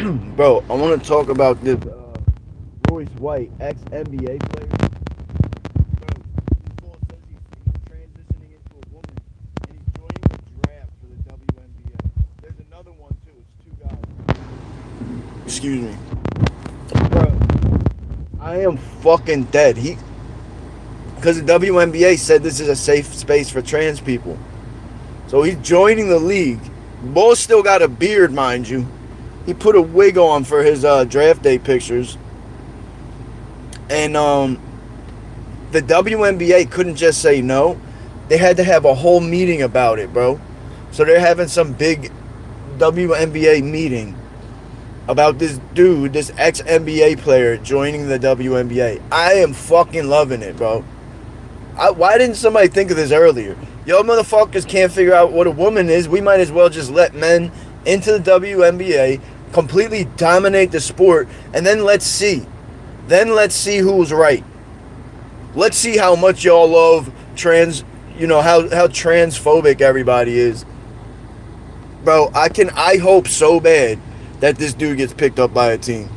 Bro, I want to talk about this Royce White, ex-NBA player. Bro, his boss says he's transitioning into a woman, and he's joining the draft for the WNBA. There's another one, too. It's two guys. Excuse me. Bro, I am fucking dead. Because the WNBA said this is a safe space for trans people. So he's joining the league. Boss still got a beard, mind you. He put a wig on for his draft day pictures. And the WNBA couldn't just say no. They had to have a whole meeting about it, bro. So they're having some big WNBA meeting about this dude, this ex-NBA player joining the WNBA. I am fucking loving it, bro. Why didn't somebody think of this earlier? Y'all motherfuckers can't figure out what a woman is. We might as well just let men into the WNBA, completely dominate the sport, and then let's see. Then let's see who's right. Let's see how much y'all love trans, how transphobic everybody is. Bro, I hope so bad that this dude gets picked up by a team.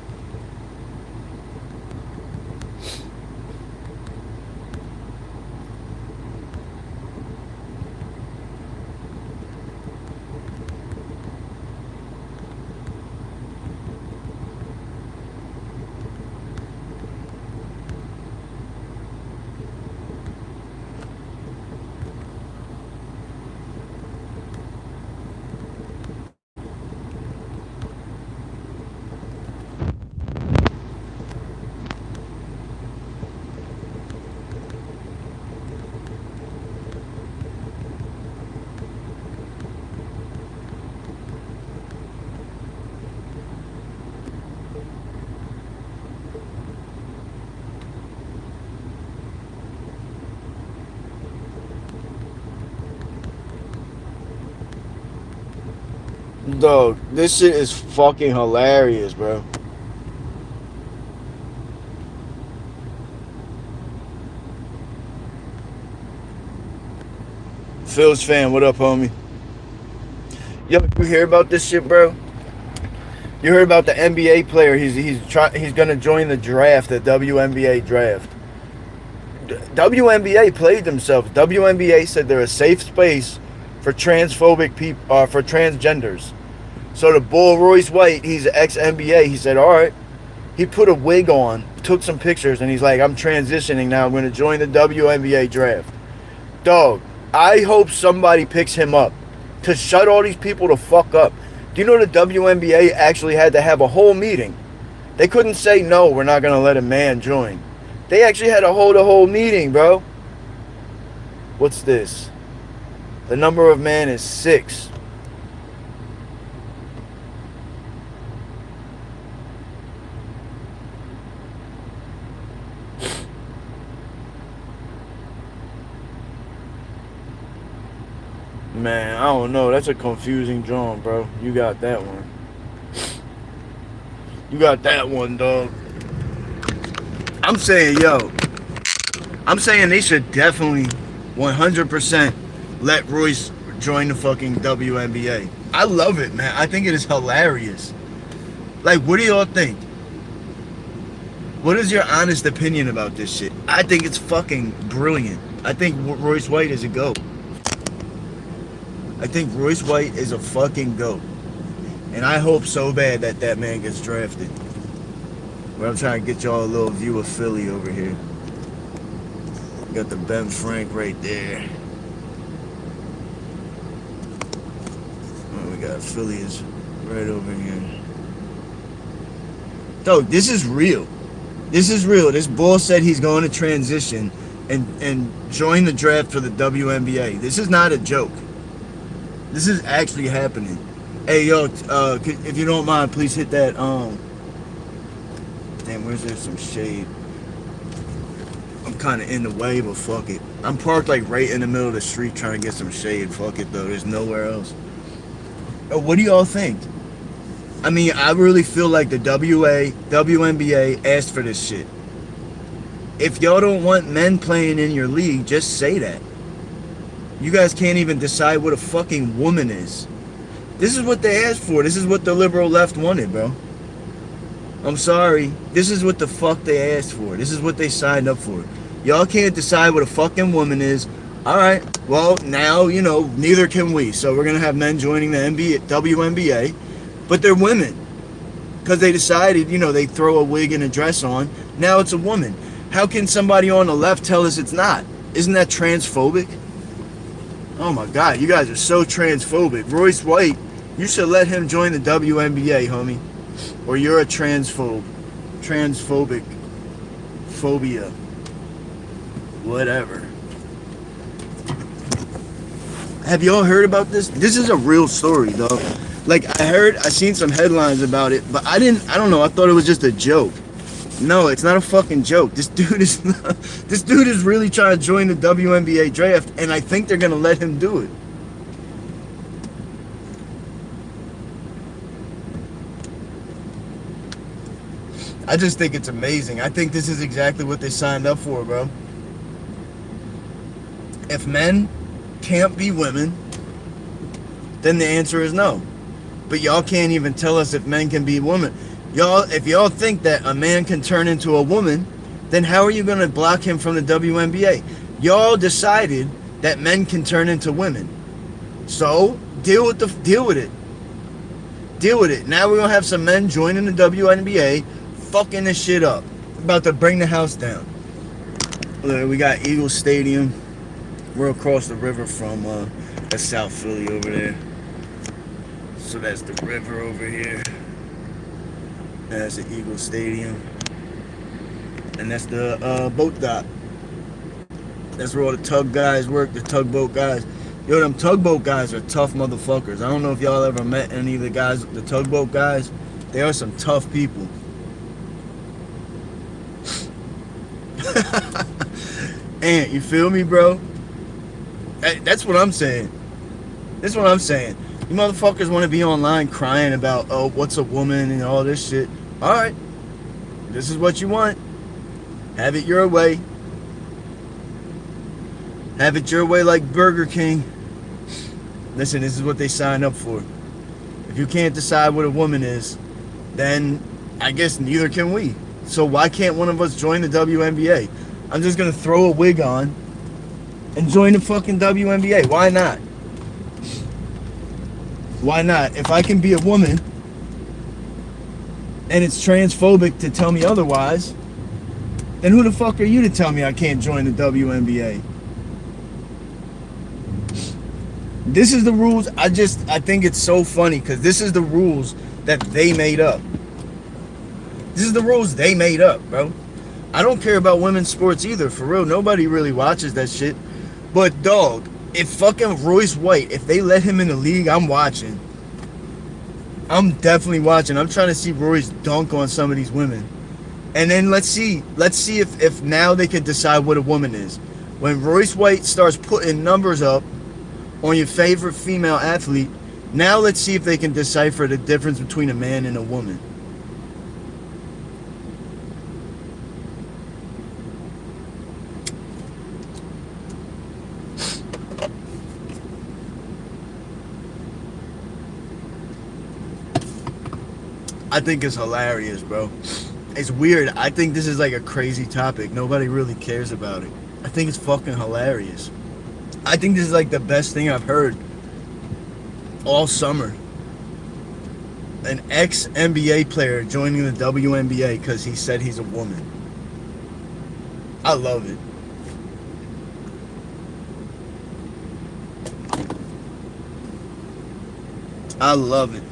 Dog, this shit is fucking hilarious, bro. Phil's fan, what up, homie? Yo, you hear about this shit, bro? You heard about the NBA player? He's gonna join the draft, the WNBA draft. WNBA played themselves. WNBA said they're a safe space for transphobic people, for transgenders. So the bull Royce White, he's ex-NBA. He said, all right. He put a wig on, took some pictures, and he's like, I'm transitioning now. I'm going to join the WNBA draft. Dog, I hope somebody picks him up to shut all these people the fuck up. Do you know the WNBA actually had to have a whole meeting? They couldn't say, no, we're not going to let a man join. They actually had to hold a whole meeting, bro. What's this? The number of man is 6. Man, I don't know. That's a confusing drawing, bro. You got that one. You got that one, dog. I'm saying, they should definitely 100% let Royce join the fucking WNBA. I love it, man. I think it is hilarious. Like, what do y'all think? What is your honest opinion about this shit? I think it's fucking brilliant. I think Royce White is a GOAT. I think Royce White is a fucking GOAT. And I hope so bad that that man gets drafted. But I'm trying to get y'all a little view of Philly over here. Got the Ben Frank right there. Oh, we got Philly is right over here. Dog, this is real. This is real. This bull said he's going to transition and join the draft for the WNBA. This is not a joke. This is actually happening. Hey, yo, if you don't mind, please hit that, damn, where's there some shade? I'm kind of in the way, but fuck it. I'm parked, like, right in the middle of the street trying to get some shade. Fuck it, though. There's nowhere else. What do y'all think? I mean, I really feel like the WNBA asked for this shit. If y'all don't want men playing in your league, just say that. You guys can't even decide what a fucking woman is. This is what they asked for. This is what the liberal left wanted, bro. I'm sorry. This is what the fuck they asked for. This is what they signed up for. Y'all can't decide what a fucking woman is. Alright, well, now, neither can we. So we're going to have men joining the WNBA, but they're women. Because they decided, they throw a wig and a dress on. Now it's a woman. How can somebody on the left tell us it's not? Isn't that transphobic? Oh my God, you guys are so transphobic. Royce White, you should let him join the WNBA, homie. Or you're a transphobe. Transphobic. Phobia. Whatever. Have y'all heard about this? This is a real story, though. Like, I seen some headlines about it, but I don't know, I thought it was just a joke. No, it's not a fucking joke. This dude is really trying to join the WNBA draft, and I think they're gonna let him do it. I just think it's amazing. I think this is exactly what they signed up for, bro. If men can't be women, then the answer is no. But y'all can't even tell us if men can be women. If y'all think that a man can turn into a woman, then how are you going to block him from the WNBA? Y'all decided that men can turn into women. So, deal with it. Deal with it. Now we're going to have some men joining the WNBA, fucking this shit up. About to bring the house down. Look, we got Eagle Stadium. We're across the river from that's South Philly over there. So that's the river over here. That's the Eagle Stadium. And that's the boat dock. That's where all the tug guys work, the tugboat guys. Yo, them tugboat guys are tough motherfuckers. I don't know if y'all ever met any of the guys, the tugboat guys. They are some tough people. And you feel me, bro? That's what I'm saying. That's what I'm saying. You motherfuckers want to be online crying about, oh, what's a woman and all this shit. Alright. This is what you want. Have it your way. Have it your way like Burger King. Listen, this is what they signed up for. If you can't decide what a woman is, then I guess neither can we. So why can't one of us join the WNBA? I'm just going to throw a wig on and join the fucking WNBA. Why not? Why not? If I can be a woman and it's transphobic to tell me otherwise, then who the fuck are you to tell me I can't join the WNBA? This is the rules. I think it's so funny because this is the rules that they made up. This is the rules they made up, bro. I don't care about women's sports either, for real. Nobody really watches that shit. But dog, if fucking Royce White, if they let him in the league, I'm watching. I'm definitely watching. I'm trying to see Royce dunk on some of these women. And then let's see if now they can decide what a woman is. When Royce White starts putting numbers up on your favorite female athlete, now let's see if they can decipher the difference between a man and a woman. I think it's hilarious, bro. It's weird. I think this is like a crazy topic. Nobody really cares about it. I think it's fucking hilarious. I think this is like the best thing I've heard all summer. An ex-NBA player joining the WNBA because he said he's a woman. I love it. I love it.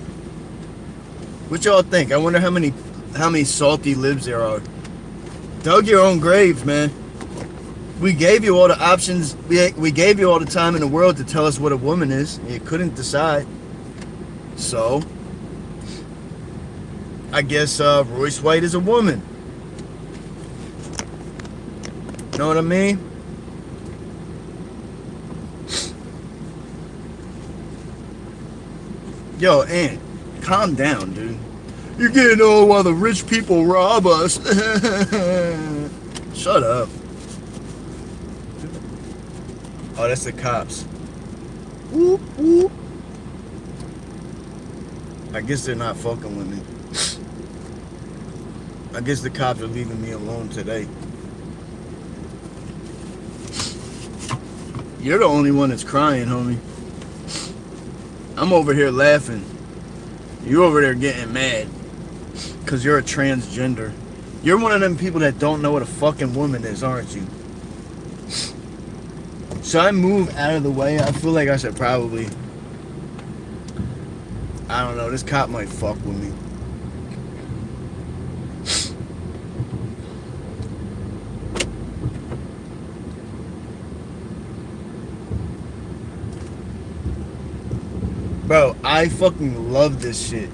What y'all think? I wonder how many salty libs there are. Dug your own graves, man. We gave you all the options. We gave you all the time in the world to tell us what a woman is. You couldn't decide. So, I guess Royce White is a woman. Know what I mean? Yo, Ant, calm down, dude. You're getting old while the rich people rob us. Shut up. Oh, that's the cops. Whoop, whoop. I guess they're not fucking with me. I guess the cops are leaving me alone today. You're the only one that's crying, homie. I'm over here laughing. You over there getting mad because you're a transgender. You're one of them people that don't know what a fucking woman is, aren't you? Should I move out of the way? I feel like I should probably. I don't know. This cop might fuck with me. Bro, I fucking love this shit.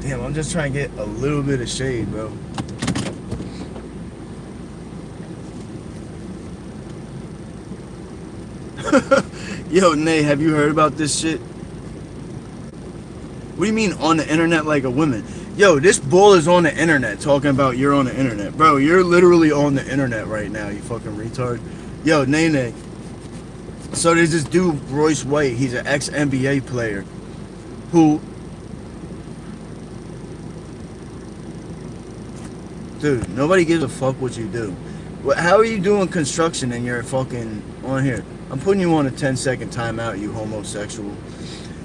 Damn, I'm just trying to get a little bit of shade, bro. Yo, Nay, have you heard about this shit? What do you mean on the internet like a woman? Yo, this bull is on the internet talking about you're on the internet. Bro, you're literally on the internet right now, you fucking retard. Yo, Nay. So there's this dude, Royce White. He's an ex-NBA player who... Dude, nobody gives a fuck what you do. How are you doing construction and you're fucking on here? I'm putting you on a 10-second timeout, you homosexual.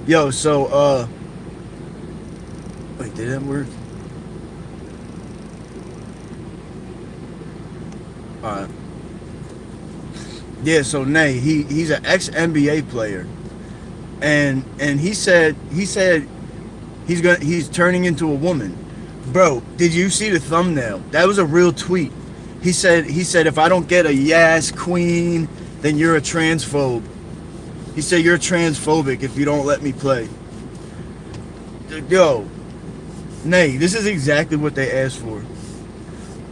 Yo, so, wait, did that work? Alright. Yeah, so Nay, he's an ex-NBA player. And he said he's turning into a woman. Bro, did you see the thumbnail? That was a real tweet. He said if I don't get a yes queen, then you're a transphobe. He said you're transphobic if you don't let me play. Yo, Nay, this is exactly what they asked for.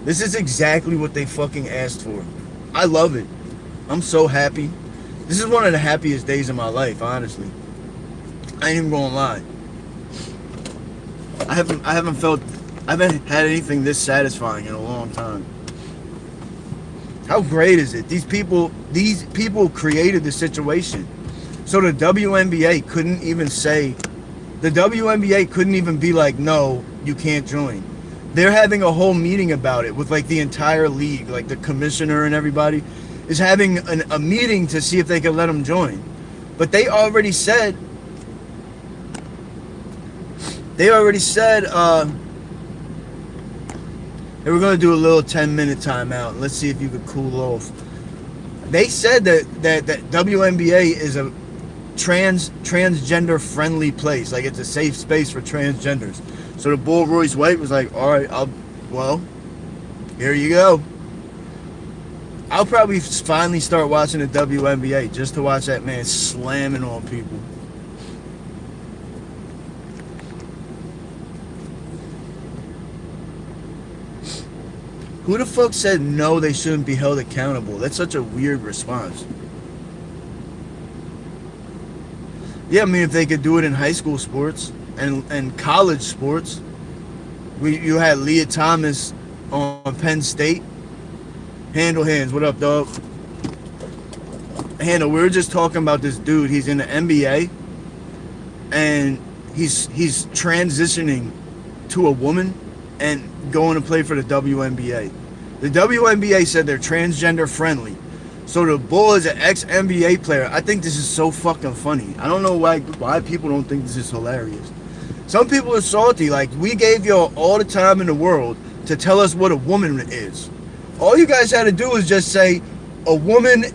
This is exactly what they fucking asked for. I love it. I'm so happy. This is one of the happiest days of my life, honestly. I ain't even gonna lie. I haven't had anything this satisfying in a long time. How great is it? These people created the situation. So the WNBA couldn't even say, the WNBA couldn't even be like, no, you can't join. They're having a whole meeting about it with like the entire league, like the commissioner and everybody is having a meeting to see if they can let them join. But they already said they were going to do a little 10-minute timeout. Let's see if you could cool off. They said that WNBA is a transgender friendly place. Like it's a safe space for transgenders. So the bull Royce White was like, all right, well, here you go. I'll probably finally start watching the WNBA just to watch that man slamming on people. Who the fuck said no, they shouldn't be held accountable? That's such a weird response. Yeah, I mean, if they could do it in high school sports and college sports. You had Leah Thomas on Penn State. Handle hands, what up, dog? Handle, we were just talking about this dude. He's in the NBA, and he's transitioning to a woman and going to play for the WNBA. The WNBA said they're transgender friendly. So the bull is an ex-NBA player. I think this is so fucking funny. I don't know why people don't think this is hilarious. Some people are salty. Like, we gave y'all all the time in the world to tell us what a woman is. All you guys had to do was just say, a woman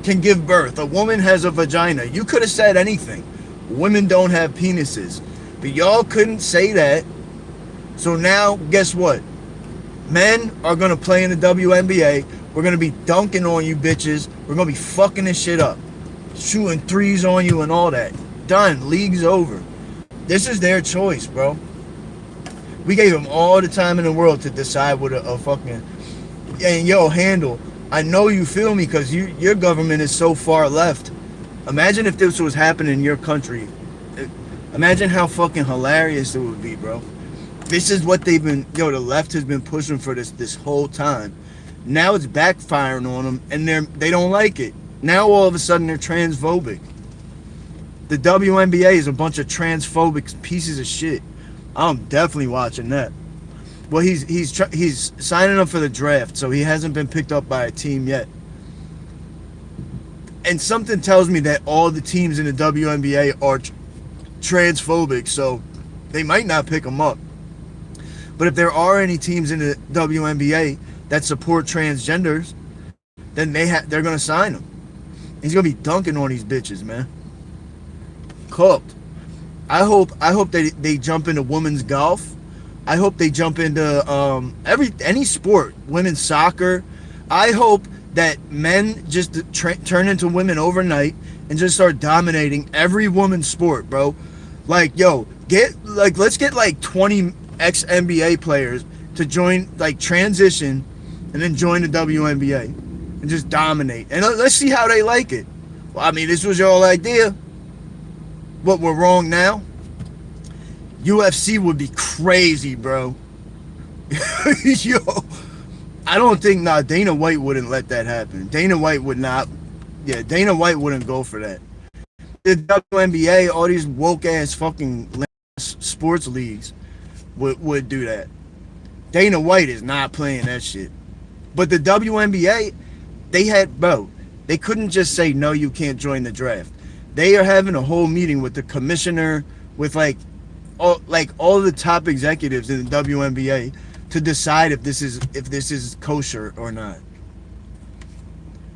can give birth. A woman has a vagina. You could have said anything. Women don't have penises. But y'all couldn't say that. So now, guess what? Men are going to play in the WNBA. We're going to be dunking on you bitches. We're going to be fucking this shit up. Shooting threes on you and all that. Done. League's over. This is their choice, bro. We gave them all the time in the world to decide what a fucking... And yo, Handle, I know you feel me because your government is so far left. Imagine if this was happening in your country. Imagine how fucking hilarious it would be, bro. This is what they've been... Yo, the left has been pushing for this whole time. Now it's backfiring on them, and they don't like it. Now all of a sudden they're transphobic. The WNBA is a bunch of transphobic pieces of shit. I'm definitely watching that. Well, he's signing up for the draft, so he hasn't been picked up by a team yet. And something tells me that all the teams in the WNBA are transphobic, so they might not pick him up. But if there are any teams in the WNBA that support transgenders, then they're gonna sign him. He's gonna be dunking on these bitches, man. Cooked. I hope they jump into women's golf. I hope they jump into any sport, women's soccer. I hope that men just turn into women overnight and just start dominating every woman's sport, bro. Like, yo, let's get like 20 ex-NBA players to join, like, transition and then join the WNBA and just dominate. And let's see how they like it. Well, I mean, this was your idea. What, we're wrong now? UFC would be crazy, bro. Yo, I don't think, Dana White wouldn't let that happen. Dana White would not. Yeah, Dana White wouldn't go for that. The WNBA, all these woke ass fucking sports leagues would do that. Dana White is not playing that shit. But the WNBA, they couldn't just say, no, you can't join the draft. They are having a whole meeting with the commissioner, with all the top executives in the WNBA to decide if this is kosher or not.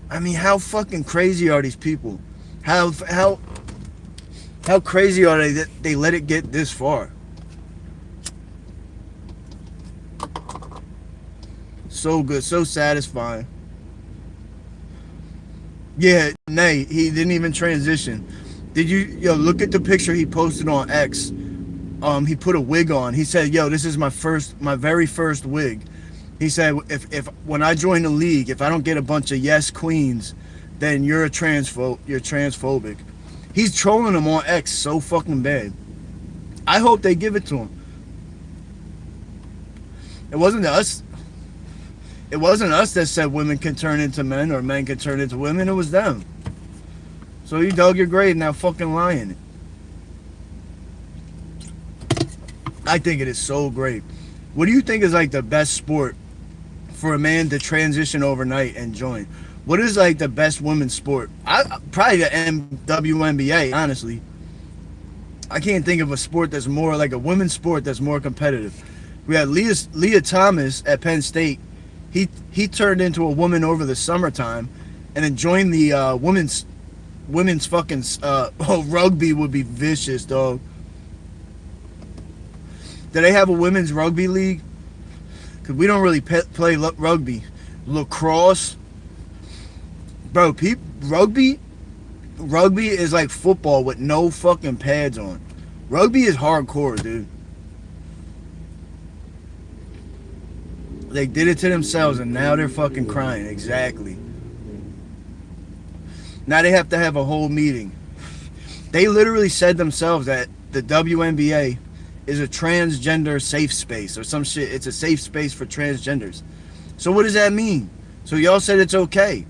I mean, how fucking crazy are these people? How crazy are they that they let it get this far? So good, so satisfying. Yeah, Nay, he didn't even transition. Did you look at the picture he posted on X? He put a wig on. He said, yo, this is my very first wig. He said, if when I join the league, if I don't get a bunch of yes queens, then you're transphobic. He's trolling them on X so fucking bad. I hope they give it to him. It wasn't us that said women can turn into men or men can turn into women. It was them. So you dug your grave, now fucking lying. I think it is so great. What do you think is like the best sport for a man to transition overnight and join? What is like the best women's sport? Probably the WNBA, honestly. I can't think of a sport that's more like a women's sport that's more competitive. We had Leah Thomas at Penn State. He turned into a woman over the summertime and then joined the women's fucking rugby would be vicious, dog. Do they have a women's rugby league? Because we don't really play rugby. Lacrosse. Bro, rugby is like football with no fucking pads on. Rugby is hardcore, dude. They did it to themselves and now they're fucking crying. Exactly. Now they have to have a whole meeting. They literally said themselves that the WNBA is a transgender safe space or some shit. It's a safe space for transgenders. So what does that mean? So y'all said it's okay.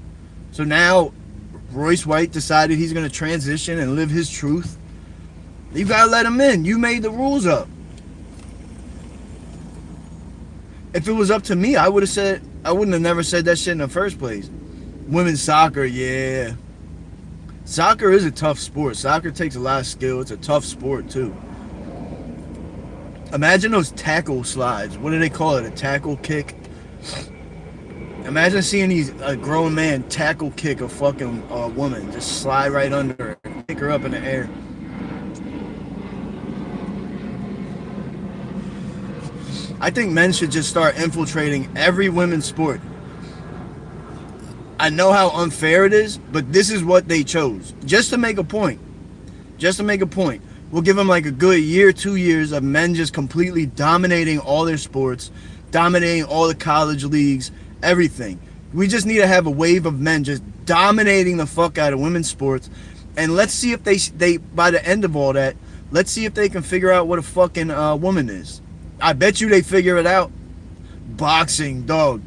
So now Royce White decided he's going to transition and live his truth. You got to let him in. You made the rules up. If it was up to me, I wouldn't have never said that shit in the first place. Women's soccer, yeah. Soccer is a tough sport. Soccer takes a lot of skill. It's a tough sport too. Imagine those tackle slides. What do they call it? A tackle kick? Imagine seeing a grown man tackle kick a fucking woman. Just slide right under her. Pick her up in the air. I think men should just start infiltrating every women's sport. I know how unfair it is, but this is what they chose. Just to make a point. Just to make a point. We'll give them like a good year, 2 years of men just completely dominating all their sports, dominating all the college leagues, everything. We just need to have a wave of men just dominating the fuck out of women's sports. And let's see if they by the end of all that, let's see if they can figure out what a fucking woman is. I bet you they figure it out. Boxing, dog.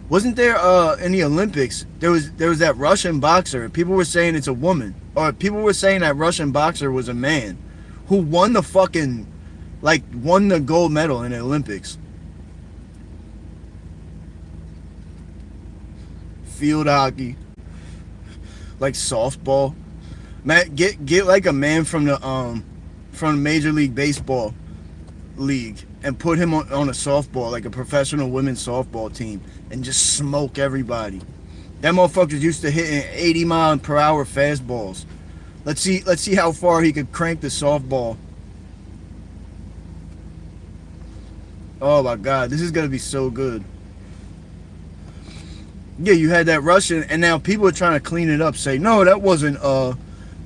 Wasn't there in the Olympics there was that Russian boxer? People were saying it's a woman, or people were saying that Russian boxer was a man who won the fucking won the gold medal in the Olympics. Field hockey, like softball. Man, get like a man from Major League Baseball league and put him on a softball, like a professional women's softball team, and just smoke everybody. That motherfucker's used to hitting 80 mile per hour fastballs. Let's see how far he could crank the softball. Oh my god, this is gonna be so good. Yeah, you had that Russian, and now people are trying to clean it up, say, no, that wasn't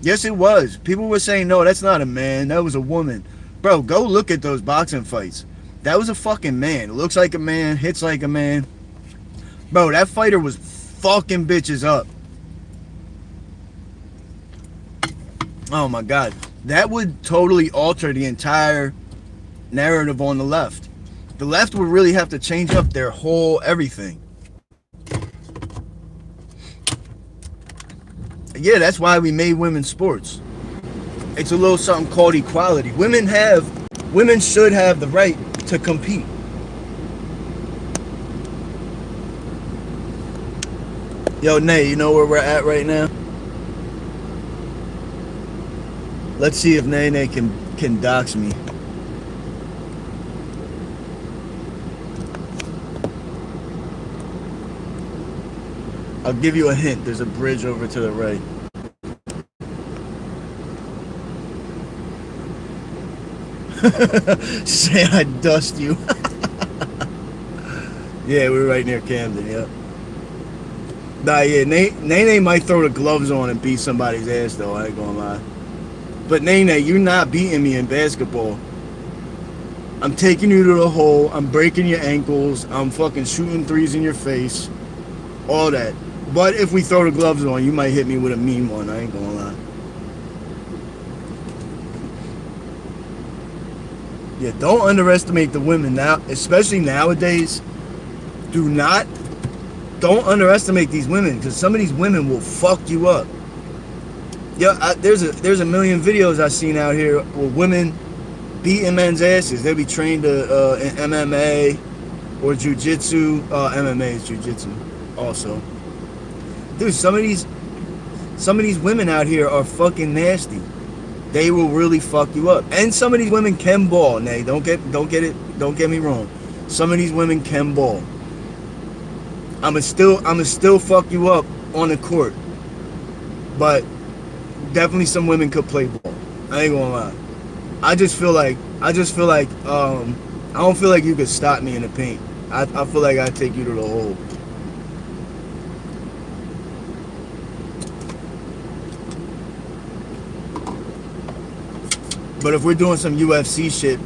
yes it was. People were saying, no, that's not a man, that was a woman. Bro, go look at those boxing fights. That was a fucking man. Looks like a man, hits like a man. Bro, that fighter was fucking bitches up. Oh my god. That would totally alter the entire narrative on the left. The left would really have to change up their whole everything. Yeah, that's why we made women's sports. It's a little something called equality. Women should have the right to compete. Yo, Nay, you know where we're at right now? Let's see if Nay can dox me. I'll give you a hint. There's a bridge over to the right. Say I dust you. Yeah, we're right near Camden, yep. Nah, yeah, Nene might throw the gloves on and beat somebody's ass, though, I ain't gonna lie. But Nene, you're not beating me in basketball. I'm taking you to the hole, I'm breaking your ankles, I'm fucking shooting threes in your face. All that. But if we throw the gloves on, you might hit me with a mean one, I ain't gonna lie. Yeah, don't underestimate the women now, especially nowadays. Don't underestimate these women, because some of these women will fuck you up. Yeah, there's a million videos I've seen out here with women beating men's asses. They'll be trained in MMA or jiu-jitsu. MMA is jiu-jitsu also. Dude, some of these women out here are fucking nasty. They will really fuck you up. And some of these women can ball. Nay, don't get me wrong. Some of these women can ball. I'ma still fuck you up on the court. But definitely some women could play ball. I ain't gonna lie. I don't feel like you could stop me in the paint. I feel like I'd take you to the hole. But if we're doing some UFC shit,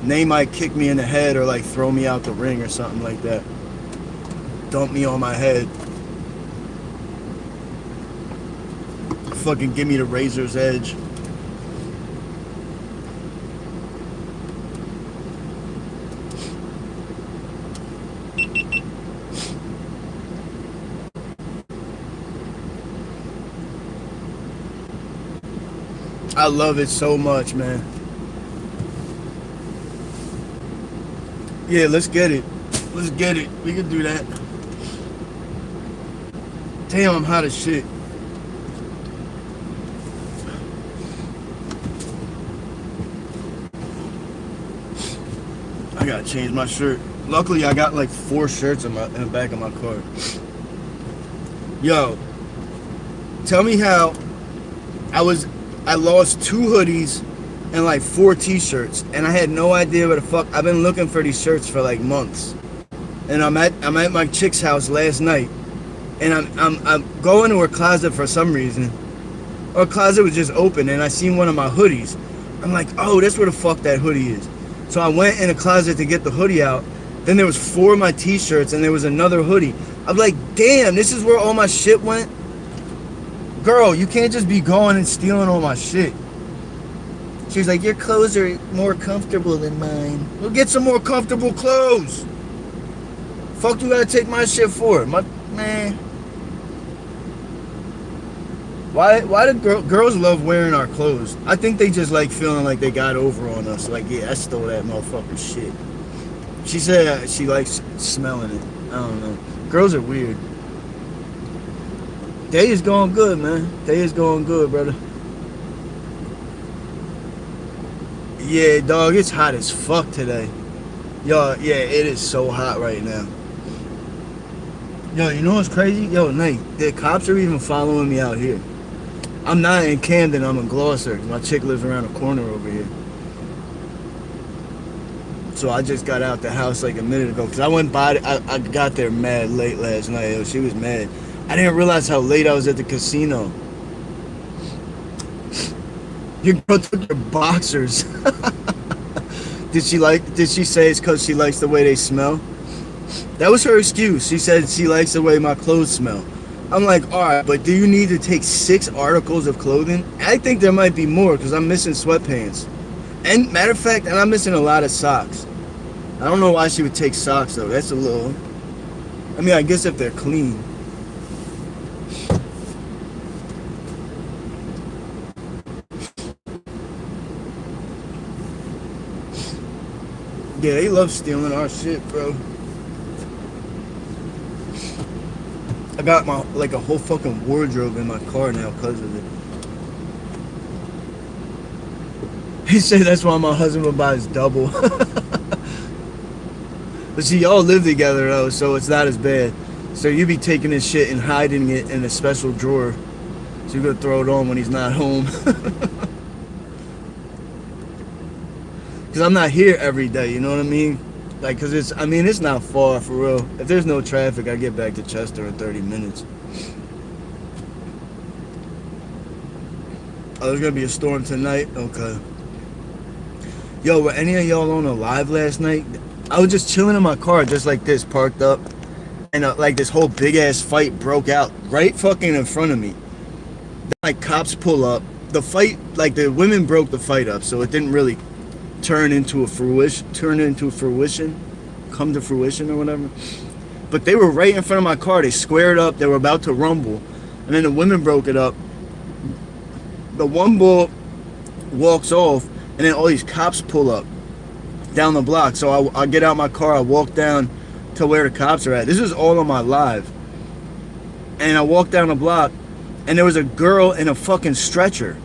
Nay might kick me in the head or like throw me out the ring or something like that. Dump me on my head. Fucking give me the razor's edge. I love it so much, man. Yeah, let's get it. Let's get it. We can do that. Damn, I'm hot as shit. I gotta change my shirt. Luckily, I got like 4 shirts in the back of my car. Yo, tell me how I lost 2 hoodies and like 4 t-shirts, and I had no idea where the fuck. I've been looking for these shirts for like months, and I'm at my chick's house last night, and I'm going to her closet for some reason. Her closet was just open, and I seen one of my hoodies. I'm like, oh, that's where the fuck that hoodie is. So I went in the closet to get the hoodie out. Then there was 4 of my t-shirts, and there was another hoodie. I'm like, damn, this is where all my shit went. Girl, you can't just be going and stealing all my shit. She's like, your clothes are more comfortable than mine. We'll get some more comfortable clothes. Fuck you gotta take my shit for? Man. Why do girls love wearing our clothes? I think they just like feeling like they got over on us. Like, yeah, I stole that motherfucking shit. She said she likes smelling it. I don't know. Girls are weird. Day is going good, man. Day is going good, brother. Yeah, dog, it's hot as fuck today. Yo, yeah, it is so hot right now. Yo, you know what's crazy? Yo, Nate, the cops are even following me out here. I'm not in Camden, I'm in Gloucester. My chick lives around the corner over here. So I just got out the house like a minute ago. Because I went by, I got there mad late last night. Yo, she was mad. I didn't realize how late I was at the casino. Your girl took your boxers. Did she say it's because she likes the way they smell? That was her excuse. She said she likes the way my clothes smell. I'm like, alright, but do you need to take 6 articles of clothing? I think there might be more because I'm missing sweatpants. And matter of fact, and I'm missing a lot of socks. I don't know why she would take socks though. That's a little... I mean, I guess if they're clean. Yeah, they love stealing our shit, bro. I got my like a whole fucking wardrobe in my car now because of it. He said that's why my husband buys double. But see, y'all live together though, so it's not as bad. So you be taking his shit and hiding it in a special drawer. So you're gonna throw it on when he's not home. Cause I'm not here every day, you know what I mean? Like, cause it's not far for real. If there's no traffic, I get back to Chester in 30 minutes. Oh, there's gonna be a storm tonight? Okay. Yo, were any of y'all on a live last night? I was just chilling in my car, just like this, parked up. And like this whole big ass fight broke out right fucking in front of me. Then, like, cops pull up. The fight, like, the women broke the fight up, so it didn't really come to fruition or whatever. But they were right in front of my car. They squared up. They were about to rumble. And then the women broke it up. The one bull walks off, and then all these cops pull up down the block. So I get out my car. I walk down to where the cops are at. This is all on my live. And I walk down the block, and there was a girl in a fucking stretcher.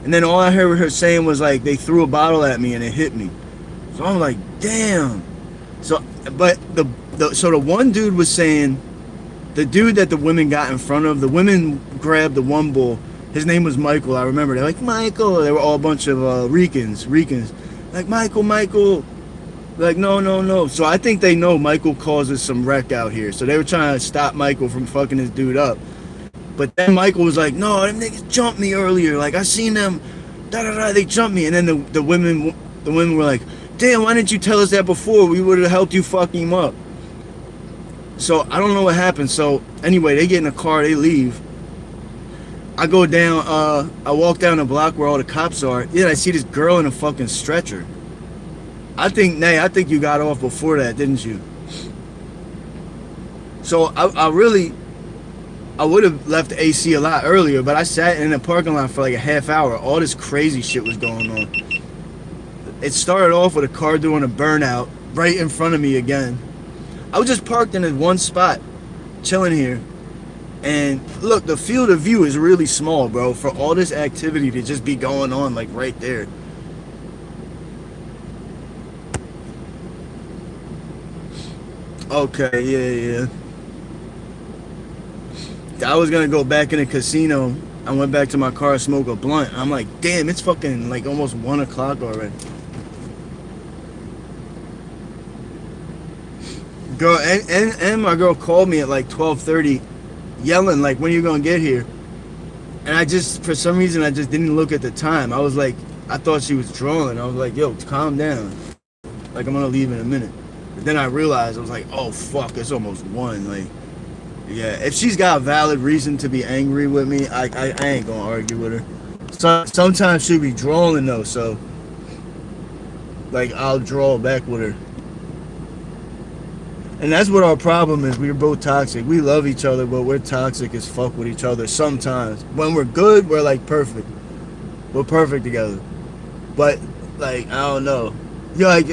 And then all I heard her saying was like, they threw a bottle at me and it hit me. So I'm like, damn. So, but the one dude was saying, the dude that the women got in front of, the women grabbed the one bull. His name was Michael. I remember. They're like, Michael. They were all a bunch of Ricans. Like, Michael. Like, no. So I think they know Michael causes some wreck out here. So they were trying to stop Michael from fucking this dude up. But then Michael was like, no, them niggas jumped me earlier. Like, I seen them, they jumped me. And then the women were like, damn, why didn't you tell us that before? We would have helped you fuck him up. So I don't know what happened. So anyway, they get in the car, they leave. I go down, I walk down the block where all the cops are. Yeah, I see this girl in a fucking stretcher. I think you got off before that, didn't you? So I would have left the AC a lot earlier, but I sat in the parking lot for like a half hour. All this crazy shit was going on. It started off with a car doing a burnout right in front of me again. I was just parked in this one spot, chilling here. And look, the field of view is really small, bro, for all this activity to just be going on like right there. Okay, yeah. I was gonna go back in the casino. I went back to my car, smoke a blunt. I'm like, damn, it's fucking like almost 1 o'clock already. Girl, and my girl called me at like 12:30, yelling like, when are you gonna get here? And I just, for some reason, I just didn't look at the time. I was like, I thought she was trolling. I was like, yo, calm down. Like, I'm gonna leave in a minute. But then I realized, I was like, oh fuck, it's almost 1. Like, yeah, if she's got a valid reason to be angry with me, I ain't gonna argue with her. So, sometimes she'll be drawing though, so like I'll draw back with her. And that's what our problem is. We're both toxic. We love each other, but we're toxic as fuck with each other sometimes. When we're good, we're like perfect. We're perfect together. But like, I don't know. You're like,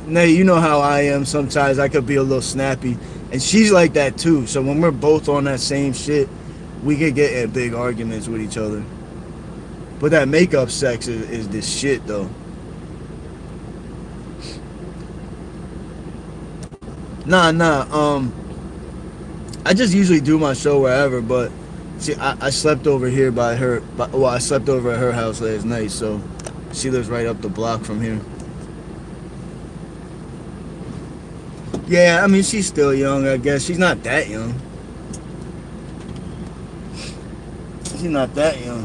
Nay, you know how I am sometimes. I could be a little snappy. And she's like that too. So when we're both on that same shit, we could get in big arguments with each other. But that makeup sex is this shit though. Nah. I just usually do my show wherever, but see, I slept over here by her. Well, I slept over at her house last night, so she lives right up the block from here. Yeah, I mean, she's still young, I guess. She's not that young. She's not that young.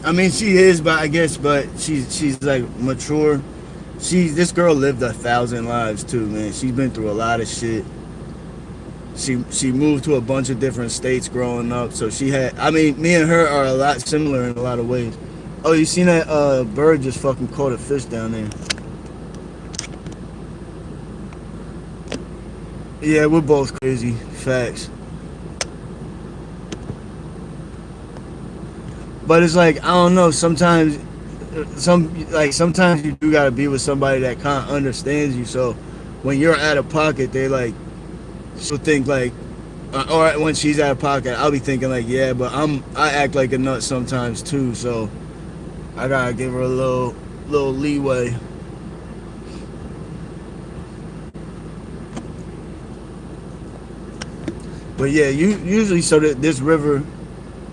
I mean, she is, but I guess, but she's like mature. This girl lived 1,000 lives too, man. She's been through a lot of shit. She moved to a bunch of different states growing up, so she had. I mean, me and her are a lot similar in a lot of ways. Oh, you seen that bird just fucking caught a fish down there? Yeah, we're both crazy. Facts. But it's like, I don't know. Sometimes you do gotta be with somebody that kind of understands you. So when you're out of pocket, they like she'll think like, or when she's out of pocket, I'll be thinking like, yeah, but I act like a nut sometimes too. So I gotta give her a little leeway. But yeah, you usually so that this river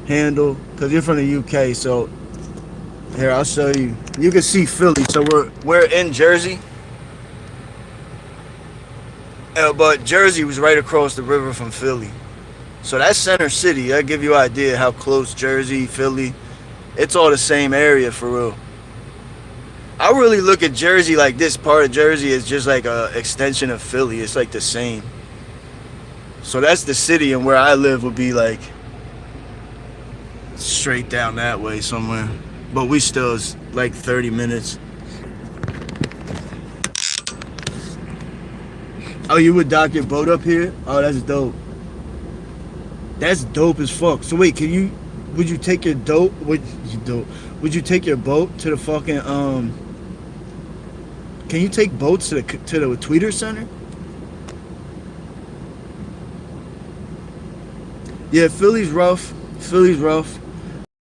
handle, because you're from the UK, so here I'll show you. You can see Philly, so we're in Jersey, but Jersey was right across the river from Philly, so that's center city. That give you an idea how close Jersey, Philly, it's all the same area for real. I really look at Jersey like this part of Jersey is just like a extension of Philly. It's like the same. So that's the city, and where I live would be like straight down that way somewhere. But we still is like 30 minutes. Oh, you would dock your boat up here? Oh, that's dope. That's dope as fuck. So wait, would you take your would you take your boat to the fucking can you take boats to the Tweeter Center? Yeah, Philly's rough. Philly's rough.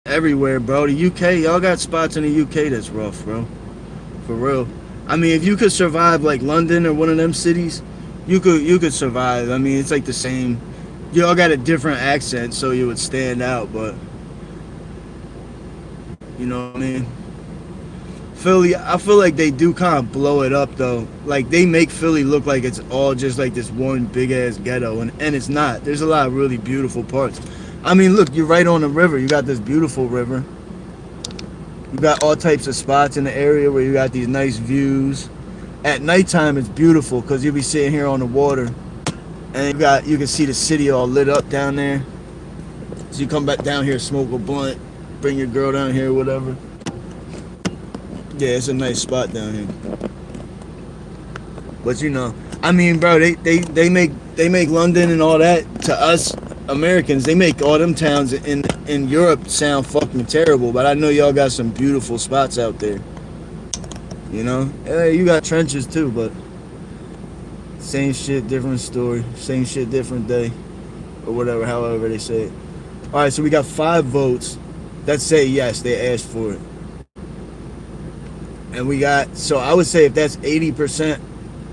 Everywhere, bro. The UK, y'all got spots in the UK that's rough, bro. For real. I mean, if you could survive like London or one of them cities, you could survive. I mean, it's like the same. Y'all got a different accent, so you would stand out, but you know what I mean? Philly, I feel like they do kind of blow it up though. Like they make Philly look like it's all just like this one big ass ghetto, and it's not. There's a lot of really beautiful parts. I mean, look, you're right on the river. You got this beautiful river. You got all types of spots in the area where you got these nice views. At nighttime, it's beautiful because you'll be sitting here on the water, and you can see the city all lit up down there. So you come back down here, smoke a blunt, bring your girl down here, whatever. Yeah, it's a nice spot down here. But you know, I mean, bro, they make London and all that to us Americans. They make all them towns in Europe sound fucking terrible. But I know y'all got some beautiful spots out there. You know, hey, you got trenches too, but same shit, different story. Same shit, different day, or whatever. However they say it. All right, so we got 5 votes that say yes, they asked for it. And we got, so I would say if that's 80%,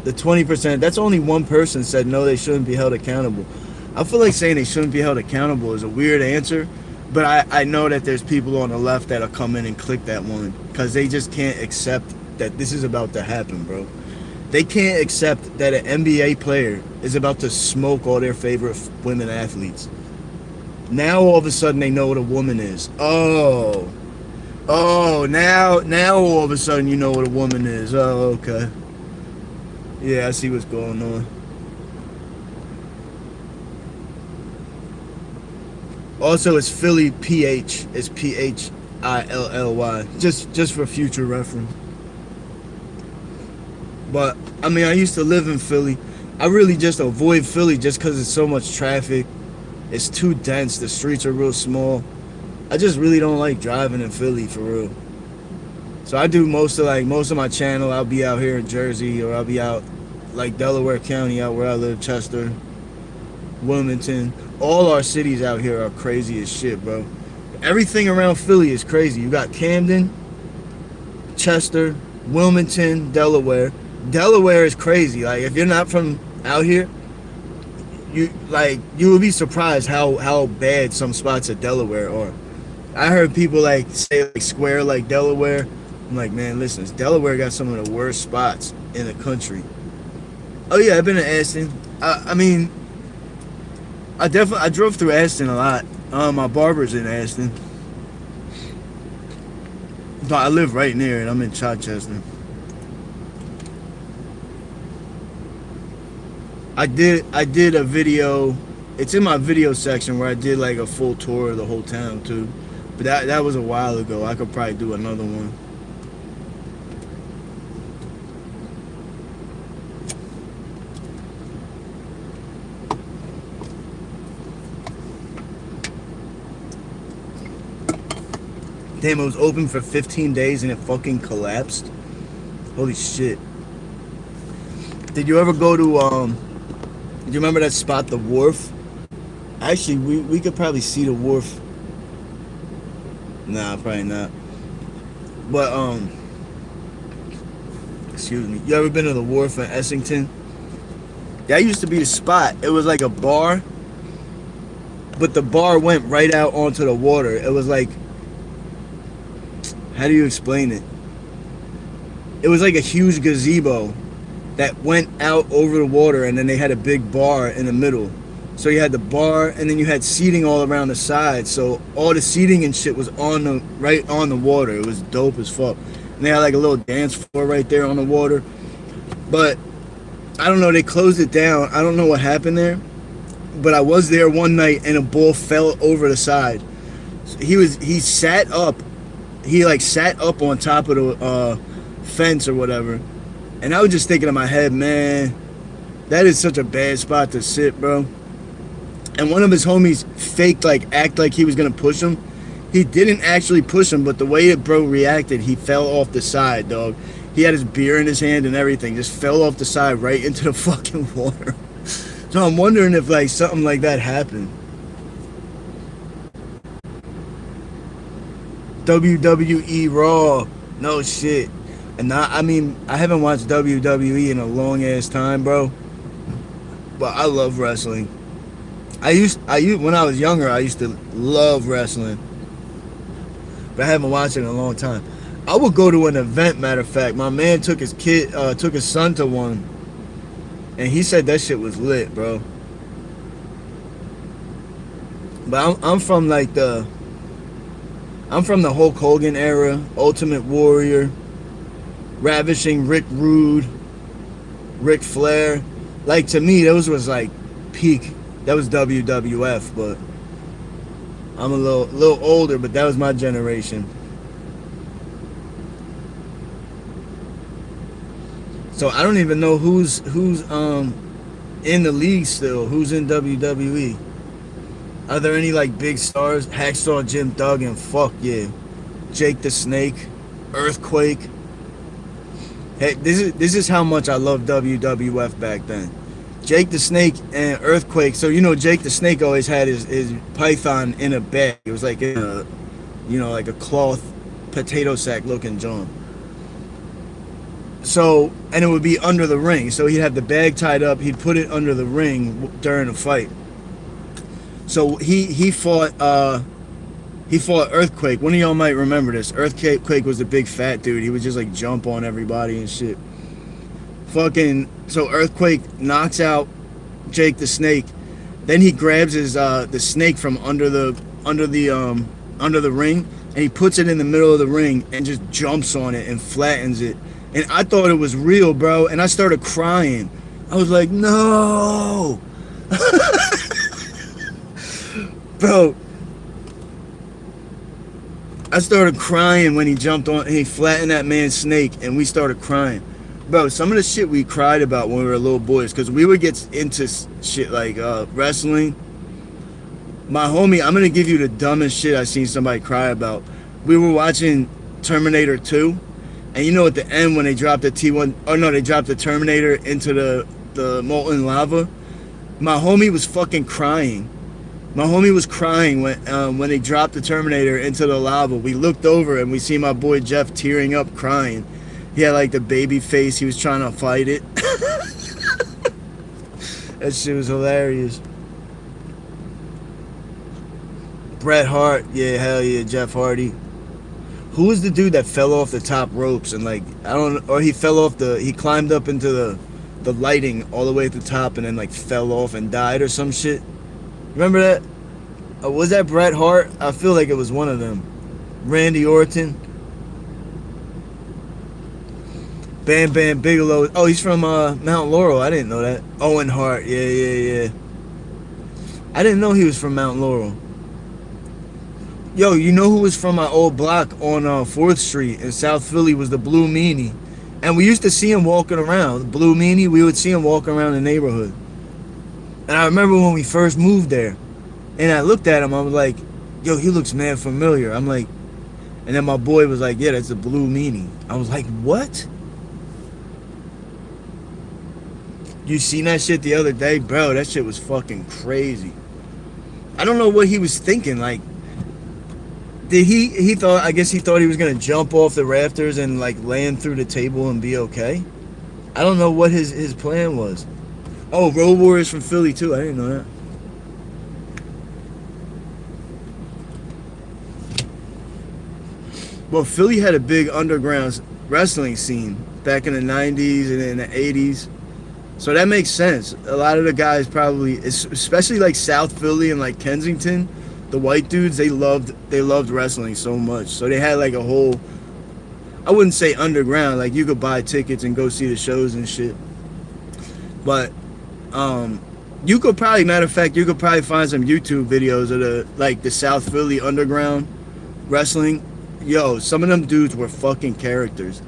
the 20%, that's only one person said no, they shouldn't be held accountable. I feel like saying they shouldn't be held accountable is a weird answer, but I know that there's people on the left that'll come in and click that one because they just can't accept that this is about to happen, bro. They can't accept that an NBA player is about to smoke all their favorite women athletes. Now all of a sudden they know what a woman is. Oh, now all of a sudden you know what a woman is. Oh, okay. Yeah, I see what's going on. Also, it's Philly PH. It's PHILLY. Just for future reference. But I mean, I used to live in Philly. I really just avoid Philly just because it's so much traffic. It's too dense. The streets are real small. I just really don't like driving in Philly for real. So I do most of my channel. I'll be out here in Jersey, or I'll be out like Delaware County, out where I live, Chester, Wilmington. All our cities out here are crazy as shit, bro. Everything around Philly is crazy. You got Camden, Chester, Wilmington, Delaware. Delaware is crazy. Like if you're not from out here, you would be surprised how bad some spots of Delaware are. I heard people like say like square like Delaware. I'm like, man, listen, Delaware got some of the worst spots in the country. Oh yeah, I've been to Aston. I mean, I drove through Aston a lot. My barber's in Aston, but I live right near it. I'm in Chichester. I did a video. It's in my video section where I did like a full tour of the whole town too. But that was a while ago. I could probably do another one. Damn, it was open for 15 days and it fucking collapsed. Holy shit. Did you ever go to do you remember that spot, the wharf? Actually, we could probably see the wharf. Nah, probably not. But excuse me. You ever been to the wharf in Essington? That used to be the spot. It was like a bar, but the bar went right out onto the water. It was like, how do you explain it? It was like a huge gazebo that went out over the water, and then they had a big bar in the middle. So you had the bar, and then you had seating all around the side. So all the seating and shit was right on the water. It was dope as fuck. And they had like a little dance floor right there on the water. But I don't know, they closed it down. I don't know what happened there. But I was there one night, and a bull fell over the side. So he sat up. He like sat up on top of the fence or whatever. And I was just thinking in my head, man, that is such a bad spot to sit, bro. And one of his homies act like he was gonna push him. He didn't actually push him, but the way it bro reacted, he fell off the side, dog. He had his beer in his hand and everything, just fell off the side right into the fucking water. So I'm wondering if like something like that happened. WWE Raw, no shit. And I mean, I haven't watched WWE in a long ass time, bro. But I love wrestling. When I was younger, I used to love wrestling. But I haven't watched it in a long time. I would go to an event, matter of fact. My man took his son to one. And he said that shit was lit, bro. But I'm from the Hulk Hogan era, Ultimate Warrior, Ravishing Rick Rude, Ric Flair. Like, to me, those was like peak. That was WWF, but I'm a little older, but that was my generation. So I don't even know who's in the league still, who's in WWE. Are there any like big stars? Hacksaw Jim Duggan, fuck yeah. Jake the Snake, Earthquake. Hey, this is how much I loved WWF back then. Jake the Snake and Earthquake. So you know, Jake the Snake always had his python in a bag. It was like in a, like a cloth potato sack looking joint. So, and it would be under the ring. So he'd have the bag tied up. He'd put it under the ring during a fight. So he fought Earthquake. One of y'all might remember this. Earthquake was the big fat dude. He would just like jump on everybody and shit. So Earthquake knocks out Jake the Snake. Then he grabs the snake from under the ring, and he puts it in the middle of the ring and just jumps on it and flattens it. And I thought it was real, bro. And I started crying. I was like, no. Bro, I started crying when he jumped on, he flattened that man's snake, and we started crying. Bro, some of the shit we cried about when we were little boys, because we would get into shit like wrestling. My homie, I'm gonna give you the dumbest shit I seen somebody cry about. We were watching Terminator 2, and you know at the end when they dropped the T1, oh no, they dropped the Terminator into the molten lava. My homie was fucking crying. My homie was crying when they dropped the Terminator into the lava. We looked over and we see my boy Jeff tearing up, crying. He had like the baby face. He was trying to fight it. That shit was hilarious. Bret Hart, yeah, hell yeah, Jeff Hardy. Who was the dude that fell off the top ropes and like I don't, or he fell off he climbed up into the lighting all the way at the top and then like fell off and died or some shit. Remember that? Was that Bret Hart? I feel like it was one of them. Randy Orton. Bam Bam Bigelow. Oh, he's from Mount Laurel. I didn't know that. Owen Hart. Yeah. I didn't know he was from Mount Laurel. Yo, you know who was from my old block on 4th Street in South Philly was the Blue Meanie. And we used to see him walking around. Blue Meanie, we would see him walking around the neighborhood. And I remember when we first moved there. And I looked at him, I was like, yo, he looks mad familiar. I'm like, and then my boy was like, yeah, that's the Blue Meanie. I was like, what? You seen that shit the other day? Bro, that shit was fucking crazy. I don't know what he was thinking. Like, did he thought, I guess he thought he was going to jump off the rafters and like land through the table and be okay. I don't know what his plan was. Oh, Road Warriors from Philly too. I didn't know that. Well, Philly had a big underground wrestling scene back in the 90s and in the 80s. So that makes sense. A lot of the guys probably, especially like South Philly and like Kensington, the white dudes, they loved wrestling so much. So they had like a whole, I wouldn't say underground, like you could buy tickets and go see the shows and shit. But you could probably, matter of fact, you could probably find some YouTube videos of the South Philly underground wrestling. Yo, some of them dudes were fucking characters.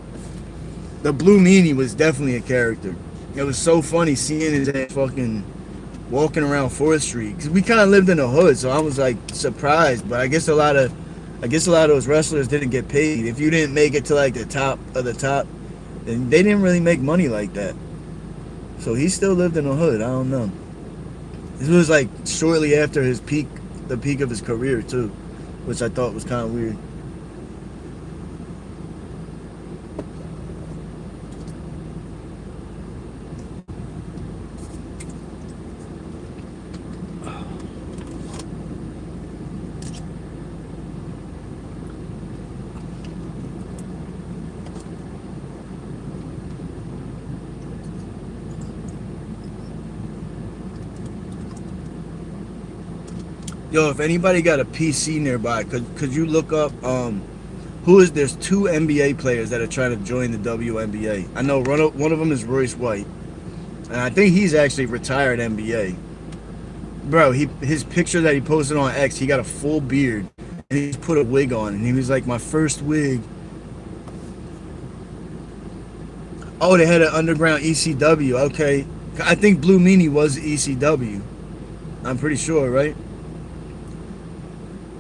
The Blue Meanie was definitely a character. It was so funny seeing his ass fucking walking around 4th Street, because we kind of lived in the hood, so I was like surprised. But I guess a lot of those wrestlers didn't get paid. If you didn't make it to like the top of the top, then they didn't really make money like that. So he still lived in the hood. I don't know. This was like shortly after the peak of his career too, which I thought was kind of weird. Yo, if anybody got a PC nearby, could you look up there's 2 NBA players that are trying to join the WNBA. I know one of them is Royce White, and I think he's actually retired NBA. Bro, his picture that he posted on X, he got a full beard and he put a wig on, and he was like, my first wig. Oh, they had an underground ECW. Okay, I think Blue Meanie was ECW. I'm pretty sure, right?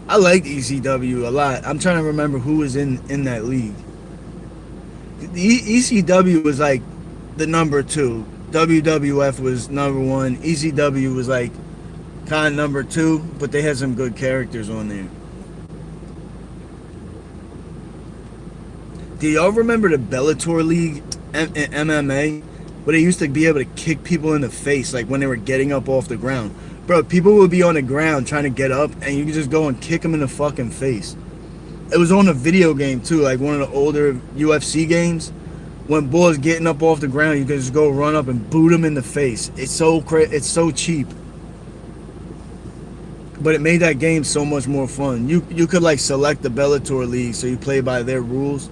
I liked ECW a lot. I'm trying to remember who was in that league. The ECW was like the number 2. WWF was number 1. ECW was like kind of number 2, but they had some good characters on there. Do y'all remember the Bellator League in MMA? Where they used to be able to kick people in the face like when they were getting up off the ground. Bro, people would be on the ground trying to get up, and you could just go and kick them in the fucking face. It was on a video game, too, like one of the older UFC games. When boys getting up off the ground, you can just go run up and boot them in the face. It's so cheap. But it made that game so much more fun. You could, like, select the Bellator League, so you play by their rules.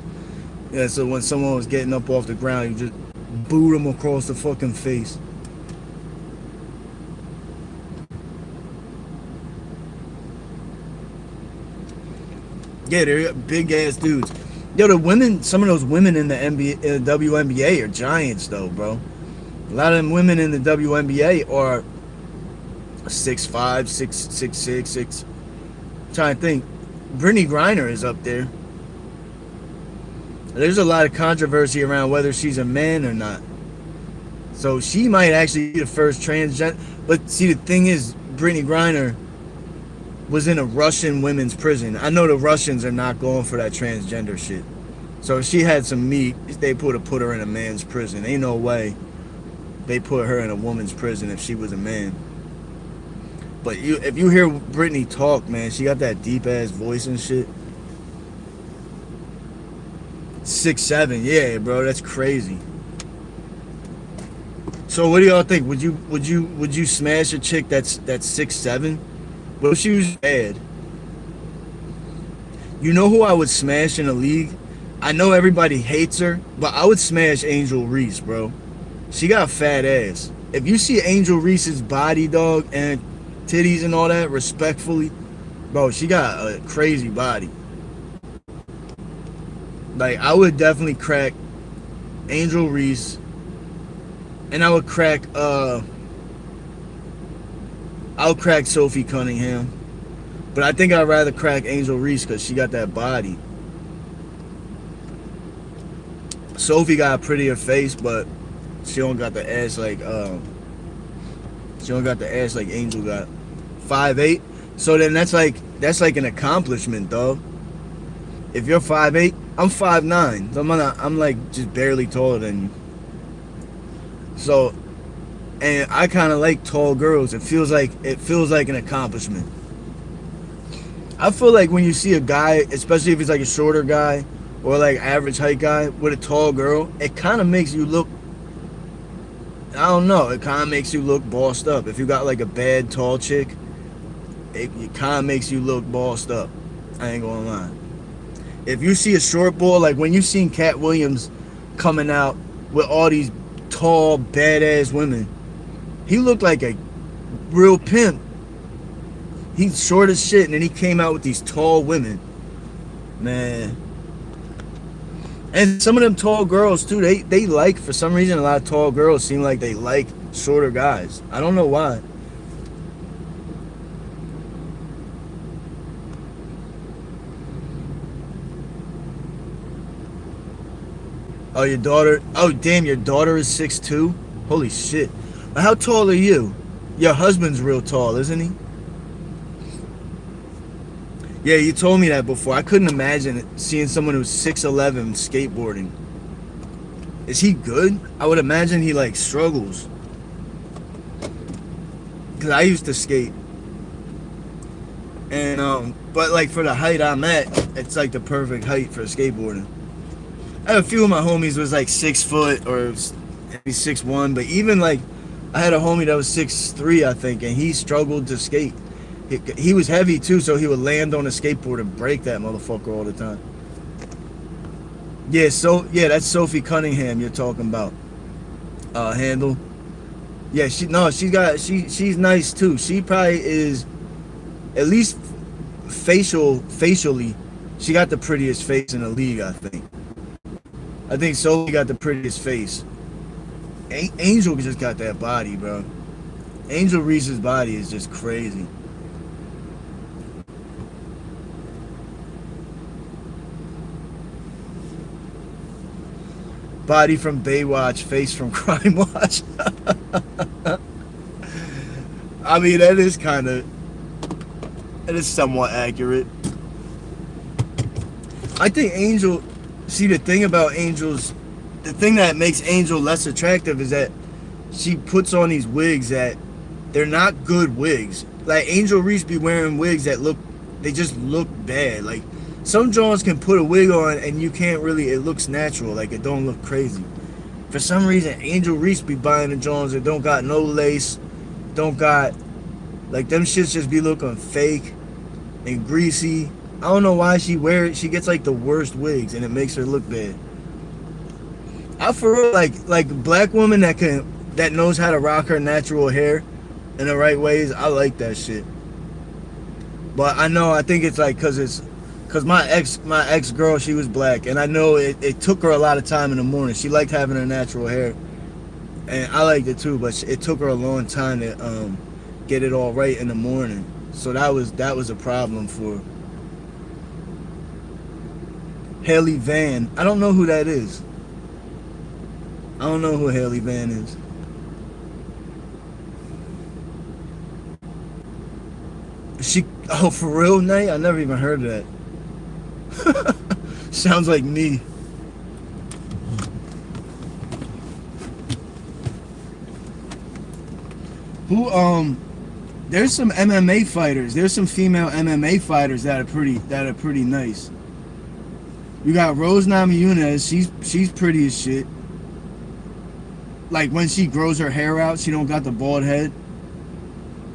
Yeah, so when someone was getting up off the ground, you just boot them across the fucking face. Yeah, they're big ass dudes. Yo, the women, some of those women in the WNBA are giants, though, bro. A lot of them women in the WNBA are 6'5", 6'6". Trying to think. Brittany Griner is up there. There's a lot of controversy around whether she's a man or not. So she might actually be the first transgender. But see, the thing is, Brittany Griner was in a Russian women's prison. I know the Russians are not going for that transgender shit. So if she had some meat, they put her in a man's prison. Ain't no way they put her in a woman's prison if she was a man. But if you hear Brittany talk, man, she got that deep ass voice and shit. 6'7", yeah, bro, that's crazy. So what do y'all think? Would you smash a chick that's 6'7"? What if she was bad? You know who I would smash in a league? I know everybody hates her, but I would smash Angel Reese, bro. She got a fat ass. If you see Angel Reese's body, dog, and titties and all that, respectfully, bro, she got a crazy body. Like, I would definitely crack Angel Reese, and I would crack I'll crack Sophie Cunningham, but I think I'd rather crack Angel Reese because she got that body. Sophie got a prettier face, but she don't got the ass like Angel got. 5'8". So then that's like an accomplishment, dog. If you're 5'8", I'm 5'9". So I'm like just barely taller than you. So, and I kind of like tall girls. It feels like an accomplishment. I feel like when you see a guy, especially if he's like a shorter guy or like average height guy with a tall girl, it kind of makes you look, I don't know, it kind of makes you look bossed up. If you got like a bad tall chick, it kind of makes you look bossed up. I ain't gonna lie. If you see a short boy, like when you seen Cat Williams coming out with all these tall, badass women, he looked like a real pimp. He's short as shit, and then he came out with these tall women. Man. And some of them tall girls, too, they like, for some reason, a lot of tall girls seem like they like shorter guys. I don't know why. Oh, your daughter, oh, damn, your daughter is 6'2"? Holy shit. How tall are you? Your husband's real tall, isn't he? Yeah, you told me that before. I couldn't imagine seeing someone who's 6'11" skateboarding. Is he good? I would imagine he like struggles. Cause I used to skate. And but like for the height I'm at, it's like the perfect height for skateboarding. I had a few of my homies was like 6 foot or maybe 6'1", but even like I had a homie that was 6'3", I think, and he struggled to skate. He was heavy too, so he would land on a skateboard and break that motherfucker all the time. Yeah, so yeah, that's Sophie Cunningham you're talking about. Handle. Yeah, she's nice too. She probably is, at least facially, she got the prettiest face in the league, I think. I think Sophie got the prettiest face. Angel just got that body, bro. Angel Reese's body is just crazy. Body from Baywatch, face from Crime Watch. I mean, that is somewhat accurate. I think Angel, see, the thing about Angel's, the thing that makes Angel less attractive is that she puts on these wigs that they're not good wigs. Like Angel Reese be wearing wigs that they just look bad. Like some Johns can put a wig on and you can't really, it looks natural, like it don't look crazy. For some reason, Angel Reese be buying the Johns that don't got no lace, don't got, like them shits just be looking fake and greasy. I don't know why she gets like the worst wigs and it makes her look bad. I for real like black woman that knows how to rock her natural hair in the right ways. I like that shit. But I think it's like because it's Cause my ex girl, she was black, and I know it took her a lot of time in the morning. She liked having her natural hair, and I liked it too, but it took her a long time to get it all right in the morning. So that was a problem for Haley Van. I don't know who that is. I don't know who Haley Van is. She, oh, for real, Nate? I never even heard of that. Sounds like me. Who there's some MMA fighters. There's some female MMA fighters that are pretty nice. You got Rose Namajunas. She's pretty as shit. Like when she grows her hair out, she don't got the bald head.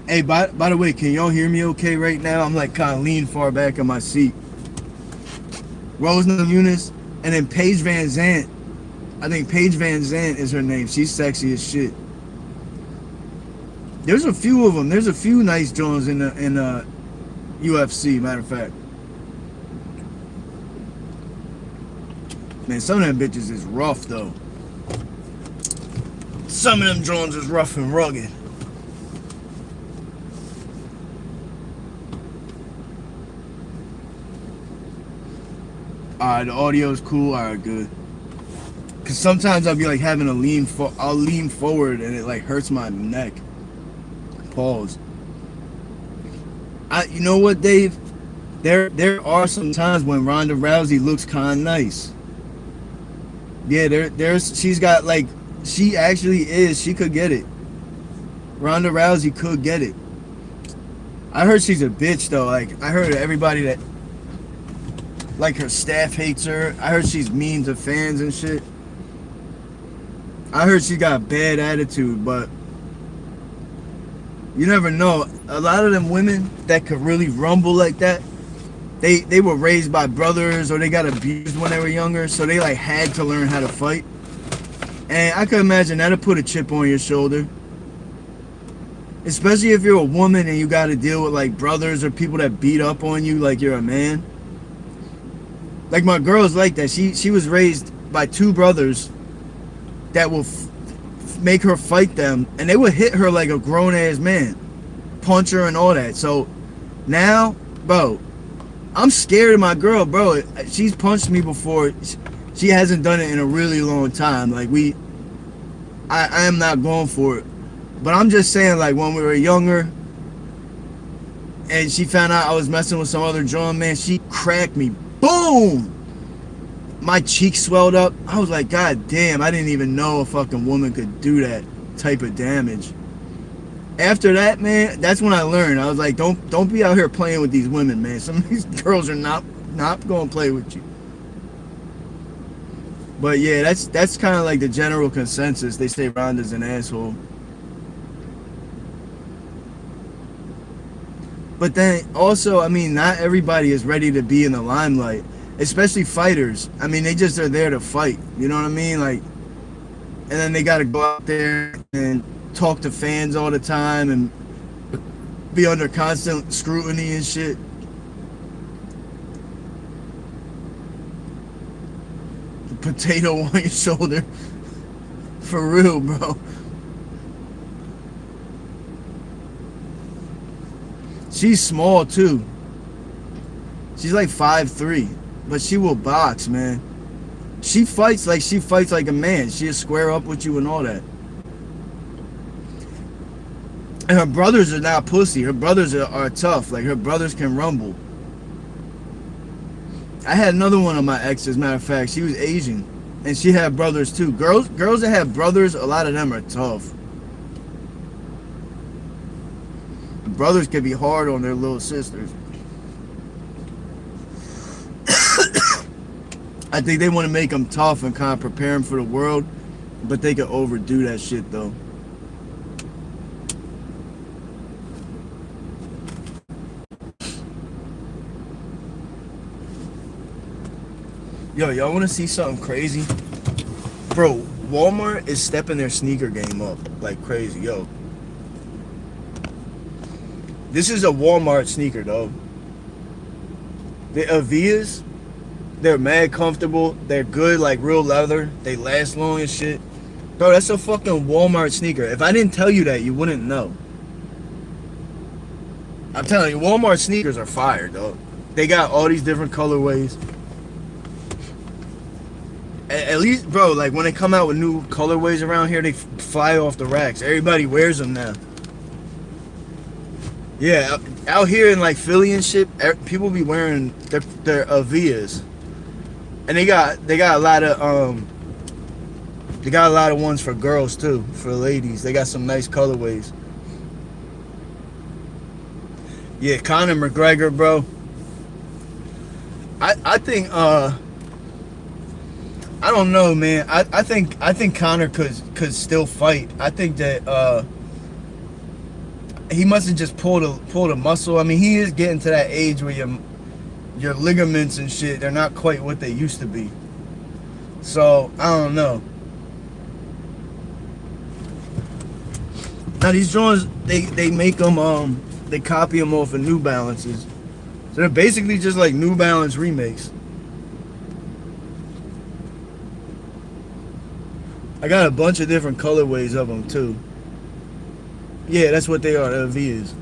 Hey, by the way, can y'all hear me okay right now? I'm like kind of leaning far back in my seat. Rose Namajunas, and then Paige Van Zant. I think Paige Van Zant is her name. She's sexy as shit. There's a few of them. There's a few nice Jones in UFC. Matter of fact, man, some of them bitches is rough though. Some of them Jones is rough and rugged. Alright, the audio's cool. Alright, good. Cause sometimes I'll be like having to I'll lean forward and it like hurts my neck. Pause. You know what, Dave? There are some times when Ronda Rousey looks kind of nice. Yeah, she's got like, she actually is. She could get it. Ronda Rousey could get it. I heard she's a bitch though. Like I heard everybody that like her staff hates her. I heard she's mean to fans and shit. I heard she got a bad attitude, but you never know. A lot of them women that could really rumble like that, they were raised by brothers or they got abused when they were younger, so they like had to learn how to fight. And I could imagine that'll put a chip on your shoulder. Especially if you're a woman and you got to deal with like brothers or people that beat up on you like you're a man. Like my girl's like that. She was raised by two brothers that will make her fight them, and they would hit her like a grown ass man, punch her and all that. So now, bro, I'm scared of my girl, bro. She's punched me before. She hasn't done it in a really long time. Like I am not going for it. But I'm just saying, like when we were younger, and she found out I was messing with some other drum man, she cracked me. Boom! My cheek swelled up. I was like, God damn, I didn't even know a fucking woman could do that type of damage. After that, man, that's when I learned. I was like, don't be out here playing with these women, man. Some of these girls are not going to play with you. But yeah, that's kind of like the general consensus. They say Ronda's an asshole. But then also, I mean, not everybody is ready to be in the limelight. Especially fighters. I mean, they just are there to fight. You know what I mean? Like, and then they got to go out there and talk to fans all the time and be under constant scrutiny and shit. The potato on your shoulder. For real, bro. She's small, too. She's like 5'3". But she will box, man. She fights like a man. She'll square up with you and all that. And her brothers are not pussy. Her brothers are tough. Like her brothers can rumble. I had another one of my exes, as a matter of fact. She was Asian. And she had brothers too. Girls that have brothers, a lot of them are tough. Brothers can be hard on their little sisters. I think they want to make them tough and kind of prepare them for the world, but they can overdo that shit though. Yo, y'all want to see something crazy? Bro, Walmart is stepping their sneaker game up like crazy, yo. This is a Walmart sneaker, though. The Avias, they're mad comfortable. They're good, like real leather. They last long and shit. Bro, that's a fucking Walmart sneaker. If I didn't tell you that, you wouldn't know. I'm telling you, Walmart sneakers are fire, though. They got all these different colorways. At least, bro, like when they come out with new colorways around here, they fly off the racks. Everybody wears them now. Yeah, out here in like Philly and shit, people be wearing their Avias, and they got a lot of ones for girls too, for ladies. They got some nice colorways. Yeah, Conor McGregor, bro. I think I don't know, man. I think Conor could still fight. I think that he must have just pulled a muscle. I mean, he is getting to that age where your ligaments and shit, they're not quite what they used to be. So I don't know. Now these joints, they make them they copy them off of New Balances. So they're basically just like New Balance remakes. I got a bunch of different colorways of them too. Yeah, that's what they are, the V's.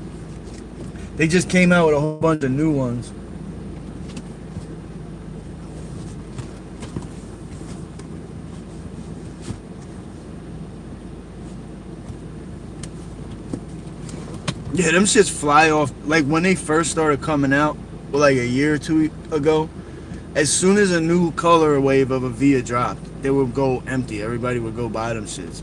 They just came out with a whole bunch of new ones. Yeah, them shits fly off. Like when they first started coming out, like a year or two ago, as soon as a new color wave of a Via dropped, they would go empty. Everybody would go buy them shits.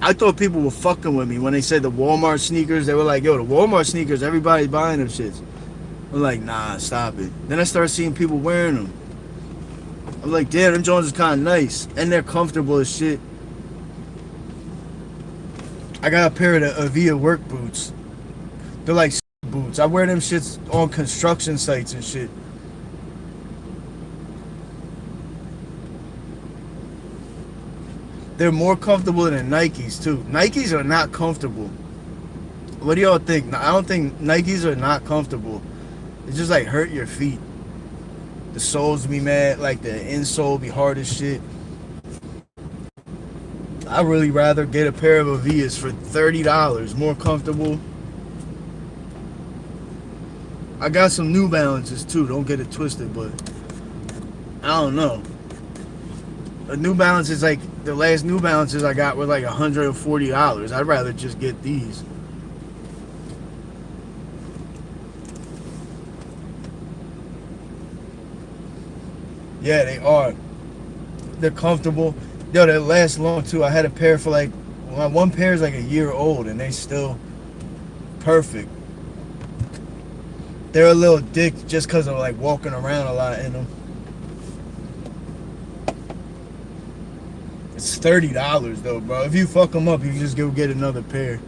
I thought people were fucking with me when they said the Walmart sneakers. They were like, yo, the Walmart sneakers, everybody's buying them shits. I'm like, nah, stop it. Then I started seeing people wearing them. I'm like, damn, them Jones is kind of nice. And they're comfortable as shit. I got a pair of the Avia work boots. They're like boots. I wear them shits on construction sites and shit. They're more comfortable than Nikes too. Nikes are not comfortable. What do y'all think? I don't think Nikes are not comfortable. They just like hurt your feet. The soles be mad, like the insole be hard as shit. I'd really rather get a pair of Avias for $30, more comfortable. I got some New Balances too, don't get it twisted, but I don't know. A New Balance is like, the last New Balances I got were like $140. I'd rather just get these. Yeah, they are. They're comfortable. Yo, they last long too. I had a pair for like, well, one pair is like a year old and they still perfect. They're a little dick just because of like walking around a lot in them. It's $30 though, bro. If you fuck them up, you just go get another pair.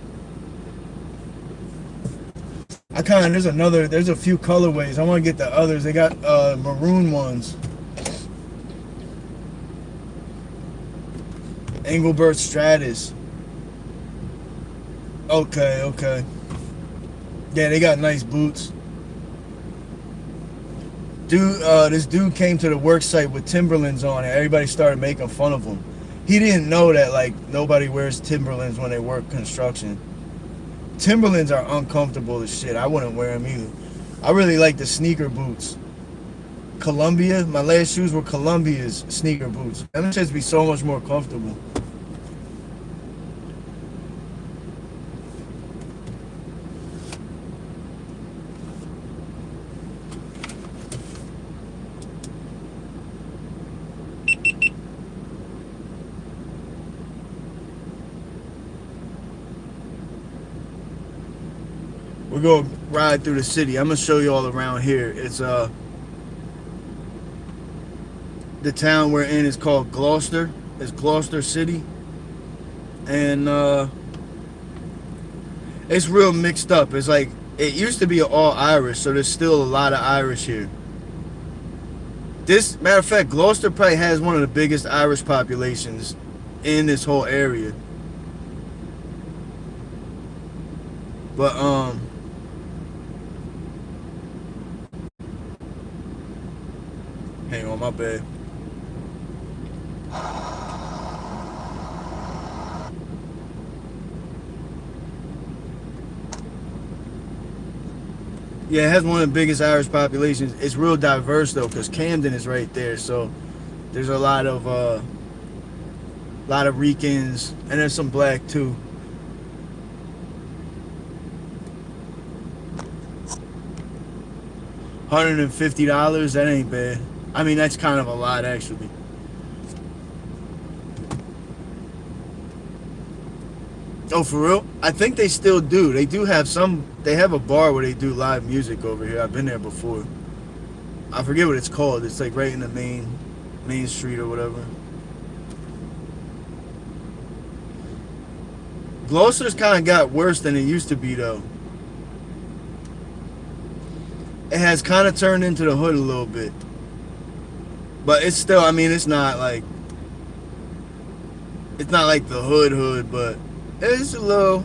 There's a few colorways. I want to get the others. They got maroon ones. Engelbert Stratus. Okay. Yeah, they got nice boots. This dude came to the work site with Timberlands on, and everybody started making fun of him. He didn't know that like nobody wears Timberlands when they work construction. Timberlands are uncomfortable as shit. I wouldn't wear them either. I really like the sneaker boots. Columbia, my last shoes were Columbia's sneaker boots. Them shits be so much more comfortable. We're gonna ride through the city. I'm gonna show you all around here. It's the town we're in is called Gloucester. It's Gloucester City, and it's real mixed up. It's like it used to be all Irish, so there's still a lot of Irish here. This matter of fact, Gloucester probably has one of the biggest Irish populations in this whole area. But my bad. Yeah, it has one of the biggest Irish populations. It's real diverse though, because Camden is right there, so there's a lot of Ricans, and there's some black too. $150, that ain't bad. I mean, that's kind of a lot actually. Oh, for real? I think they still do. They do have some. They have a bar where they do live music over here. I've been there before. I forget what it's called. It's like right in the main street or whatever. Gloucester's kind of got worse than it used to be though. It has kind of turned into the hood a little bit, but it's still. I mean, it's not like the hood, but it's a little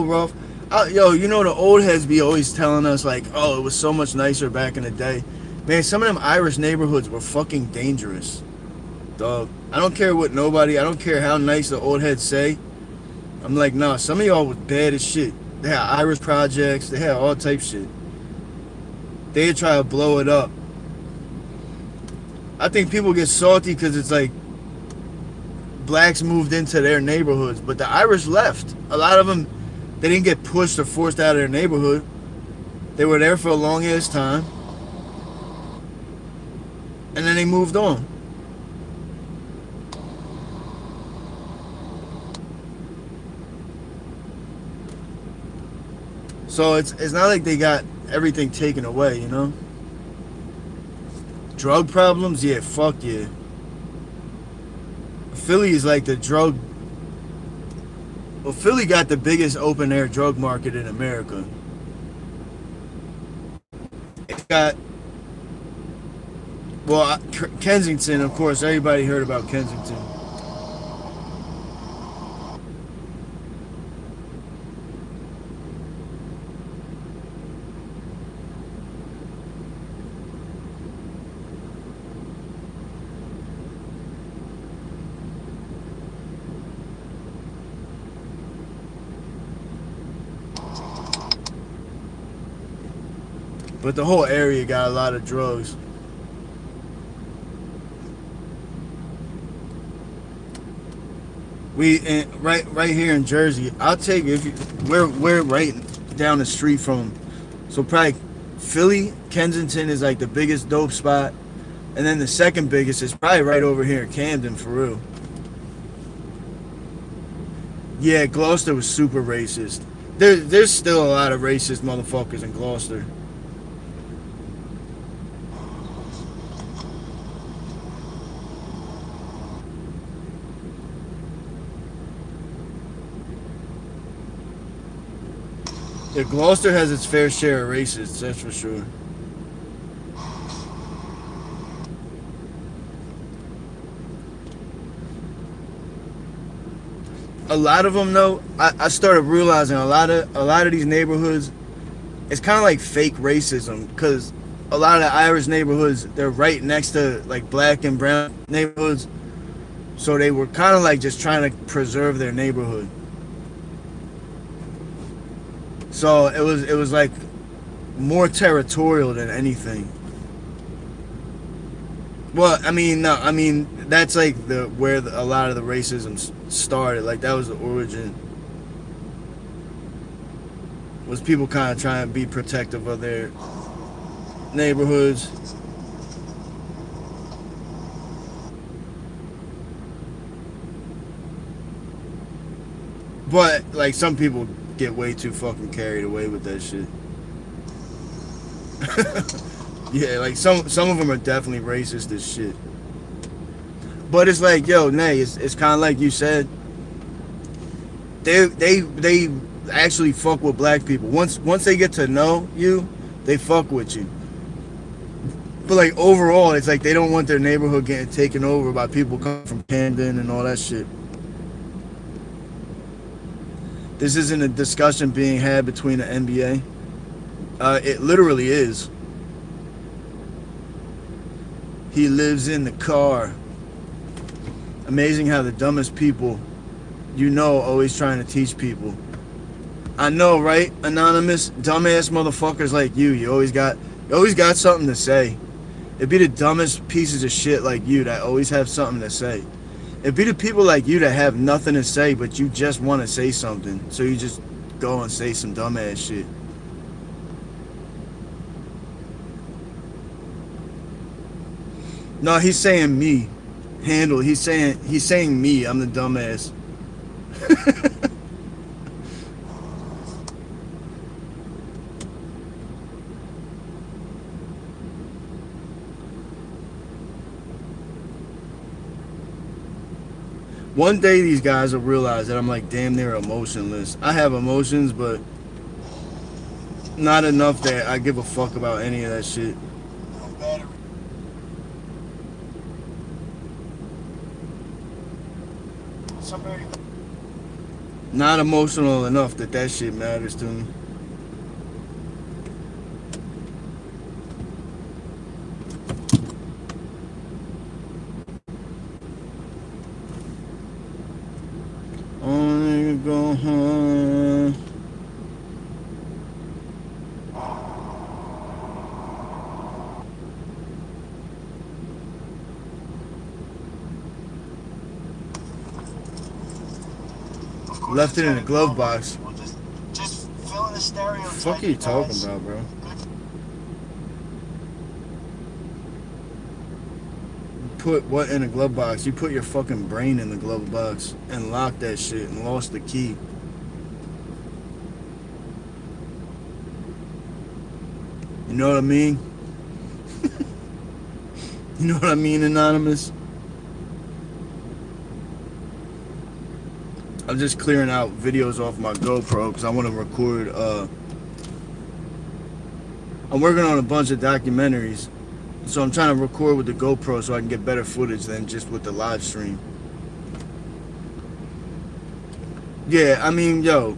rough. Yo, you know the old heads be always telling us like, oh, it was so much nicer back in the day. Man, some of them Irish neighborhoods were fucking dangerous, dog. I don't care what nobody. I don't care how nice the old heads say. I'm like, nah, some of y'all was bad as shit. They had Irish projects. They had all type shit. They'd try to blow it up. I think people get salty because it's like blacks moved into their neighborhoods, but the Irish left. A lot of them, they didn't get pushed or forced out of their neighborhood. They were there for a long ass time, and then they moved on. So it's not like they got everything taken away, you know? Drug problems? Yeah, fuck yeah. Philly is like the drug... Well, Philly got the biggest open-air drug market in America. It's got... Well, Kensington, of course. Everybody heard about Kensington. But the whole area got a lot of drugs. Right here in Jersey. I'll take if you, we're right down the street from, so probably Philly, Kensington is like the biggest dope spot, and then the second biggest is probably right over here in Camden for real. Yeah, Gloucester was super racist. There's still a lot of racist motherfuckers in Gloucester. Yeah, Gloucester has its fair share of racists, that's for sure. A lot of them, though, I started realizing a lot of these neighborhoods, it's kind of like fake racism, because a lot of the Irish neighborhoods, they're right next to like black and brown neighborhoods, so they were kind of like just trying to preserve their neighborhood. So it was like more territorial than anything. Well, I mean, no, I mean that's like a lot of the racism started. Like that was the origin. Was people kind of trying to be protective of their neighborhoods. But like some people get way too fucking carried away with that shit. Yeah, like some of them are definitely racist as shit. But it's like, yo, Nay, it's kind of like you said. They actually fuck with black people. Once they get to know you, they fuck with you. But like overall, it's like they don't want their neighborhood getting taken over by people coming from Camden and all that shit. This isn't a discussion being had between the NBA. It literally is. He lives in the car. Amazing how the dumbest people, always trying to teach people. I know, right? Anonymous, dumbass motherfuckers like you always got something to say. It'd be the dumbest pieces of shit like you that always have something to say. It'd be the people like you that have nothing to say, but you just want to say something. So you just go and say some dumbass shit. No, he's saying me. Handle. He's saying me. I'm the dumbass. One day these guys will realize that I'm like damn near emotionless. I have emotions, but not enough that I give a fuck about any of that shit. Not emotional enough that shit matters to me. Only go home. Left it in a glove box. Just fill in the stereotype. What the fuck are you talking about, bro? Put what in a glove box? You put your fucking brain in the glove box and locked that shit and lost the key. You know what I mean? You know what I mean, Anonymous? I'm just clearing out videos off my GoPro because I want to record. I'm working on a bunch of documentaries, so I'm trying to record with the GoPro so I can get better footage than just with the live stream. Yeah, I mean, yo,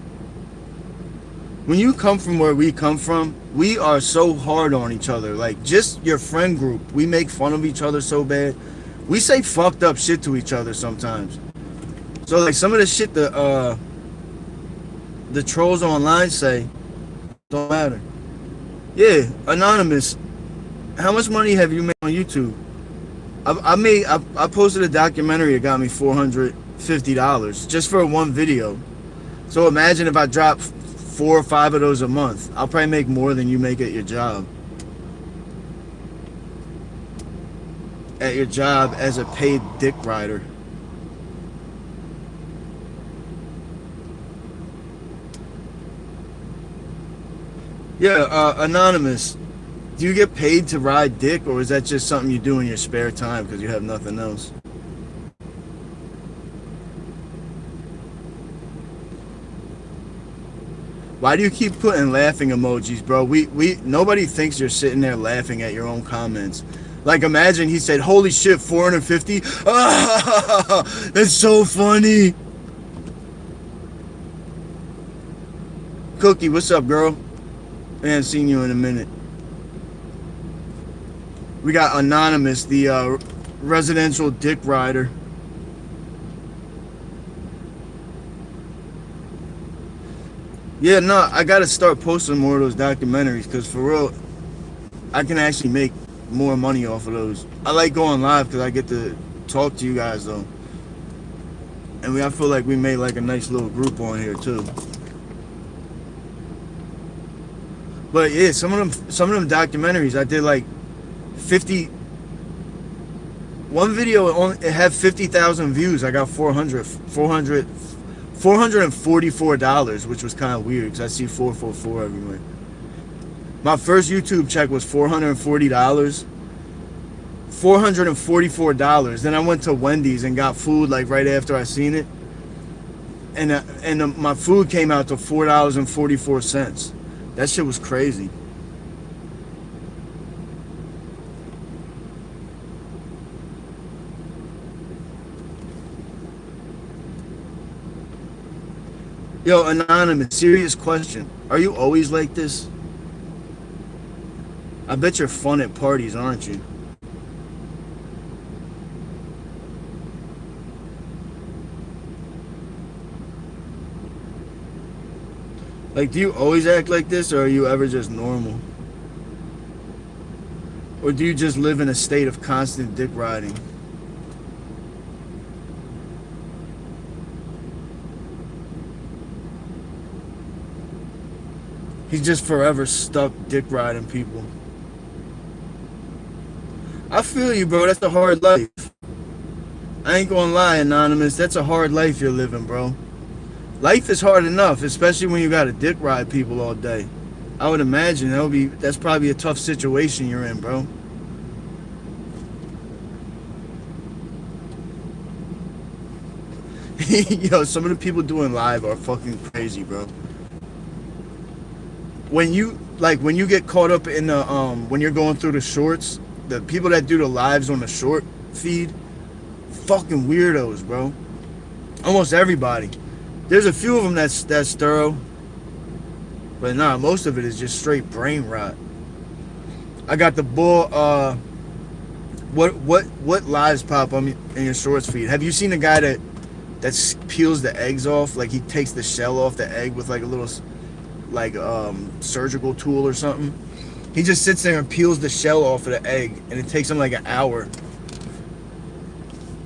when you come from where we come from, we are so hard on each other. Like, just your friend group, we make fun of each other so bad. We say fucked up shit to each other sometimes. So like some of the shit the trolls online say don't matter. Yeah, Anonymous, how much money have you made on YouTube? I posted a documentary that got me $450 just for one video. So imagine if I drop 4 or 5 of those a month. I'll probably make more than you make at your job. At your job as a paid dick rider. Yeah, Anonymous, do you get paid to ride dick, or is that just something you do in your spare time because you have nothing else? Why do you keep putting laughing emojis, bro? Nobody thinks you're sitting there laughing at your own comments. Like, imagine he said, holy shit, 450? Ah, that's so funny. Cookie, what's up, girl? I haven't seen you in a minute. We got Anonymous, the residential dick rider. Yeah, no, I gotta start posting more of those documentaries because for real, I can actually make more money off of those. I like going live because I get to talk to you guys though. And I feel like we made like a nice little group on here too. But yeah, some of them documentaries I did like 50. One video it had 50,000 views. I got $444, which was kind of weird because I see 444 everywhere. My first YouTube check was $440. $444. Then I went to Wendy's and got food like right after I seen it, and my food came out to $4.44. That shit was crazy. Yo, Anonymous, serious question. Are you always like this? I bet you're fun at parties, aren't you? Like, do you always act like this, or are you ever just normal? Or do you just live in a state of constant dick riding? He's just forever stuck dick riding people. I feel you, bro. That's a hard life. I ain't gonna lie, Anonymous. That's a hard life you're living, bro. Life is hard enough, especially when you gotta dick ride people all day. I would imagine that's probably a tough situation you're in, bro. Yo, some of the people doing live are fucking crazy, bro. When you get caught up in the when you're going through the shorts, the people that do the lives on the short feed, fucking weirdos, bro. Almost everybody. There's a few of them that's thorough, but nah, most of it is just straight brain rot. I got the bull. What lives pop on in your shorts feed? Have you seen the guy that peels the eggs off? Like, he takes the shell off the egg with like a little like surgical tool or something. He just sits there and peels the shell off of the egg, and it takes him like an hour.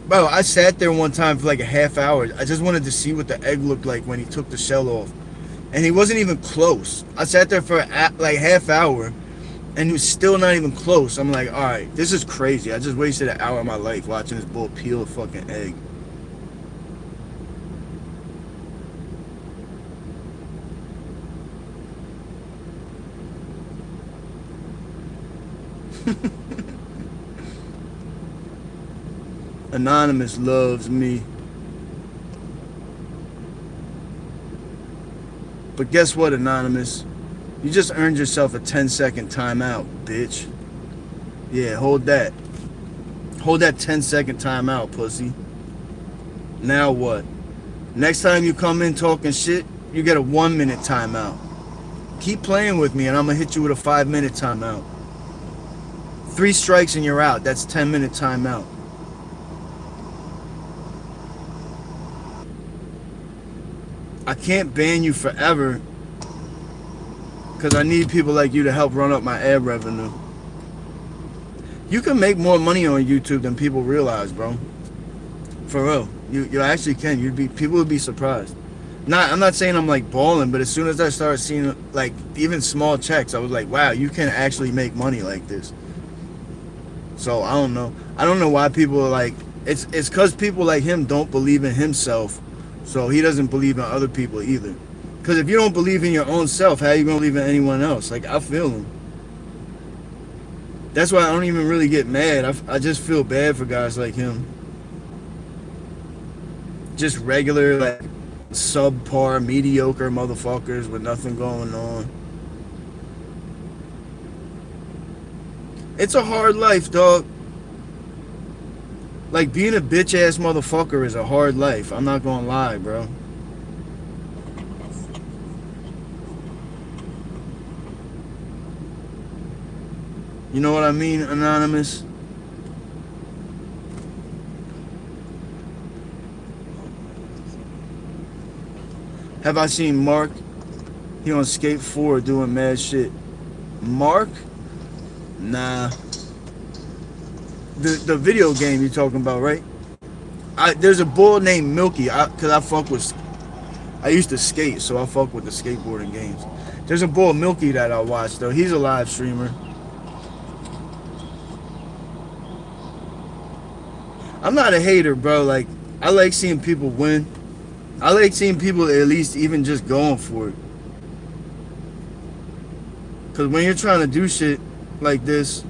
Bro, I sat there one time for like a half hour. I just wanted to see what the egg looked like when he took the shell off, and he wasn't even close. I sat there for like half hour, and he was still not even close. I'm like, all right, this is crazy. I just wasted an hour of my life watching this bull peel a fucking egg. Anonymous loves me. But guess what, Anonymous? You just earned yourself a 10-second timeout, bitch. Yeah, hold that. Hold that 10-second timeout, pussy. Now what? Next time you come in talking shit, you get a 1-minute timeout. Keep playing with me and I'm gonna hit you with a 5-minute timeout. 3 strikes and you're out. That's 10-minute timeout. I can't ban you forever because I need people like you to help run up my ad revenue. You can make more money on YouTube than people realize, bro. For real. You actually can. People would be surprised. I'm not saying I'm like balling, but as soon as I started seeing like even small checks, I was like, wow, you can actually make money like this. So I don't know. I don't know why people are like, it's because people like him don't believe in himself. So he doesn't believe in other people either. Because if you don't believe in your own self, how are you going to believe in anyone else? Like, I feel him. That's why I don't even really get mad. I just feel bad for guys like him. Just regular, like, subpar, mediocre motherfuckers with nothing going on. It's a hard life, dog. Like, being a bitch-ass motherfucker is a hard life. I'm not gonna lie, bro. You know what I mean, Anonymous? Have I seen Mark? He on Skate 4 doing mad shit. Mark? Nah. The video game you're talking about, right? There's a bull named Milky. I used to skate, so I fuck with the skateboarding games. There's a bull Milky that I watch though. He's a live streamer. I'm not a hater, bro. Like, I like seeing people win. I like seeing people at least even just going for it. Cause when you're trying to do shit like this,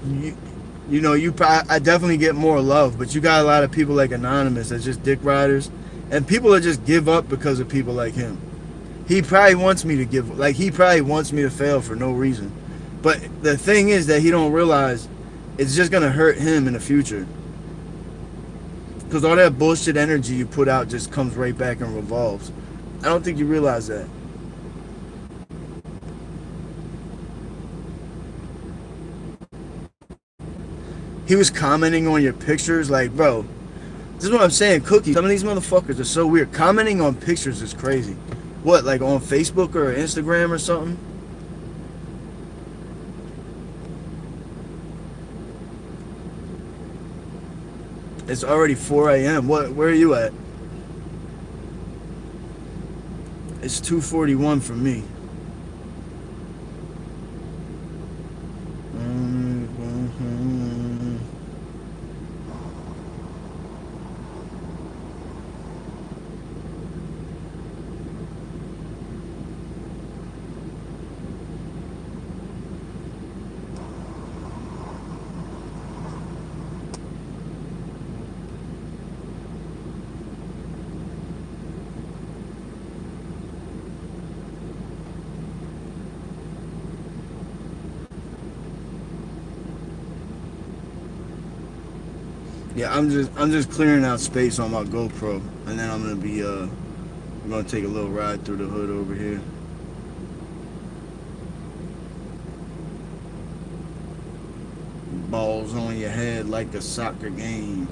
I definitely get more love, but you got a lot of people like Anonymous that's just dick riders, and people that just give up because of people like him. He probably wants me to fail for no reason. But the thing is that he don't realize it's just gonna hurt him in the future. Because all that bullshit energy you put out just comes right back and revolves. I don't think you realize that. He was commenting on your pictures, like, bro, this is what I'm saying, Cookie. Some of these motherfuckers are so weird. Commenting on pictures is crazy. What, like on Facebook or Instagram or something? It's already 4 a.m. What? Where are you at? It's 2:41 for me. Mm-hmm. Yeah, I'm just clearing out space on my GoPro, and then I'm gonna take a little ride through the hood over here. Balls on your head like a soccer game.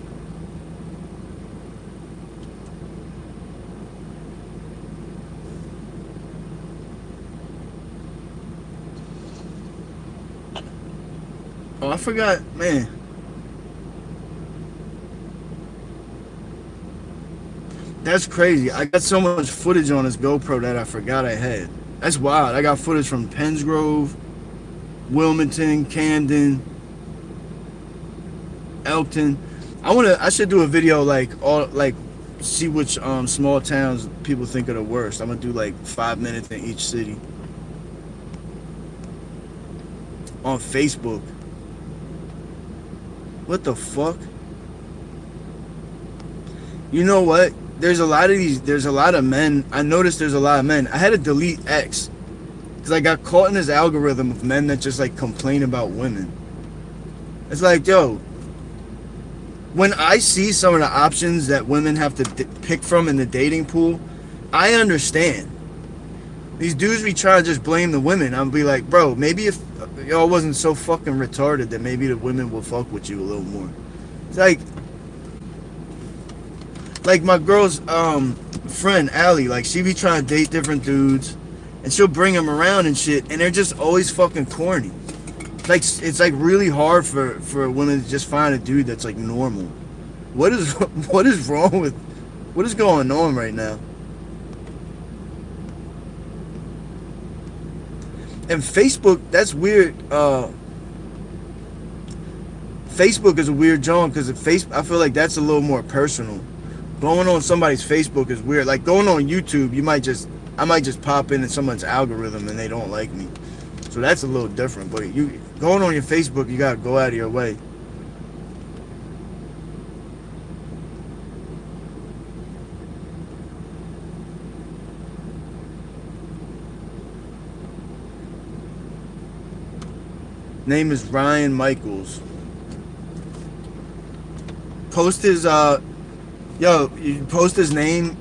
Oh, I forgot, man. That's crazy. I got so much footage on this GoPro that I forgot I had. That's wild. I got footage from Pensgrove, Wilmington, Camden, Elkton. I should do a video like see which small towns people think are the worst. I'm gonna do like 5 minutes in each city on Facebook. What the fuck? You know what? There's a lot of men. I noticed there's a lot of men. I had to delete X because I got caught in this algorithm of men that just like complain about women. It's like, yo, when I see some of the options that women have to pick from in the dating pool, I understand. These dudes be trying to just blame the women. I'll be like, bro, maybe if y'all wasn't so fucking retarded, that maybe the women will fuck with you a little more. It's like my girl's friend Allie, like she be trying to date different dudes, and she'll bring them around and shit, and they're just always fucking corny. Like it's like really hard for women to just find a dude that's like normal. What is what is wrong with what is going on right now? And Facebook, that's weird. Facebook is a weird genre because I feel like that's a little more personal. Going on somebody's Facebook is weird. Like going on YouTube, I might just pop into someone's algorithm and they don't like me. So that's a little different. But you going on your Facebook, you gotta go out of your way. Name is Ryan Michaels. Post his you post his name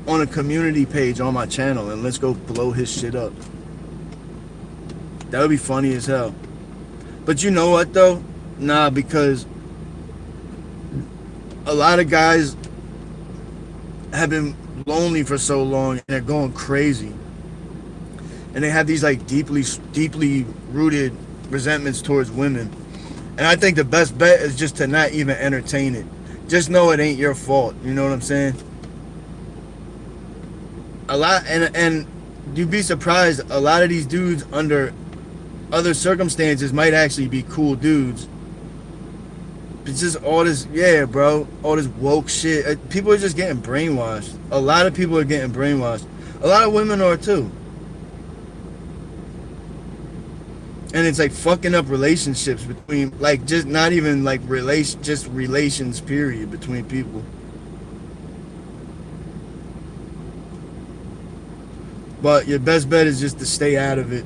on a community page on my channel and let's go blow his shit up. That would be funny as hell. But you know what though? Nah, because a lot of guys have been lonely for so long and they're going crazy. And they have these like deeply rooted resentments towards women. And I think the best bet is just to not even entertain it. Just know it ain't your fault. You know what I'm saying? A lot, and you'd be surprised, a lot of these dudes under other circumstances might actually be cool dudes. It's just all this, yeah, bro, all this woke shit. People are just getting brainwashed. A lot of people are getting brainwashed. A lot of women are too. And it's like fucking up relationships between, like, just not even like just relations period between people. But your best bet is just to stay out of it.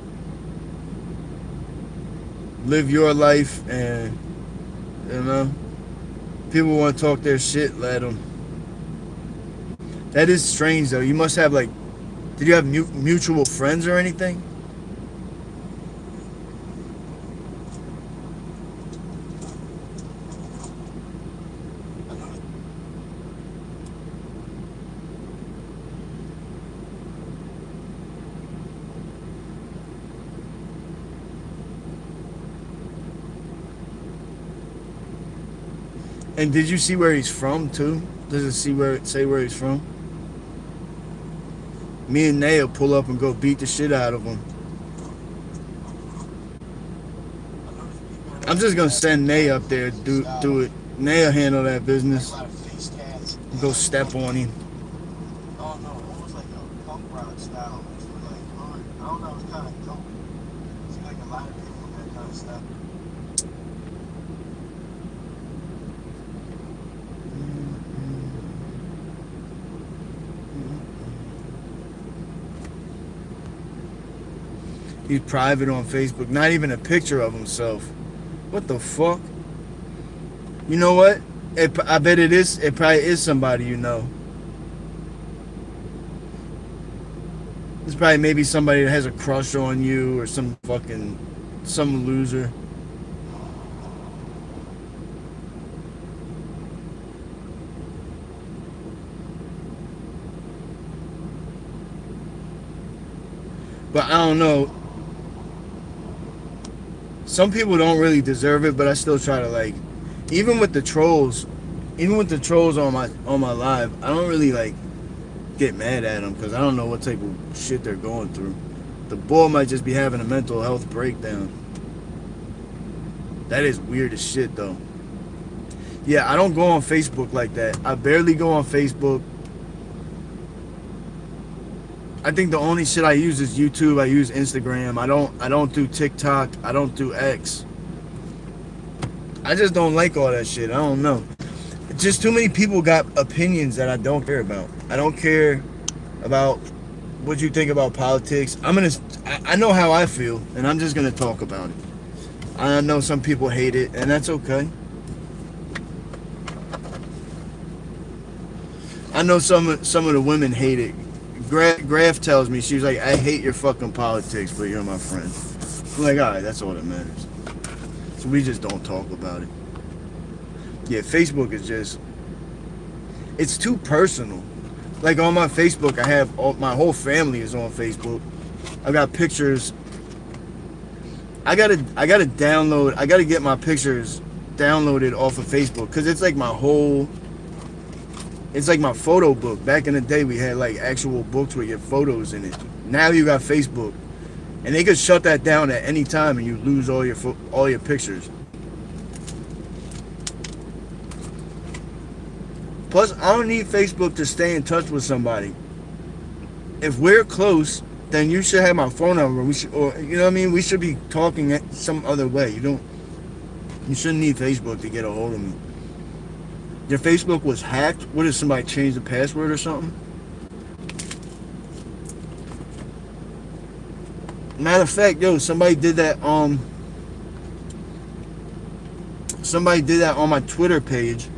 Live your life, and you know, people want to talk their shit, let them. That is strange though. You must have like, did you have mutual friends or anything? And did you see where he's from too? Does it say where he's from? Me and Naya pull up and go beat the shit out of him. I'm just gonna send Naya up there do it. Naya handle that business. Go step on him. Oh no, it was like a punk rock style. It was like hard. I don't know, it was kind of dope. It seemed like a lot of people with that kind of stuff. He's private on Facebook. Not even a picture of himself. What the fuck? You know what? I bet it is. It probably is somebody you know. It's probably maybe somebody that has a crush on you or some loser. But I don't know. Some people don't really deserve it, but I still try to like, even with the trolls on my live, I don't really like get mad at them because I don't know what type of shit they're going through. The boy might just be having a mental health breakdown. That is weird as shit though. Yeah, I don't go on Facebook like that. I barely go on Facebook. I think the only shit I use is YouTube. I use Instagram. I don't do TikTok. I don't do X. I just don't like all that shit. I don't know. Just too many people got opinions that I don't care about. I don't care about what you think about politics. I know how I feel, and I'm just gonna talk about it. I know some people hate it, and that's okay. I know some of the women hate it. Graf tells me, she was like, I hate your fucking politics, but you're my friend. I'm like, alright, that's all that matters. So we just don't talk about it. Yeah, Facebook is just, it's too personal. Like on my Facebook, I have my whole family is on Facebook. I got pictures. I gotta get my pictures downloaded off of Facebook because it's like it's like my photo book. Back in the day, we had like actual books with your photos in it. Now you got Facebook, and they could shut that down at any time, and you lose all your pictures. Plus, I don't need Facebook to stay in touch with somebody. If we're close, then you should have my phone number. Or you know what I mean. We should be talking some other way. You shouldn't need Facebook to get a hold of me. Your Facebook was hacked? What, did somebody change the password or something? Matter of fact, yo, somebody did that on my Twitter page,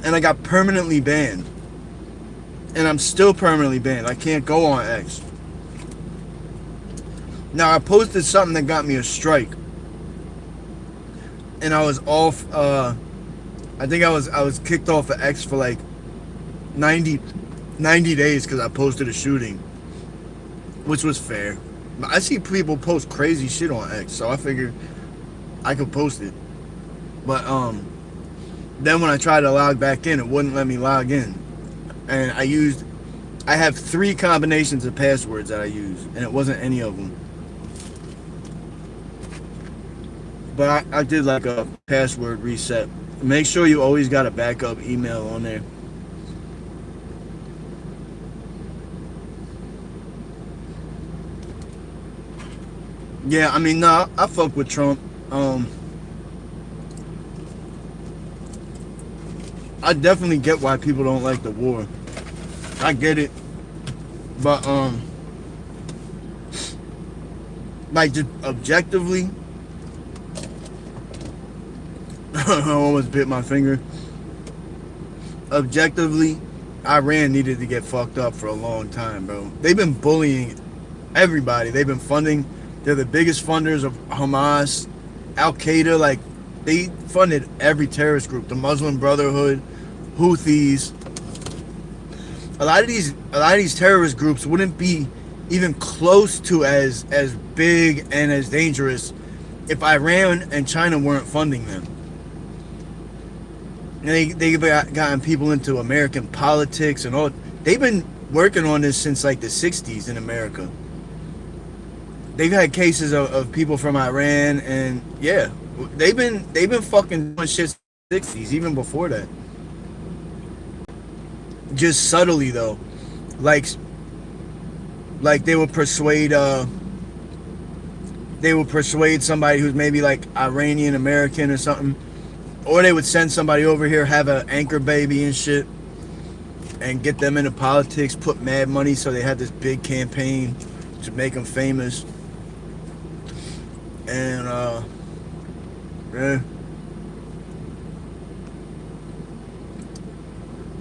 and I got permanently banned. And I'm still permanently banned. I can't go on X. Now I posted something that got me a strike, and I was off. I think I was kicked off of X for like 90 days because I posted a shooting, which was fair. But I see people post crazy shit on X, so I figured I could post it. But then when I tried to log back in, it wouldn't let me log in, and I have 3 combinations of passwords that I use, and it wasn't any of them. But I did like a password reset. Make sure you always got a backup email on there. Yeah, I mean, nah, I fuck with Trump. I definitely get why people don't like the war. I get it. But, like, just objectively, I almost bit my finger. Objectively, Iran needed to get fucked up for a long time, bro. They've been bullying everybody. They've been funding. They're the biggest funders of Hamas, Al Qaeda. Like, they funded every terrorist group. The Muslim Brotherhood, Houthis. A lot of these terrorist groups wouldn't be even close to as big and as dangerous if Iran and China weren't funding them. And they've gotten people into American politics and all. They've been working on this since like the '60s in America. They've had cases of people from Iran, and yeah, they've been fucking doing shit since the '60s, even before that. Just subtly though, like like they would persuade somebody who's maybe like Iranian American or something, or they would send somebody over here, have an anchor baby and shit, and get them into politics, put mad money, so they had this big campaign to make them famous. And yeah,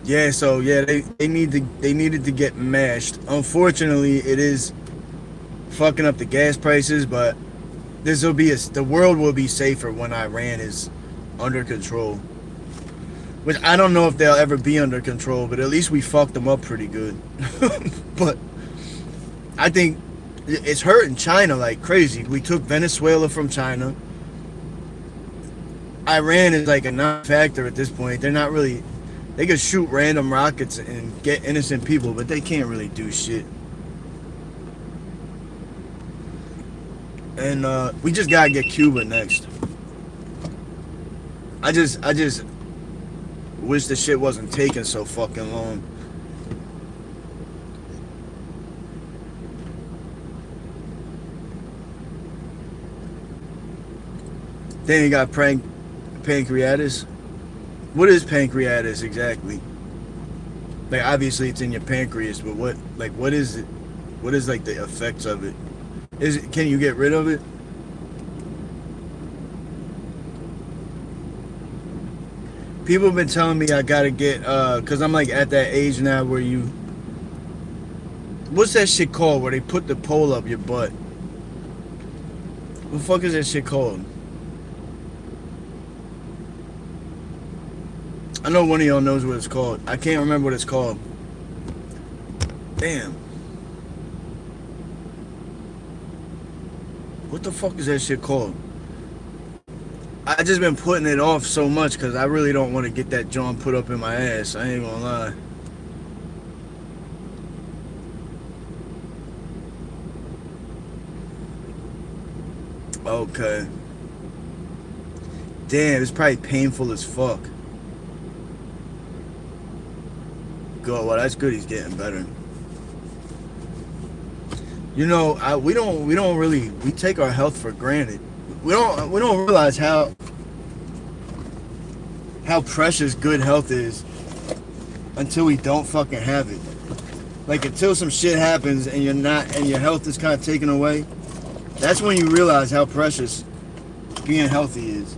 yeah. So yeah, they needed to get mashed. Unfortunately, it is fucking up the gas prices, but the world will be safer when Iran is under control. Which I don't know if they'll ever be under control, but at least we fucked them up pretty good. But I think it's hurting China like crazy. We took Venezuela from China. Iran is like a non-factor at this point. They're not really. They could shoot random rockets and get innocent people, but they can't really do shit. And we just gotta get Cuba next. I just wish the shit wasn't taking so fucking long. Then you got pancreatitis. What is pancreatitis exactly? Like obviously it's in your pancreas, but what is it? What is like the effects of it? Can you get rid of it? People have been telling me I gotta get cause I'm like at that age now where what's that shit called where they put the pole up your butt? What the fuck is that shit called? I know one of y'all knows what it's called. I can't remember what it's called. Damn. What the fuck is that shit called? I just been putting it off so much because I really don't want to get that joint put up in my ass. I ain't gonna lie. Okay. Damn, it's probably painful as fuck. Good. Well, that's good. He's getting better. You know, we don't really we take our health for granted. We don't realize how precious good health is until we don't fucking have it. Like until some shit happens and your health is kind of taken away. That's when you realize how precious being healthy is.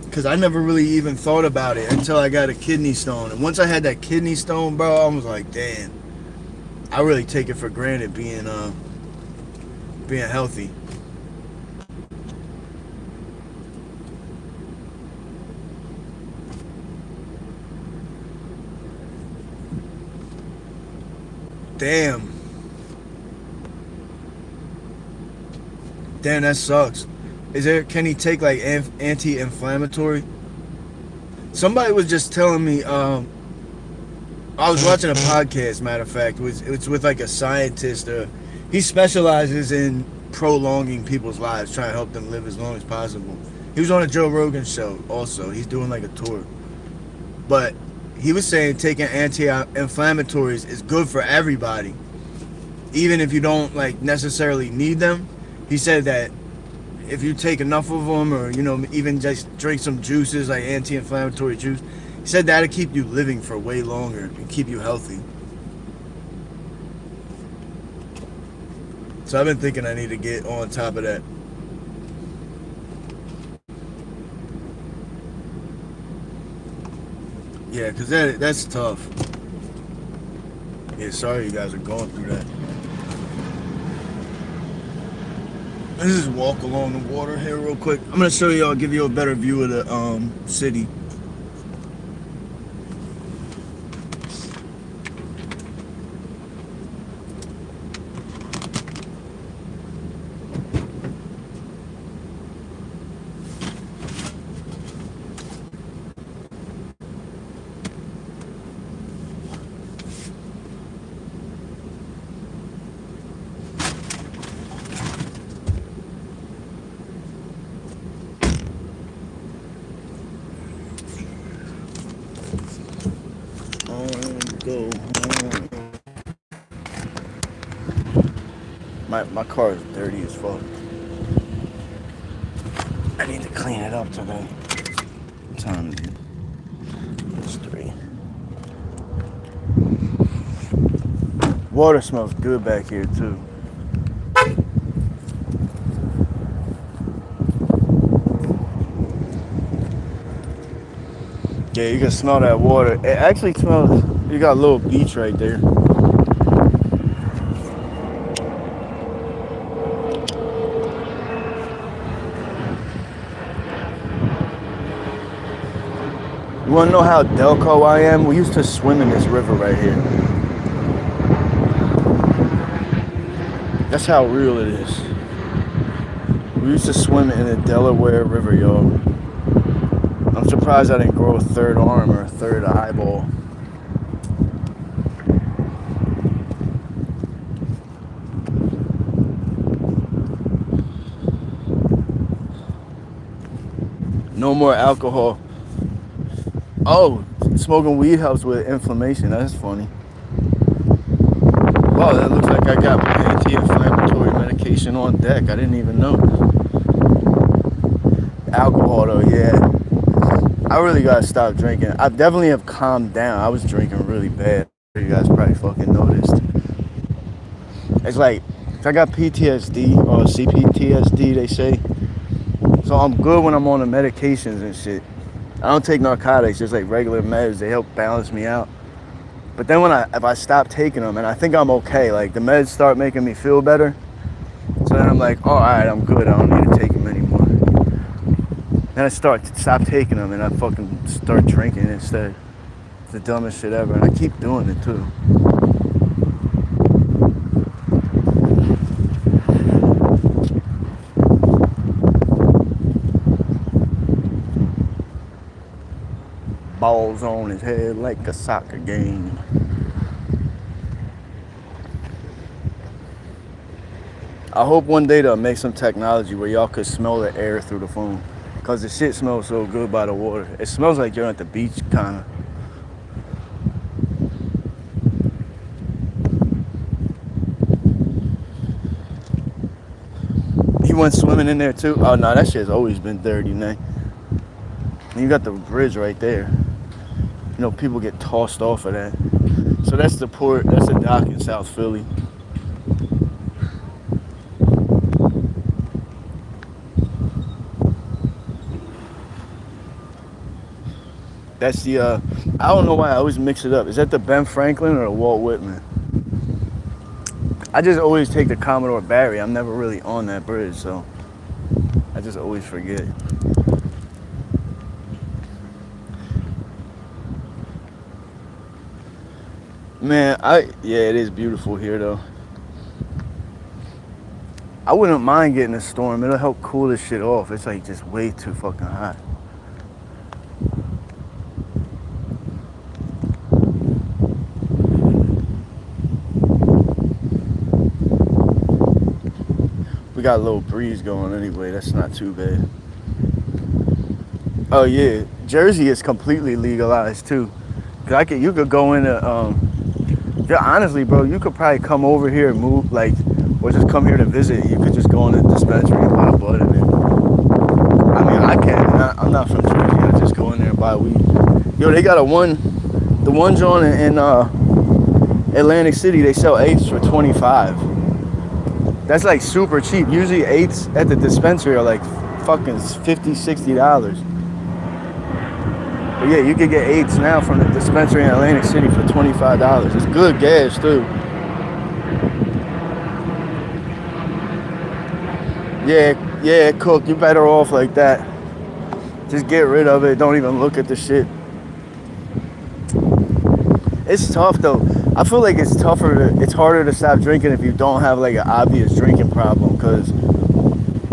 Because I never really even thought about it until I got a kidney stone. And once I had that kidney stone, bro, I was like, damn. I really take it for granted being healthy. Damn. Damn, that sucks. Can he take like anti-inflammatory? Somebody was just telling me, I was watching a podcast, matter of fact. It's with like a scientist. He specializes in prolonging people's lives, trying to help them live as long as possible. He was on a Joe Rogan show also. He's doing like a tour. But he was saying taking anti-inflammatories is good for everybody. Even if you don't like necessarily need them. He said that if you take enough of them or, even just drink some juices like anti-inflammatory juice, he said that'll keep you living for way longer and keep you healthy. So I've been thinking I need to get on top of that. Yeah, because that's tough. Yeah, sorry you guys are going through that. Let's just walk along the water here real quick. I'm going to show y'all, give you a better view of the city. go home. My car is dirty as fuck. I need to clean it up today. What time is it? It's 3. Water smells good back here too. Yeah, you can smell that water. It actually smells. You got a little beach right there. You wanna know how Delco I am? We used to swim in this river right here. That's how real it is. We used to swim in the Delaware River, yo. I'm surprised I didn't grow a third arm or a third eyeball. No more alcohol. Oh, smoking weed helps with inflammation. That's funny. Wow, that looks like I got anti-inflammatory medication on deck. I didn't even know. Alcohol though, yeah. I really gotta stop drinking. I definitely have calmed down. I was drinking really bad. You guys probably fucking noticed. It's like, if I got PTSD or CPTSD, they say. So I'm good when I'm on the medications and shit. I don't take narcotics, just like regular meds. They help balance me out. But then if I stop taking them, and I think I'm okay, like the meds start making me feel better. So then I'm like, oh, all right, I'm good. I don't need to take them anymore. Then I stop taking them, and I fucking start drinking instead. It's the dumbest shit ever, and I keep doing it too. Balls on his head like a soccer game. I hope one day they'll make some technology where y'all could smell the air through the phone. Cause the shit smells so good by the water. It smells like you're at the beach, kinda. He went swimming in there too? Oh no, that shit's always been dirty, man. And you got the bridge right there. You know, people get tossed off of that. So that's the port, that's the dock in South Philly. That's the, I don't know why I always mix it up. Is that the Ben Franklin or the Walt Whitman? I just always take the Commodore Barry. I'm never really on that bridge, so I just always forget. Man, yeah, it is beautiful here though. I wouldn't mind getting a storm. It'll help cool this shit off. It's like just way too fucking hot. We got a little breeze going anyway. That's not too bad. Oh yeah, Jersey is completely legalized too. Cause you could go into yeah, honestly, bro, you could probably come over here and move, like, or just come here to visit. You could just go in the dispensary and buy bud in it. I mean, I can't. I'm not from Jersey. I just go in there and buy weed. Yo, they got the one joint in Atlantic City. They sell eighths for $25. That's like super cheap. Usually eighths at the dispensary are like fucking $50, $60. But yeah, you could get eighths now from the dispensary in Atlantic City for $25. It's good gas too. Yeah, Cook, you better off like that. Just get rid of it. Don't even look at the shit. It's tough though. I feel like it's harder to stop drinking if you don't have like an obvious drinking problem. Cause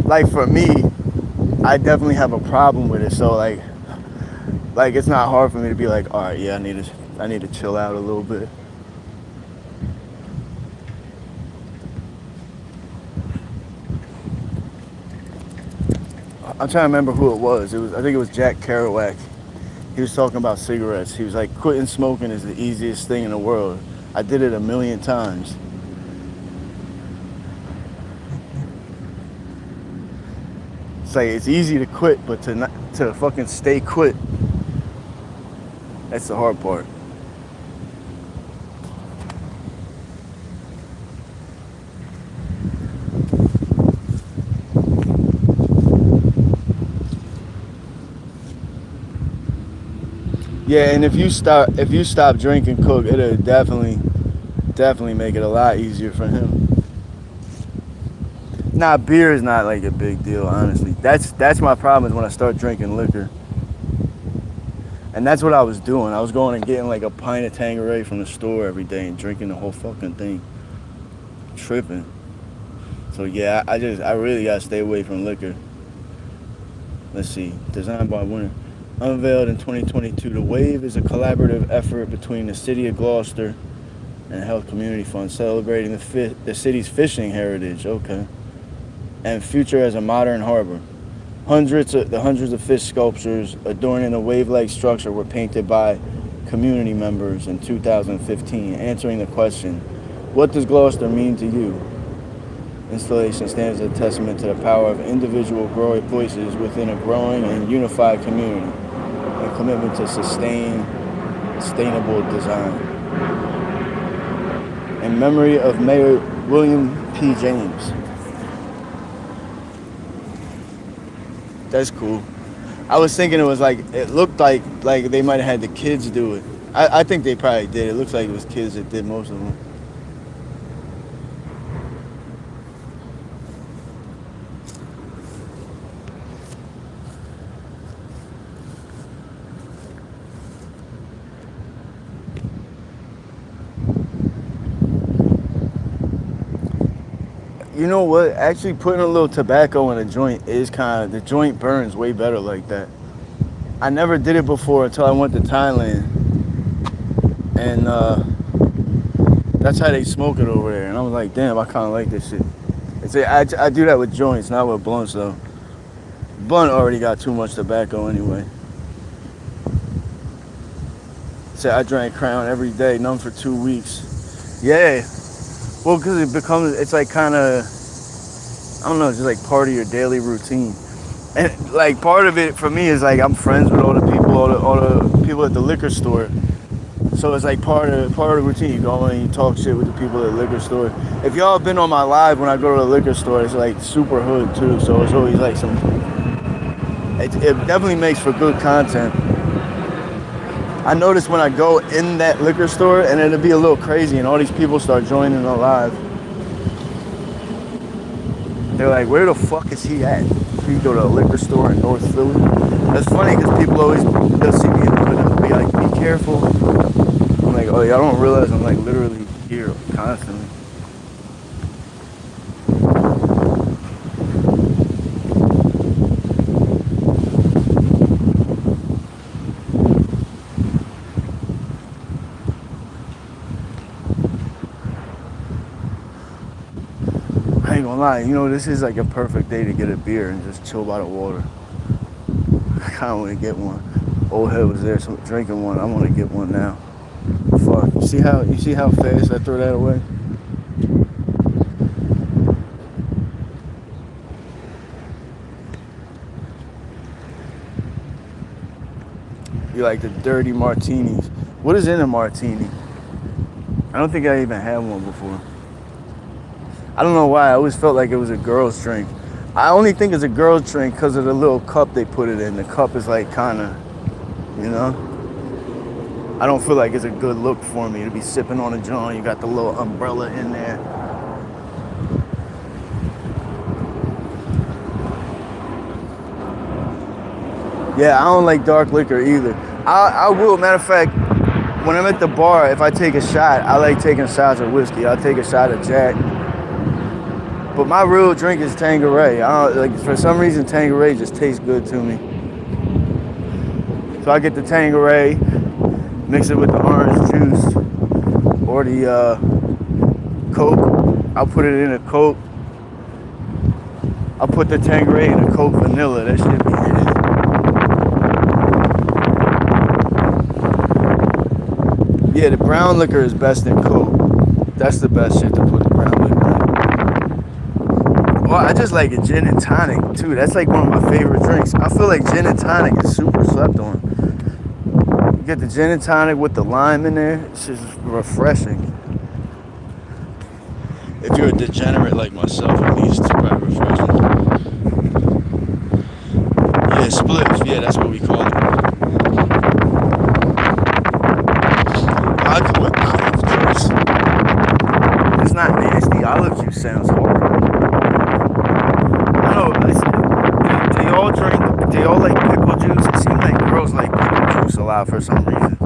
like for me, I definitely have a problem with it. So like it's not hard for me to be like, all right, yeah, I need to chill out a little bit. I'm trying to remember who it was. I think it was Jack Kerouac. He was talking about cigarettes. He was like, quitting smoking is the easiest thing in the world. I did it a million times. It's like it's easy to quit, but to fucking stay quit, that's the hard part. Yeah, and if you stop drinking coke, it'll definitely make it a lot easier for him. Nah, beer is not like a big deal, honestly. That's my problem is when I start drinking liquor. And that's what I was doing. I was going and getting like a pint of Tanqueray from the store every day and drinking the whole fucking thing. Tripping. So yeah, I really gotta stay away from liquor. Let's see. Designed by Winner. Unveiled in 2022, the Wave is a collaborative effort between the City of Gloucester and the Health Community Fund, celebrating the city's fishing heritage, okay, and future as a modern harbor. Hundreds of fish sculptures adorning the wave-like structure were painted by community members in 2015, answering the question, what does Gloucester mean to you? Installation stands as a testament to the power of individual growing voices within a growing and unified community and commitment to sustainable design. In memory of Mayor William P. James. That's cool. I was thinking it looked like they might have had the kids do it. I think they probably did. It looks like it was kids that did most of them. You know what? Actually, putting a little tobacco in a joint the joint burns way better like that. I never did it before until I went to Thailand, and that's how they smoke it over there. And I was like, damn, I kind of like this shit. I do that with joints, not with blunts though. Blunt already got too much tobacco anyway. So I drank Crown every day, none for 2 weeks. Yeah. Well, because it's like kind of, I don't know, just like part of your daily routine. And like part of it for me is like I'm friends with all the people at the liquor store. So it's like part of the routine. You go in and you talk shit with the people at the liquor store. If y'all have been on my live when I go to the liquor store, it's like super hood too. So it's always like it definitely makes for good content. I notice when I go in that liquor store and it'll be a little crazy and all these people start joining the live. They're like, where the fuck is he at? You go to a liquor store in North Philly. That's funny because people they'll see me in the hood and they'll be like, be careful. I'm like, oh yeah, I don't realize I'm like literally here constantly. I ain't gonna lie, this is like a perfect day to get a beer and just chill by the water. I kinda wanna get one. Old head was there, so drinking one. I wanna get one now. Fuck. You see how fast I throw that away? You like the dirty martinis. What is in a martini? I don't think I even had one before. I don't know why. I always felt like it was a girl's drink. I only think it's a girl's drink because of the little cup they put it in. The cup is like kind of, I don't feel like it's a good look for me to be sipping on a joint. You got the little umbrella in there. Yeah, I don't like dark liquor either. I will, matter of fact, when I'm at the bar, if I take a shot, I like taking shots of whiskey. I'll take a shot of Jack. But my real drink is Tanqueray. For some reason, Tanqueray just tastes good to me. So I get the Tanqueray, mix it with the orange juice or the Coke. I'll put it in a Coke. I'll put the Tanqueray in a Coke vanilla. That shit be hitting. Yeah, the brown liquor is best in Coke. That's the best shit to put the brown liquor in. Well, I just like a gin and tonic too. That's like one of my favorite drinks. I feel like gin and tonic is super slept on. You get the gin and tonic with the lime in there. It's just refreshing. If you're a degenerate like myself, at least it's quite refreshing. Yeah, spliff. Yeah, that's what we call it. Vodka with olive juice. It's not nasty. Olive juice sounds horrible. I don't know. Do y'all drink? Do y'all like pickle juice? It seems like girls like pickle juice a lot for some reason.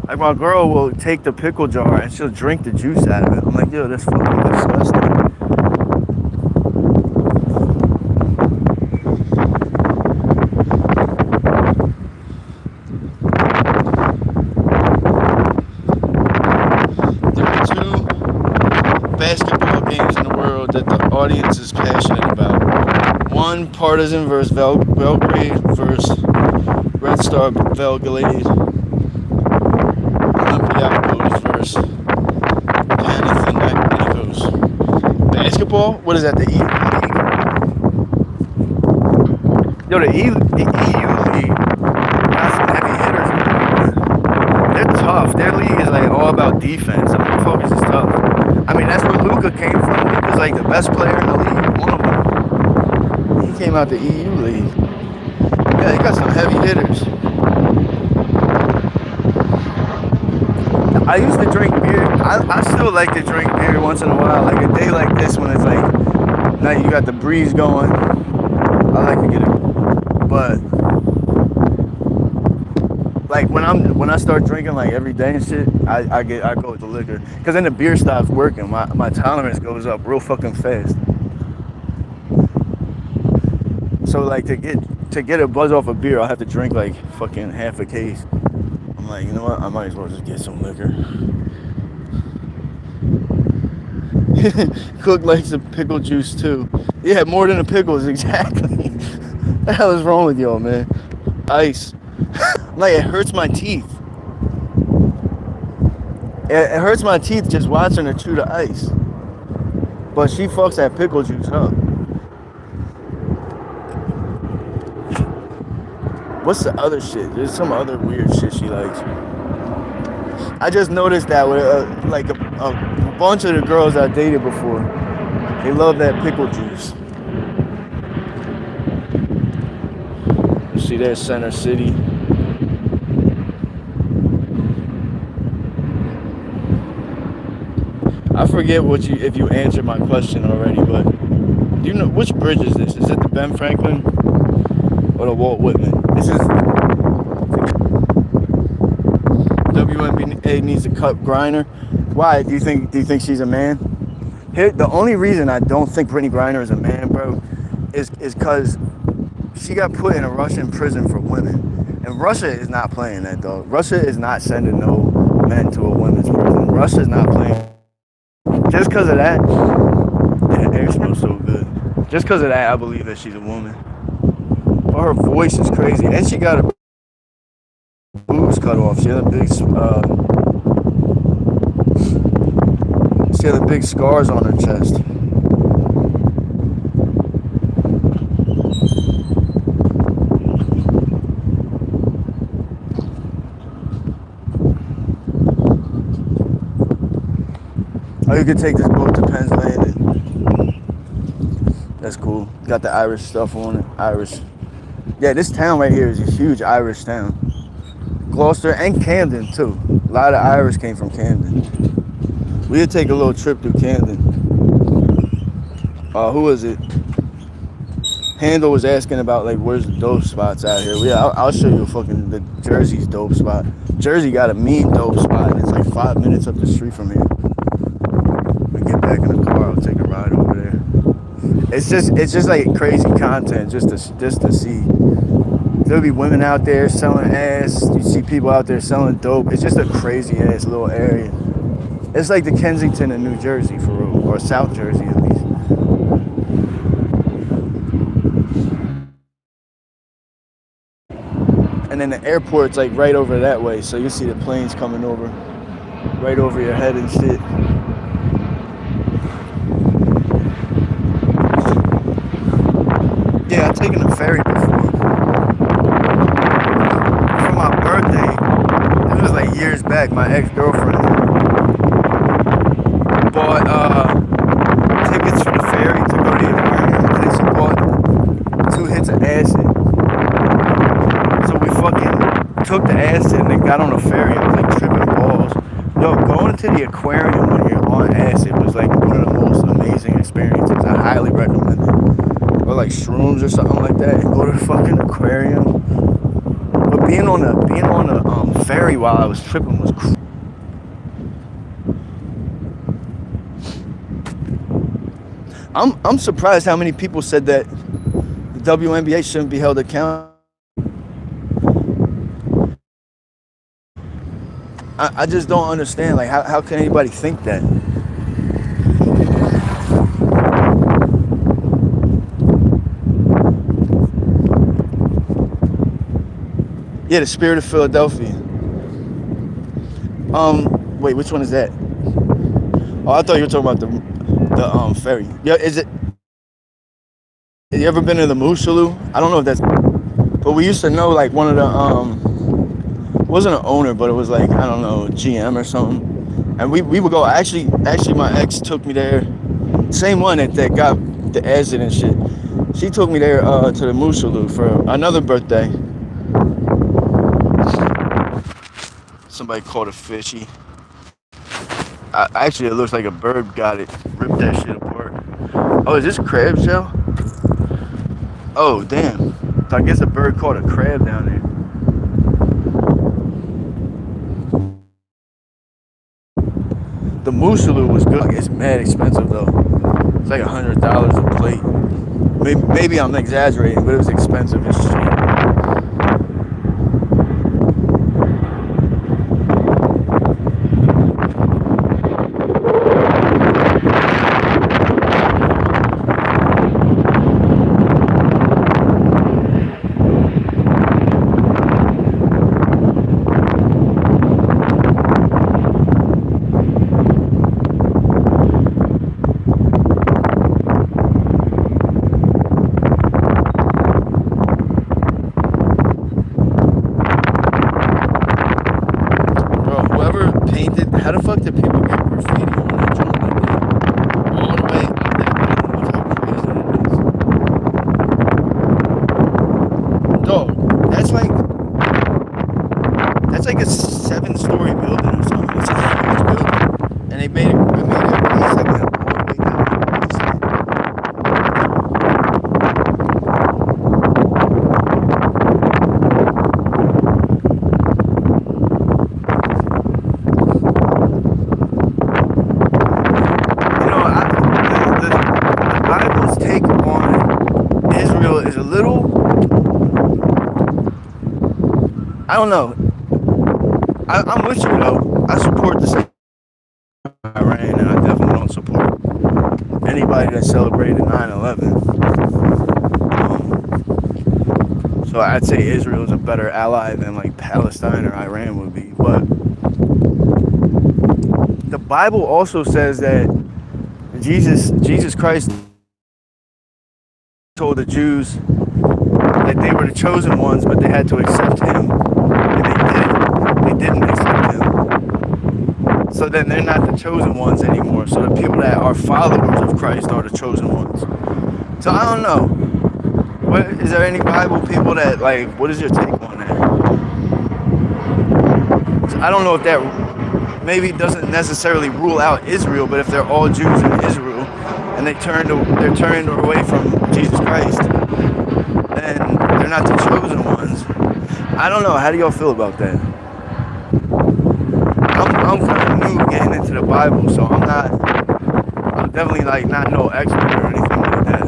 Like my girl will take the pickle jar and she'll drink the juice out of it. I'm like, yo, that's fucking disgusting. There are two basketball games in the world that the audience is passionate about. One, Partisan versus Belgrade versus Red Star Belgrade. Olympiacos versus Panathinaikos. Basketball? What is that? The Yo, the EU league got some heavy hitters in there. They're tough. Their league is like all about defense. The focus is tough. I mean, that's where Luca came from. Luca's like the best player in the league. One of them. He came out the EU league. Yeah, they got some heavy hitters. I used to drink beer. I still like to drink beer once in a while. Like a day like this when it's like, now you got the breeze going. I like to get it. But like when I start drinking like every day and shit, I go with the liquor. Cause then the beer stops working. My tolerance goes up real fucking fast. So like to get a buzz off a beer, I'll have to drink like fucking half a case. I'm like, you know what? I might as well just get some liquor. Cook likes the pickle juice too. Yeah, more than the pickles, exactly. The hell is wrong with y'all, man? Ice. Like it hurts my teeth. It hurts my teeth just watching her chew the ice. But she fucks that pickle juice up. What's the other shit? There's some other weird shit she likes. I just noticed that with like a bunch of the girls I dated before, they love that pickle juice. You see, there's Center City. I forget if you answered my question already, but do you know which bridge is this? Is it the Ben Franklin or the Walt Whitman? This is WNBA needs to cut Griner. Why? Do you think she's a man? Here, the only reason I don't think Brittany Griner is a man, bro, is because she got put in a Russian prison for women, and Russia is not playing that, dog. Russia is not sending no men to a women's prison. Russia's not playing. Just because of that, yeah, air smells so good. Just because of that, I believe that she's a woman. But her voice is crazy, and she got her boobs cut off. She had the big scars on her chest. Oh, you could take this boat to Penn's Landing. That's cool. Got the Irish stuff on it. Irish. Yeah, this town right here is a huge Irish town. Gloucester and Camden too. A lot of Irish came from Camden. We'd take a little trip through Camden. Who was it? Handle was asking about like where's the dope spots out here. Yeah, I'll show you fucking the Jersey's dope spot. Jersey got a mean dope spot, and it's like 5 minutes up the street from here. We get back in the car, I'll take a ride over there. It's just like crazy content just to see. There'll be women out there selling ass. You see people out there selling dope. It's just a crazy ass little area. It's like the Kensington in New Jersey for real, or South Jersey at least. And then the airport's like right over that way, so you see the planes coming over, right over your head and shit. Yeah, I've taken a ferry before. For my birthday, this was like years back, my ex-girlfriend bought tickets for the ferry to go to the aquarium, and then she bought 2 hits of acid. So we fucking took the acid and then got on a ferry. I was like tripping balls. Yo, going to the aquarium when you're on acid was like one of the most amazing experiences. I highly recommend it. Or like shrooms or something like that, and go to the fucking aquarium. But being on a ferry while I was tripping was crazy. I'm surprised how many people said that the WNBA shouldn't be held accountable. I just don't understand. Like, how can anybody think that? Yeah, the Spirit of Philadelphia. Wait, which one is that? Oh, I thought you were talking about the ferry. Yeah, is it? Have you ever been to the Moosaloo? I don't know if that's, but we used to know like one of the wasn't an owner, but it was like, I don't know, GM or something. And we would go. Actually, my ex took me there. Same one that got the acid and shit. She took me there to the Moosaloo for another birthday. Somebody caught a fishy. Actually, it looks like a bird got it. Ripped that shit apart. Oh, is this crab shell? Oh, damn. So I guess a bird caught a crab down there. The Moosaloo was good. It's mad expensive though. It's like $100 a plate. Maybe I'm exaggerating, but it was expensive as shit. How the fuck did people get graffiti on that joint like that? All the way up that building. Look how crazy that is. Dog, that's like a 7-story building or something. It's a huge building. And they made it place like that all the way down. I don't know. I'm with you though. I support the same Iran, and I definitely don't support anybody that celebrated 9/11. So I'd say Israel is a better ally than like Palestine or Iran would be. But the Bible also says that Jesus Christ told the Jews that they were the chosen ones, but they had to accept him. They didn't accept him. So then they're not the chosen ones anymore. So the people that are followers of Christ are the chosen ones. So I don't know. Is there any Bible people that like? What is your take on that? So I don't know if that maybe doesn't necessarily rule out Israel, but if they're all Jews in Israel and they're turned away from Jesus Christ, then they're not the chosen ones. I don't know. How do y'all feel about that? I'm kind of new getting into the Bible, so I'm definitely like not no expert or anything like that.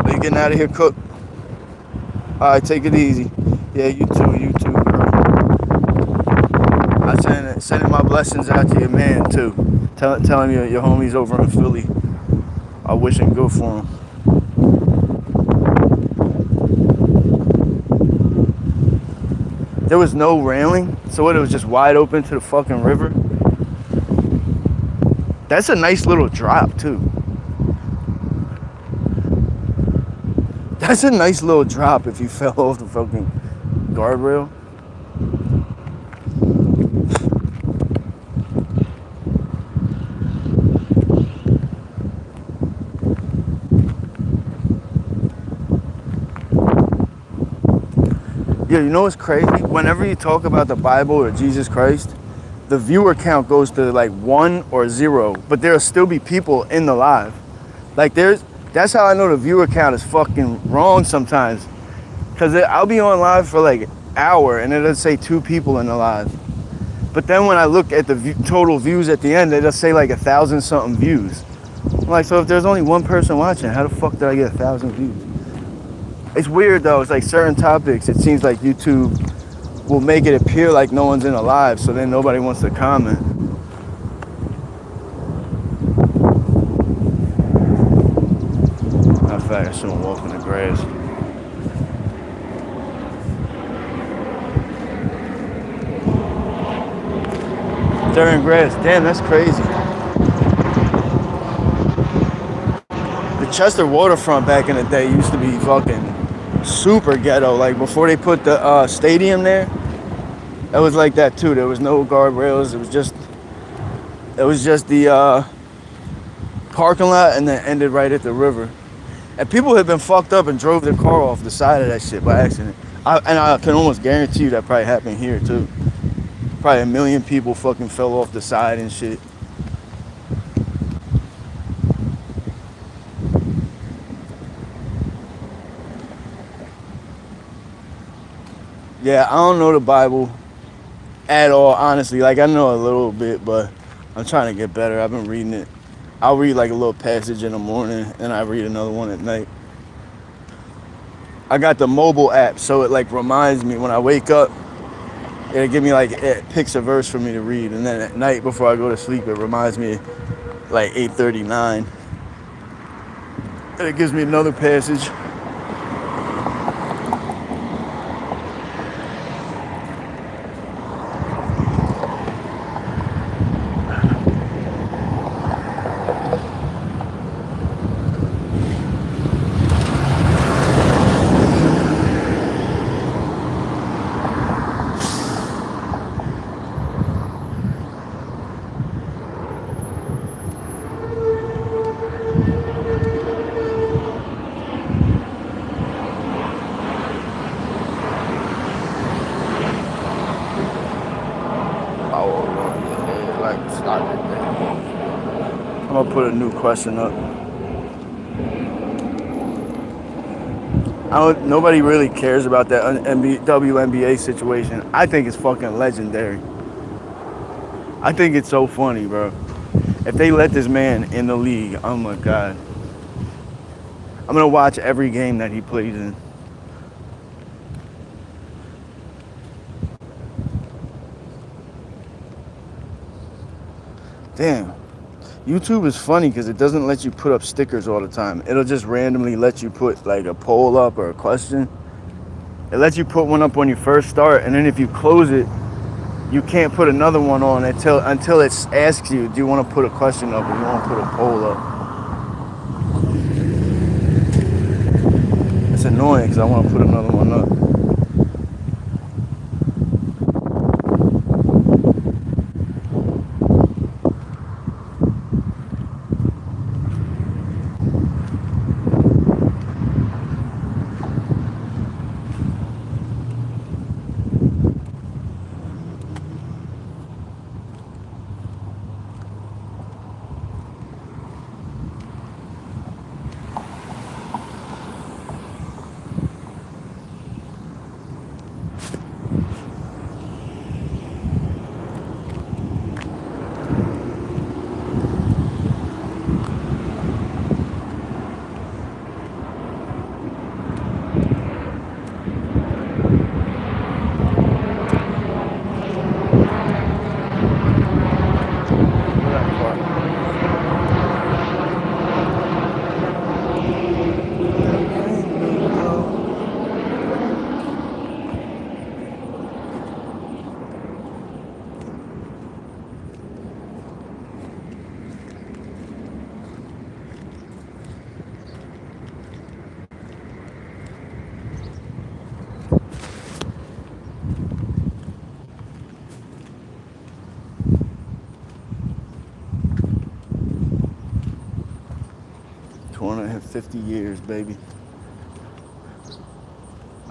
Are you getting out of here, Cook? Alright, take it easy. Yeah, you too, bro. I sending my blessings out to your man too. Tell him your homie's over in Philly. I wish him good for him. There was no railing, so it was just wide open to the fucking river. That's a nice little drop too. That's a nice little drop if you fell off the fucking guardrail. Yeah, you know what's crazy? Whenever you talk about the Bible or Jesus Christ, the viewer count goes to like 1 or 0, but there'll still be people in the live. Like that's how I know the viewer count is fucking wrong sometimes. Cause I'll be on live for like an hour and it'll say 2 people in the live. But then when I look at the total views at the end, it'll say like 1,000 something views. I'm like, so if there's only one person watching, how the fuck did I get 1,000 views? It's weird though, it's like certain topics, it seems like YouTube will make it appear like no one's in a live, so then nobody wants to comment. Matter of fact, I shouldn't walk in the grass. They're in grass. Damn, that's crazy. The Chester waterfront back in the day used to be fucking super ghetto. Like before they put the stadium there, that was like that too. There was no guardrails. It was just the parking lot and then ended right at the river. And people had been fucked up and drove their car off the side of that shit by accident. And I can almost guarantee you that probably happened here too. Probably 1 million people fucking fell off the side and shit. Yeah, I don't know the Bible at all, honestly. Like, I know a little bit, but I'm trying to get better. I've been reading it. I'll read like a little passage in the morning and I read another one at night. I got the mobile app, so it like reminds me when I wake up, it'll give me like, it picks a verse for me to read. And then at night before I go to sleep, it reminds me like 8:39. And it gives me another passage. I'm gonna put a new question up. Nobody really cares about that WNBA situation. I think it's fucking legendary. I think it's so funny, bro. If they let this man in the league, oh my God. I'm gonna watch every game that he plays in. Damn. YouTube is funny because it doesn't let you put up stickers all the time. It'll just randomly let you put like a poll up or a question. It lets you put one up when you first start, and then if you close it, you can't put another one on until it asks you, do you want to put a question up or you want to put a poll up? It's annoying because I want to put another one up. 250 years, baby.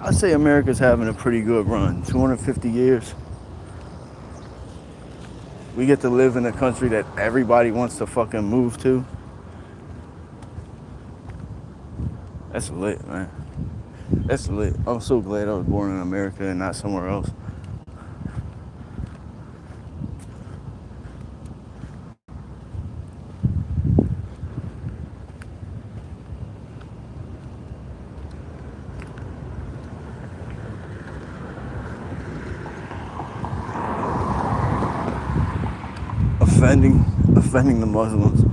I'd say America's having a pretty good run. 250 years. We get to live in a country that everybody wants to fucking move to. That's lit, man. That's lit. I'm so glad I was born in America and not somewhere else. Offending the Muslims.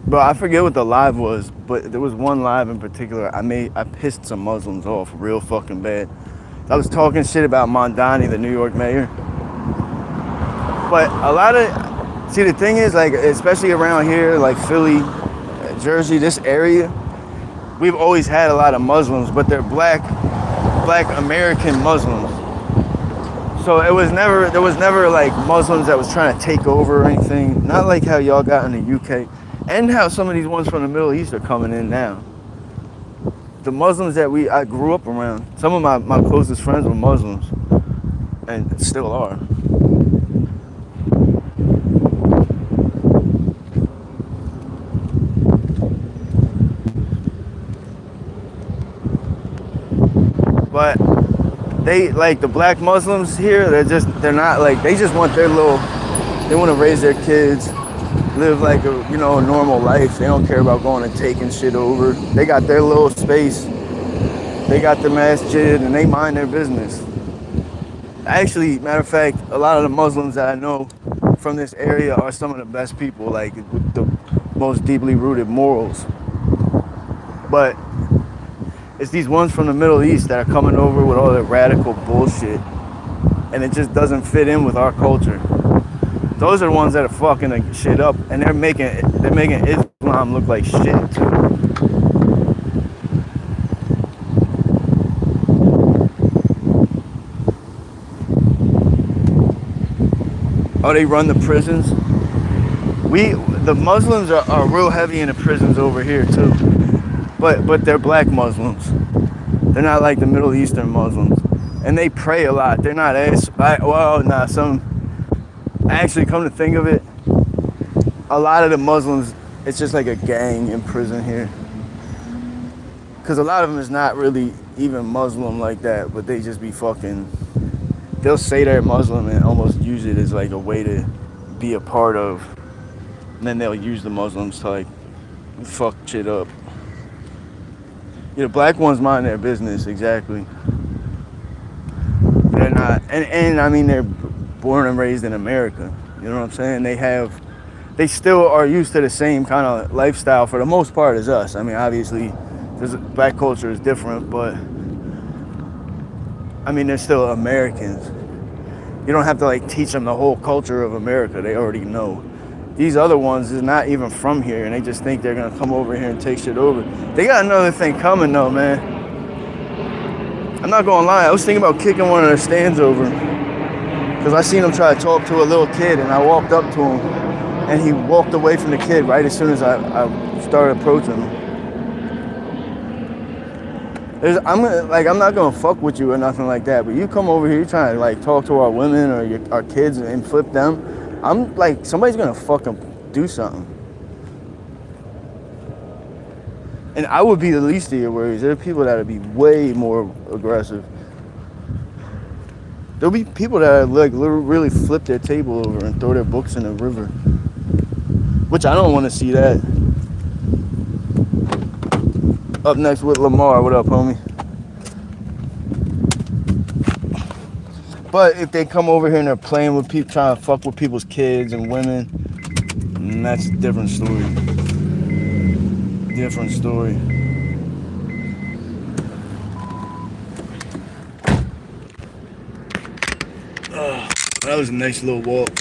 But I forget what the live was, but there was one live in particular. I pissed some Muslims off real fucking bad. I was talking shit about Mondani, the New York mayor. But a lot of, see, the thing is, like, especially around here, like Philly, Jersey, this area, we've always had a lot of Muslims, but they're black American Muslims. So there was never like Muslims that was trying to take over or anything. Not like how y'all got in the UK, and how some of these ones from the Middle East are coming in now. The Muslims that I grew up around, some of my closest friends were Muslims, and still are. But they, like the black Muslims here, they're not like, they just want they want to raise their kids, live like a normal life. They don't care about going and taking shit over. They got their little space, they got the masjid, and they mind their business. Actually, matter of fact, a lot of the Muslims that I know from this area are some of the best people, like with the most deeply rooted morals. But it's these ones from the Middle East that are coming over with all that radical bullshit, and it just doesn't fit in with our culture. Those are the ones that are fucking the shit up, and they're making Islam look like shit too. Oh, they run the prisons. The Muslims are real heavy in the prisons over here too. But they're black Muslims. They're not like the Middle Eastern Muslims. And they pray a lot. They're not actually, come to think of it, a lot of the Muslims, it's just like a gang in prison here. Because a lot of them is not really even Muslim like that, but they just be they'll say they're Muslim and almost use it as like a way to be a part of. And then they'll use the Muslims to like fuck shit up. Black ones mind their business, exactly. They're not, and I mean, they're born and raised in America. You know what I'm saying? They still are used to the same kind of lifestyle for the most part as us. I mean, obviously, black culture is different, but I mean, they're still Americans. You don't have to like teach them the whole culture of America. They already know. These other ones is not even from here, and they just think they're gonna come over here and take shit over. They got another thing coming though, man. I'm not gonna lie, I was thinking about kicking one of their stands over, because I seen him try to talk to a little kid, and I walked up to him, and he walked away from the kid right as soon as I started approaching him. I'm not gonna fuck with you or nothing like that, but you come over here trying to like talk to our women or our kids and flip them, I'm like, somebody's gonna fucking do something. And I would be the least of your worries. There are people that would be way more aggressive. There'll be people that like really flip their table over and throw their books in the river, which I don't want to see that. Up next with Lamar. What up, homie? But if they come over here and they're playing with people, trying to fuck with people's kids and women, that's a different story. Different story. That was a nice little walk.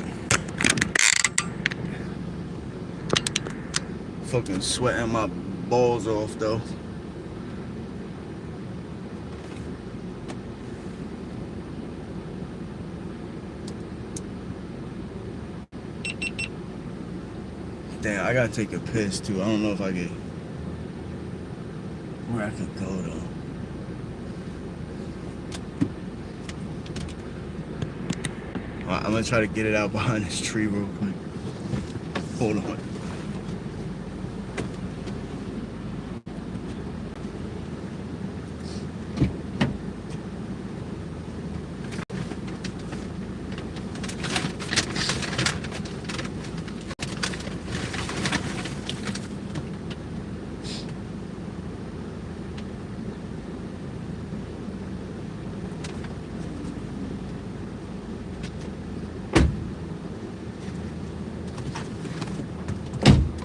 Fucking sweating my balls off though. Damn, I gotta take a piss too. I don't know if I can where I could go though. I'm gonna try to get it out behind this tree real quick. Hold on.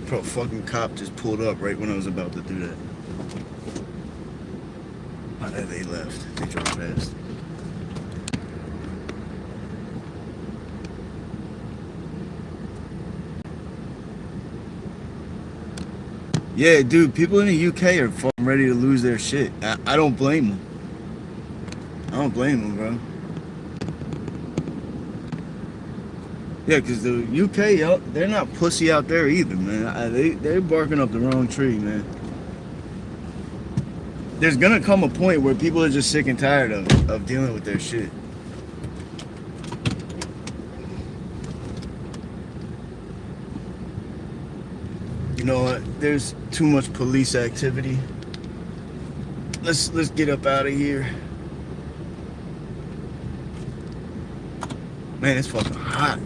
Bro, fucking cop just pulled up right when I was about to do that. Oh, they left. They drove past. Yeah, dude, people in the UK are fucking ready to lose their shit. I don't blame them. I don't blame them, bro. Yeah, because the UK, they're not pussy out there either, man. They're barking up the wrong tree, man. There's gonna come a point where people are just sick and tired of dealing with their shit. You know what? There's too much police activity. Let's get up out of here. Man, it's fucking hot.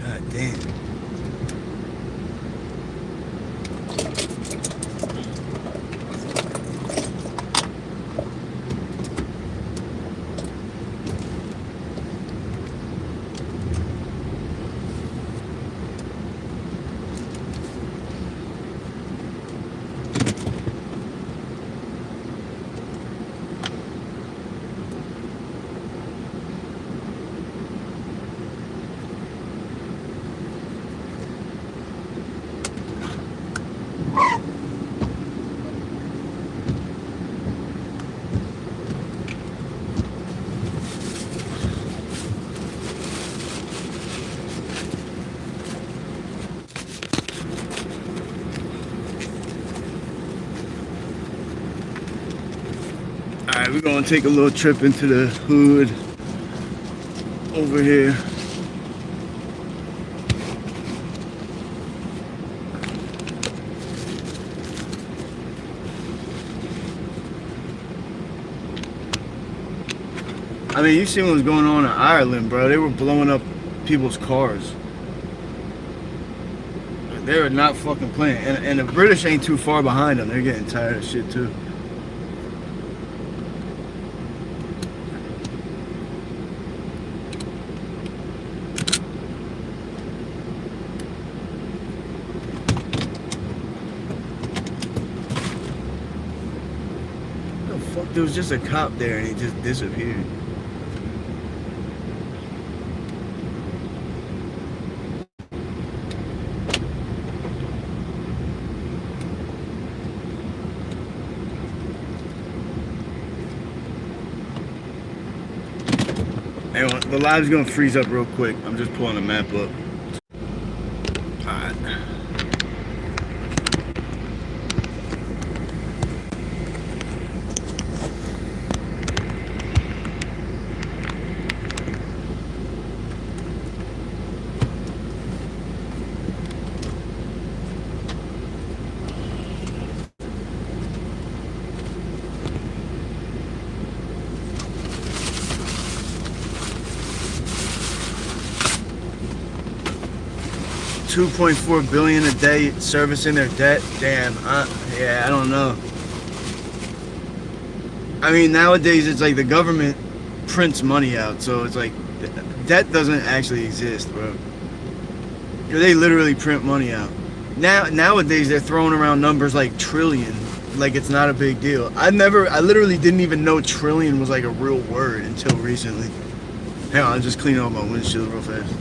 God damn. Alright, we're gonna take a little trip into the hood over here. I mean, you see what was going on in Ireland, bro. They were blowing up people's cars. They were not fucking playing. And the British ain't too far behind them. They're getting tired of shit, too. The fuck? There was just a cop there and he just disappeared. Anyway, the live's gonna freeze up real quick. I'm just pulling the map up. Alright. $2.4 billion a day servicing their debt. Damn, yeah, I don't know. I mean, nowadays it's like the government prints money out, so it's like debt doesn't actually exist, bro. They literally print money out. Nowadays they're throwing around numbers like trillion, like it's not a big deal. I literally didn't even know trillion was like a real word until recently. Hang on, I'll just clean up my windshield real fast.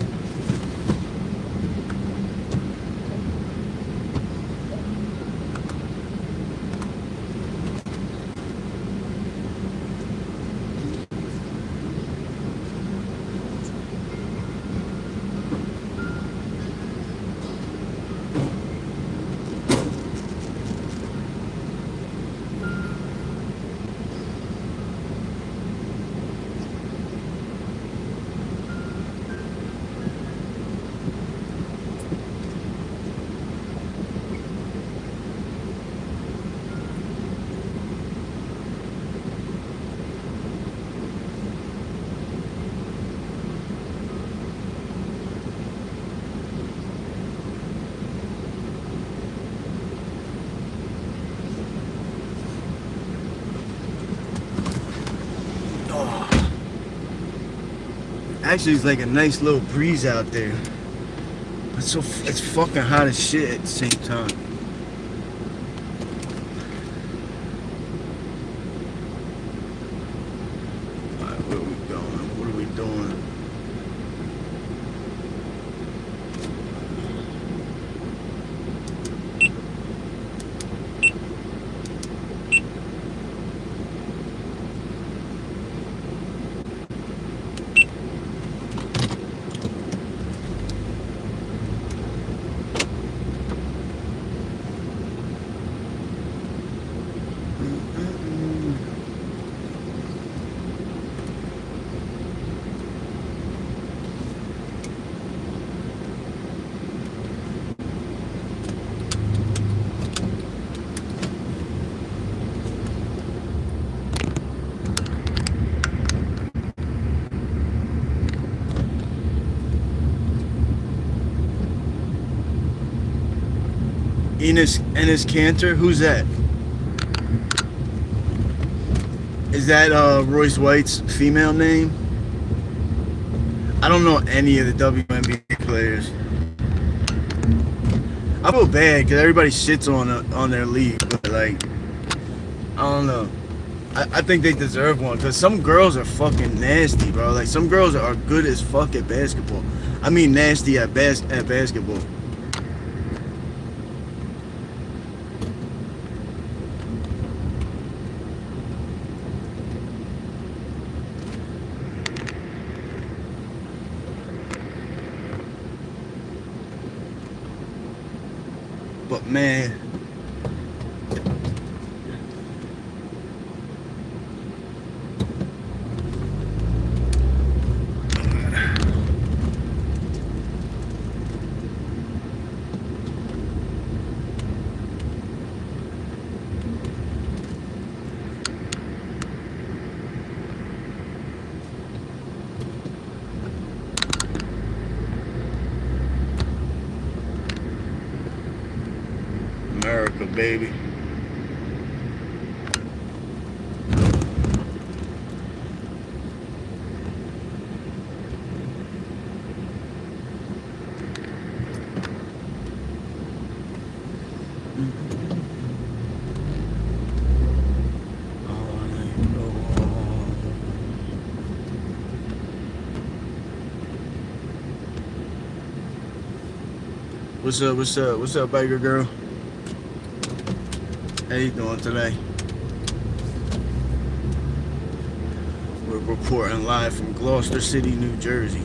Actually, it's like a nice little breeze out there. It's fucking hot as shit at the same time. Alright, where are we going? What are we doing? Enes Cantor? Who's that? Is that Royce White's female name? I don't know any of the WNBA players. I feel bad because everybody shits on their league, but like, I don't know. I think they deserve one because some girls are fucking nasty, bro. Like some girls are good as fuck at basketball. I mean nasty at basketball. But man, America, baby. What's up, biker girl? How you doing today? We're reporting live from Gloucester City, New Jersey.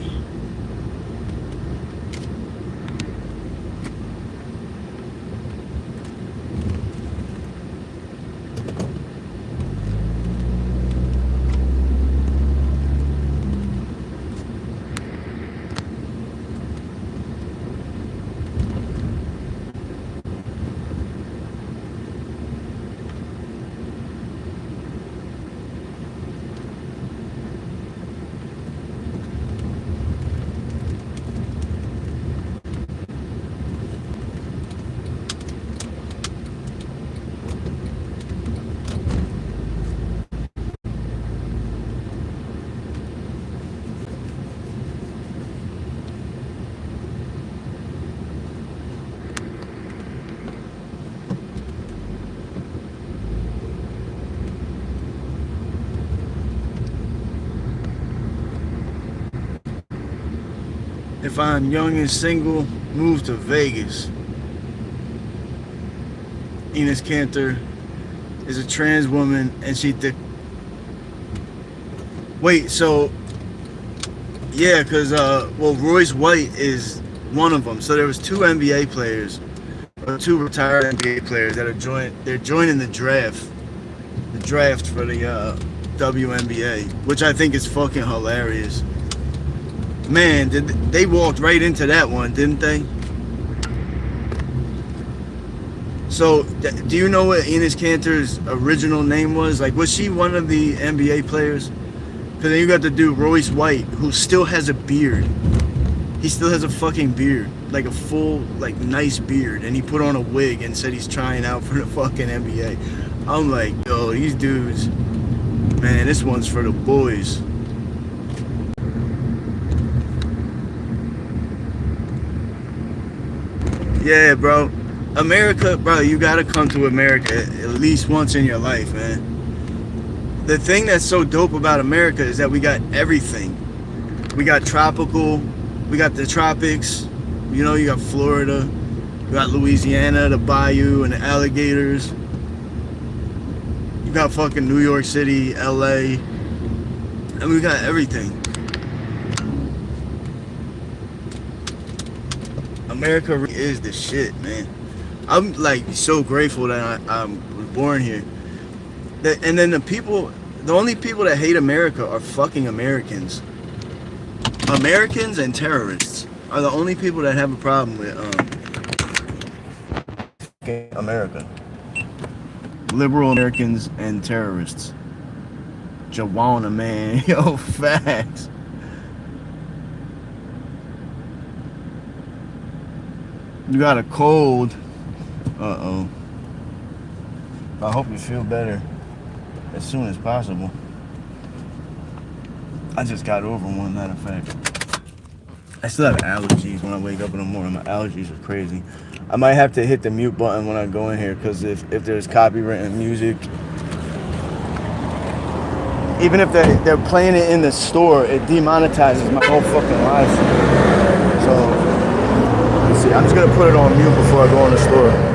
If I'm young and single, move to Vegas. Enes Cantor is a trans woman, and wait, so yeah, because well, Royce White is one of them. So there was two NBA players, or two retired NBA players that are they're joining the draft for the WNBA, which I think is fucking hilarious. Man, they walked right into that one, didn't they? So, do you know what Enes Cantor's original name was? Like, was she one of the NBA players? Because then you got the dude, Royce White, who still has a beard. He still has a fucking beard. Like a full, like, nice beard. And he put on a wig and said he's trying out for the fucking NBA. I'm like, yo, these dudes, man, this one's for the boys. Yeah, bro. America, bro, you gotta come to America at least once in your life, man. The thing that's so dope about America is that we got everything. We got tropical, we got the tropics, you know, you got Florida, you got Louisiana, the bayou and the alligators. You got fucking New York City, LA, and we got everything. America is the shit, man. I'm like so grateful that I was born here. And then the only people that hate America are fucking Americans. Americans and terrorists are the only people that have a problem with America. Liberal Americans and terrorists. Jawana, man. Yo, facts. You got a cold. Uh-oh. I hope you feel better as soon as possible. I just got over one, matter of fact. I still have allergies when I wake up in the morning. My allergies are crazy. I might have to hit the mute button when I go in here because if there's copyrighted music, even if they're playing it in the store, it demonetizes my whole fucking life. So, let's see. I'm just going to put it on mute before I go in the store.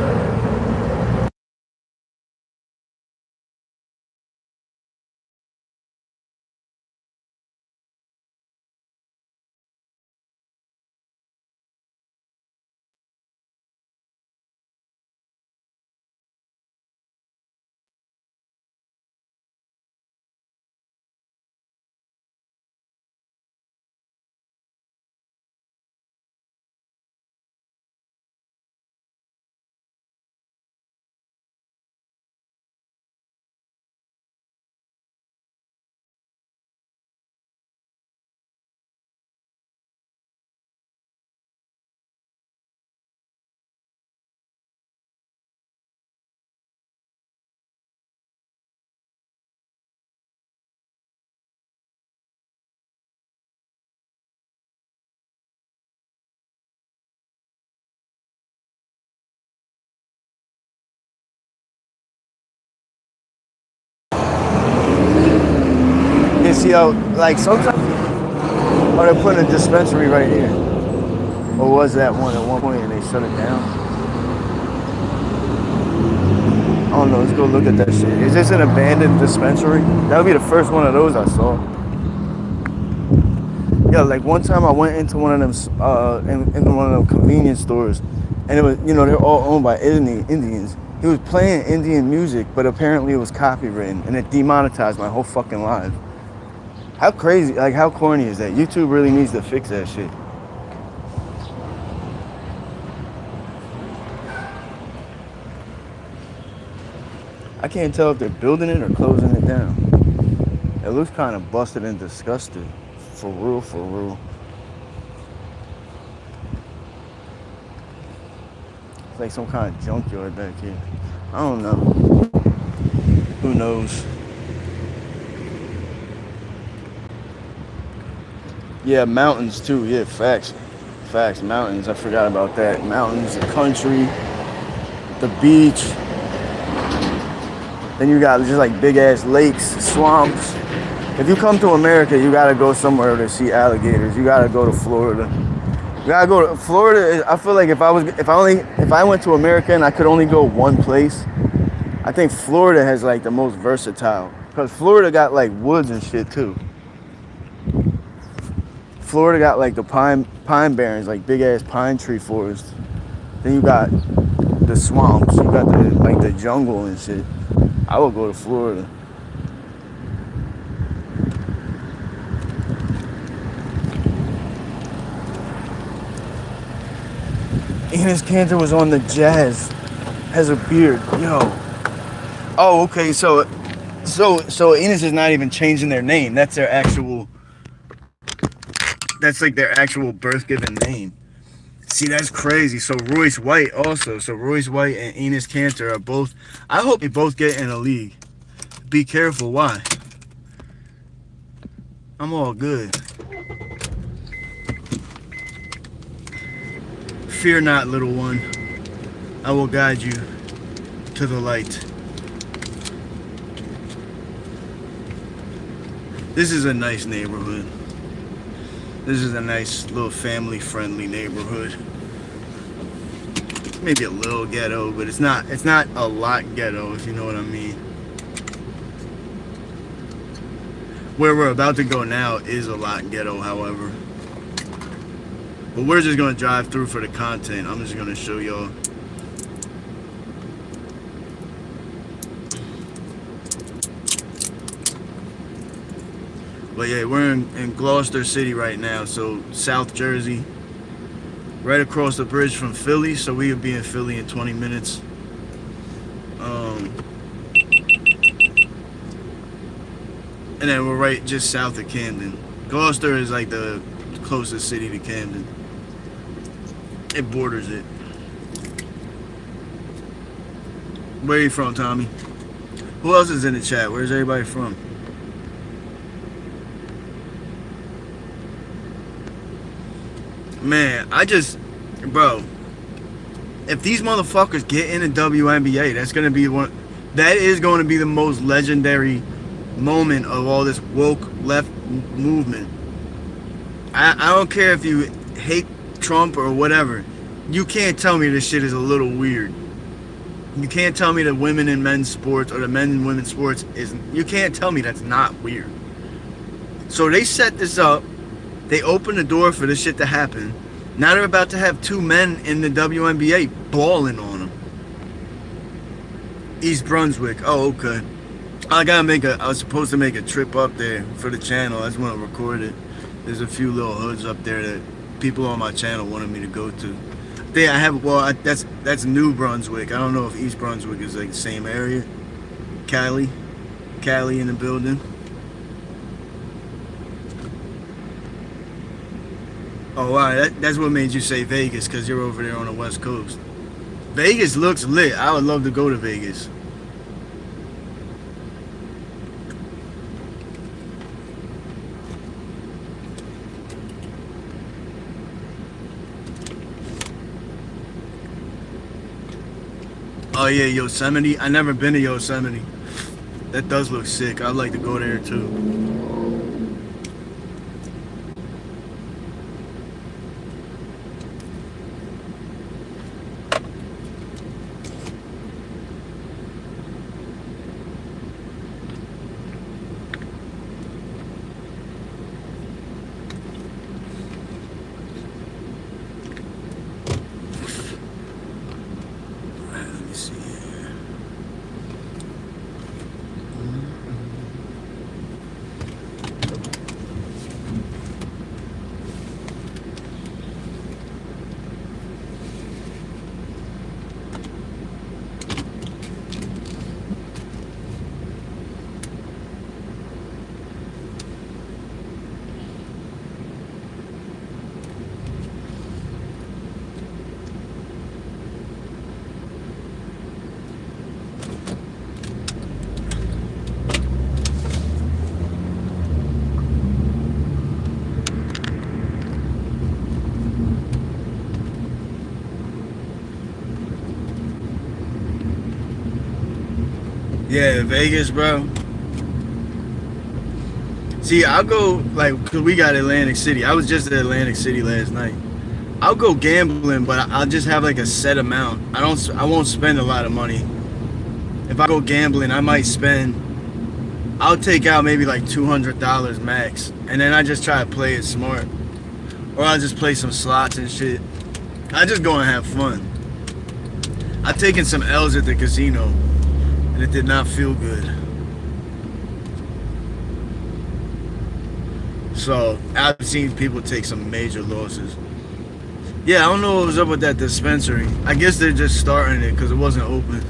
You see how, like, sometimes, oh, they're putting a dispensary right here. Or was that one at one point and they shut it down? I don't know, let's go look at that shit. Is this an abandoned dispensary? That would be the first one of those I saw. Yeah, like one time I went into one of them, in one of them convenience stores, and it was, you know, they're all owned by Indians. He was playing Indian music, but apparently it was copywritten, and it demonetized my whole fucking life. How crazy, like how corny is that? YouTube really needs to fix that shit. I can't tell if they're building it or closing it down. It looks kind of busted and disgusted. For real, for real. It's like some kind of junkyard back here. I don't know. Who knows? Yeah, mountains too. Yeah, facts. Facts, mountains. I forgot about that. Mountains, the country, the beach. Then you got just like big ass lakes, swamps. If you come to America, you gotta go somewhere to see alligators. You gotta go to Florida. You gotta go to Florida. I feel like if I went to America and I could only go one place, I think Florida has like the most versatile. Cause Florida got like woods and shit too. Florida got like the pine barrens, like big ass pine tree forest. Then you got the swamps. You got the jungle and shit. I would go to Florida. Enes Kanter was on the Jazz. Has a beard, yo. Oh, okay. So Enes is not even changing their name. That's their actual. That's like their actual birth-given name. See, that's crazy. So Royce White also. So Royce White and Enes Kanter are both. I hope they both get in a league. Be careful. Why? I'm all good. Fear not, little one. I will guide you to the light. This is a nice neighborhood. This is a nice little family-friendly neighborhood. Maybe a little ghetto, but it's not a lot ghetto, if you know what I mean. Where we're about to go now is a lot ghetto, however. But we're just gonna drive through for the content. I'm just gonna show y'all. But yeah, we're in Gloucester City right now, so South Jersey. Right across the bridge from Philly, so we'll be in Philly in 20 minutes. And then we're right just south of Camden. Gloucester is like the closest city to Camden. It borders it. Where are you from, Tommy? Who else is in the chat? Where's everybody from? Man, bro, if these motherfuckers get in the WNBA, that is going to be the most legendary moment of all this woke left movement. I don't care if you hate Trump or whatever. You can't tell me this shit is a little weird. You can't tell me that women in men's sports or the men and women's sports you can't tell me that's not weird. So they set this up. They opened the door for this shit to happen. Now they're about to have two men in the WNBA balling on them. East Brunswick. Oh, okay. I was supposed to make a trip up there for the channel. I just want to record it. There's a few little hoods up there that people on my channel wanted me to go to. That's New Brunswick. I don't know if East Brunswick is like the same area. Cali in the building. Oh wow, that's what made you say Vegas, because you're over there on the West Coast. Vegas looks lit. I would love to go to Vegas. Oh yeah, Yosemite. I never been to Yosemite. That does look sick. I'd like to go there too. Yeah, Vegas, bro. See, I'll go, cause we got Atlantic City. I was just at Atlantic City last night. I'll go gambling, but I'll just have like a set amount. I won't spend a lot of money. If I go gambling, I'll take out maybe like $200 max. And then I just try to play it smart. Or I'll just play some slots and shit. I just go and have fun. I've taken some L's at the casino. And it did not feel good. So I've seen people take some major losses. Yeah, I don't know what was up with that dispensary. I guess they're just starting it because it wasn't open.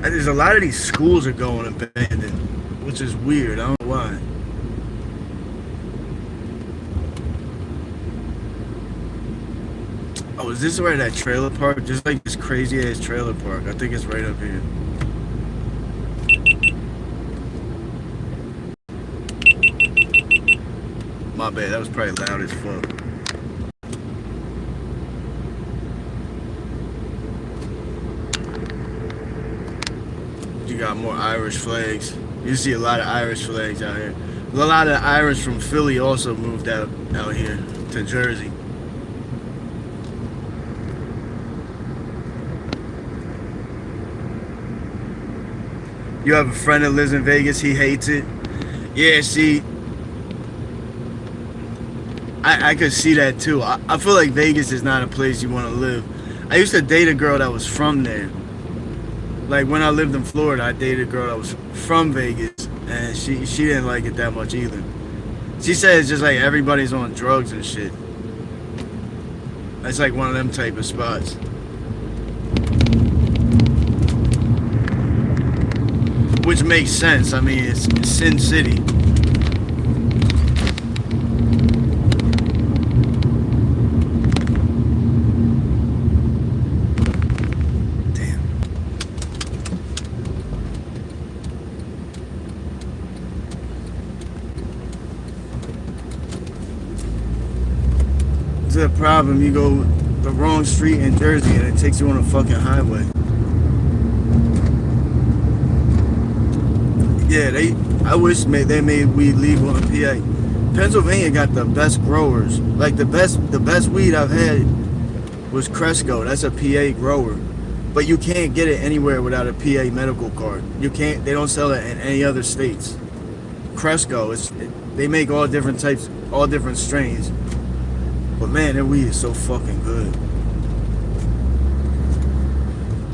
And there's a lot of these schools are going abandoned, which is weird. I don't know why. Oh, is this where that trailer park? Just like this crazy ass trailer park. I think it's right up here. My bad, that was probably loud as fuck. you got more Irish flags. You see a lot of Irish flags out here. A lot of Irish from Philly also moved out here to Jersey. You have a friend that lives in Vegas, he hates it. Yeah, see, I could see that too. I feel like Vegas is not a place you want to live. I used to date a girl that was from there. Like when I lived in Florida, I dated a girl that was from Vegas, and she didn't like it that much either. She said it's just like everybody's on drugs and shit. It's like one of them type of spots. Which makes sense. I mean, it's Sin City. Damn. It's a problem. You go the wrong street in Jersey and it takes you on a fucking highway. Yeah, I wish they made weed legal in PA. Pennsylvania got the best growers. Like the best weed I've had was Cresco. That's a PA grower, but you can't get it anywhere without a PA medical card. You can't. They don't sell it in any other states. Cresco, they make all different types, all different strains. But man, their weed is so fucking good.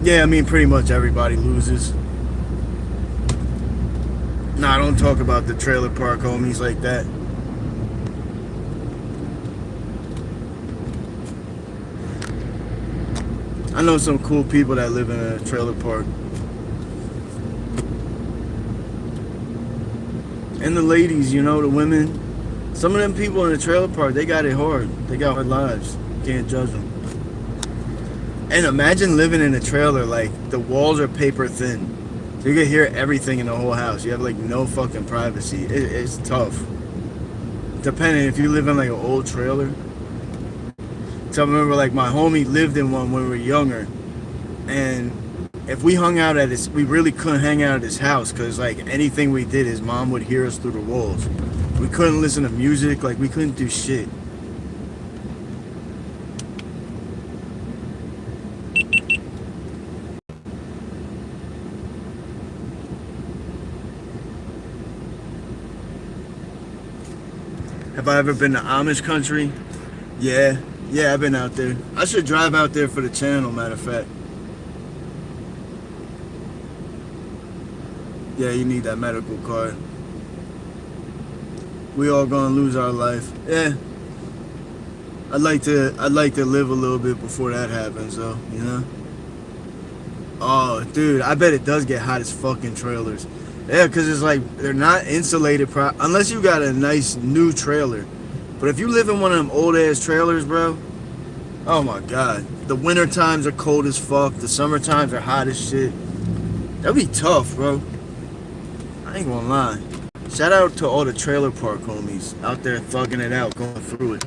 Yeah, I mean pretty much everybody loses. Nah, don't talk about the trailer park homies like that. I know some cool people that live in a trailer park. And the ladies, you know, the women. Some of them people in the trailer park, they got it hard. They got hard lives. Can't judge them. And imagine living in a trailer, like the walls are paper thin. So you can hear everything in the whole house. You have like no fucking privacy. It's tough. Depending if you live in like an old trailer. So I remember like my homie lived in one when we were younger, and if we hung out at his, we really couldn't hang out at his house because like anything we did, his mom would hear us through the walls. We couldn't listen to music. Like we couldn't do shit. Have I ever been to Amish country? Yeah, I've been out there. I should drive out there for the channel, matter of fact. Yeah, you need that medical card. We all gonna lose our life. Yeah. I'd like to live a little bit before that happens though, you know? Oh, dude, I bet it does get hot as fucking trailers. Yeah, because it's like, they're not insulated unless you got a nice new trailer. But if you live in one of them old ass trailers, bro, oh my god. The winter times are cold as fuck. The summer times are hot as shit. That'd be tough, bro. I ain't gonna lie. Shout out to all the trailer park homies out there thugging it out, going through it.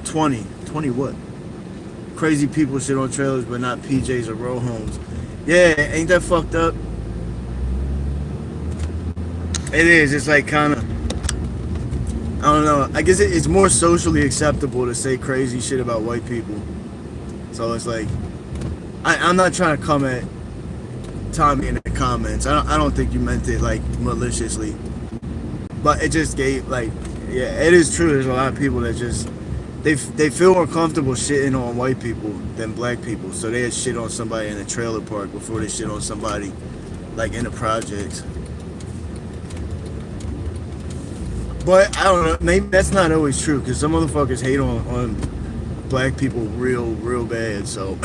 20 what? Crazy people shit on trailers, but not PJs or row homes. Yeah, ain't that fucked up? It is. It's like kind of, I don't know. I guess it's more socially acceptable to say crazy shit about white people. So it's like, I'm not trying to come at Tommy in the comments. I don't think you meant it like maliciously, but it just gave like, yeah, it is true. There's a lot of people that just they feel more comfortable shitting on white people than black people, so they shit on somebody in a trailer park before they shit on somebody like in the projects. But I don't know, maybe that's not always true, because some motherfuckers hate on black people real bad, so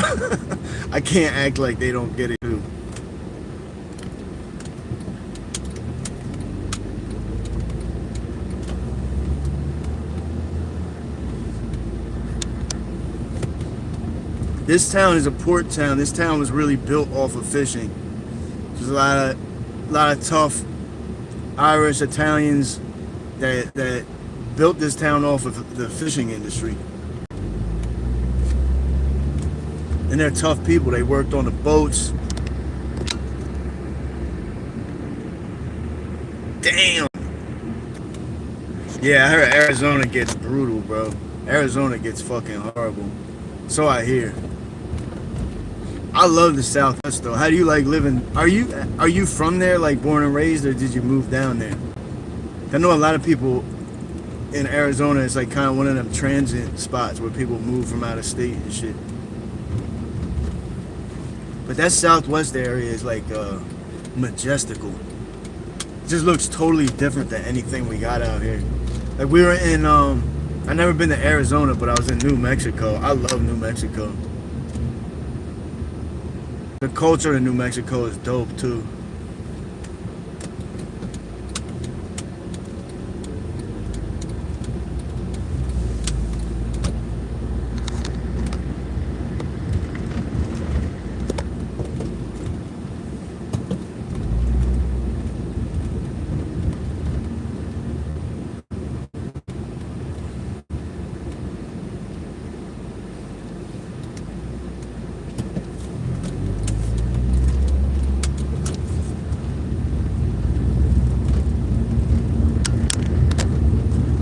I can't act like they don't get it too. This town is a port town. This town was really built off of fishing. There's a lot of tough Irish, Italians that built this town off of the fishing industry. And they're tough people. They worked on the boats. Damn. Yeah, I heard Arizona gets brutal, bro. Arizona gets fucking horrible. So I hear. I love the Southwest though. How do you like living? Are you from there, like born and raised, or did you move down there? I know a lot of people in Arizona. It's like kind of one of them transit spots where people move from out of state and shit. But that Southwest area is like majestical. It just looks totally different than anything we got out here. Like we were in I never been to Arizona, but I was in New Mexico. I love New Mexico. The culture in New Mexico is dope too.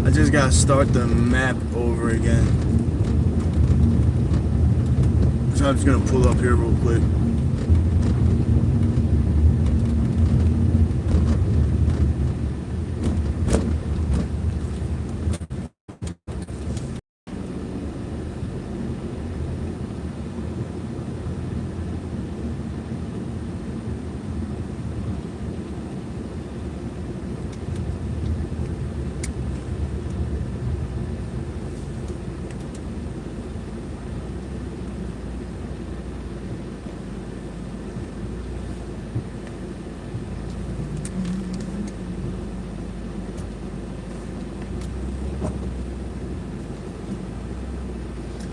I just gotta start the map over again. So I'm just gonna pull up here real quick.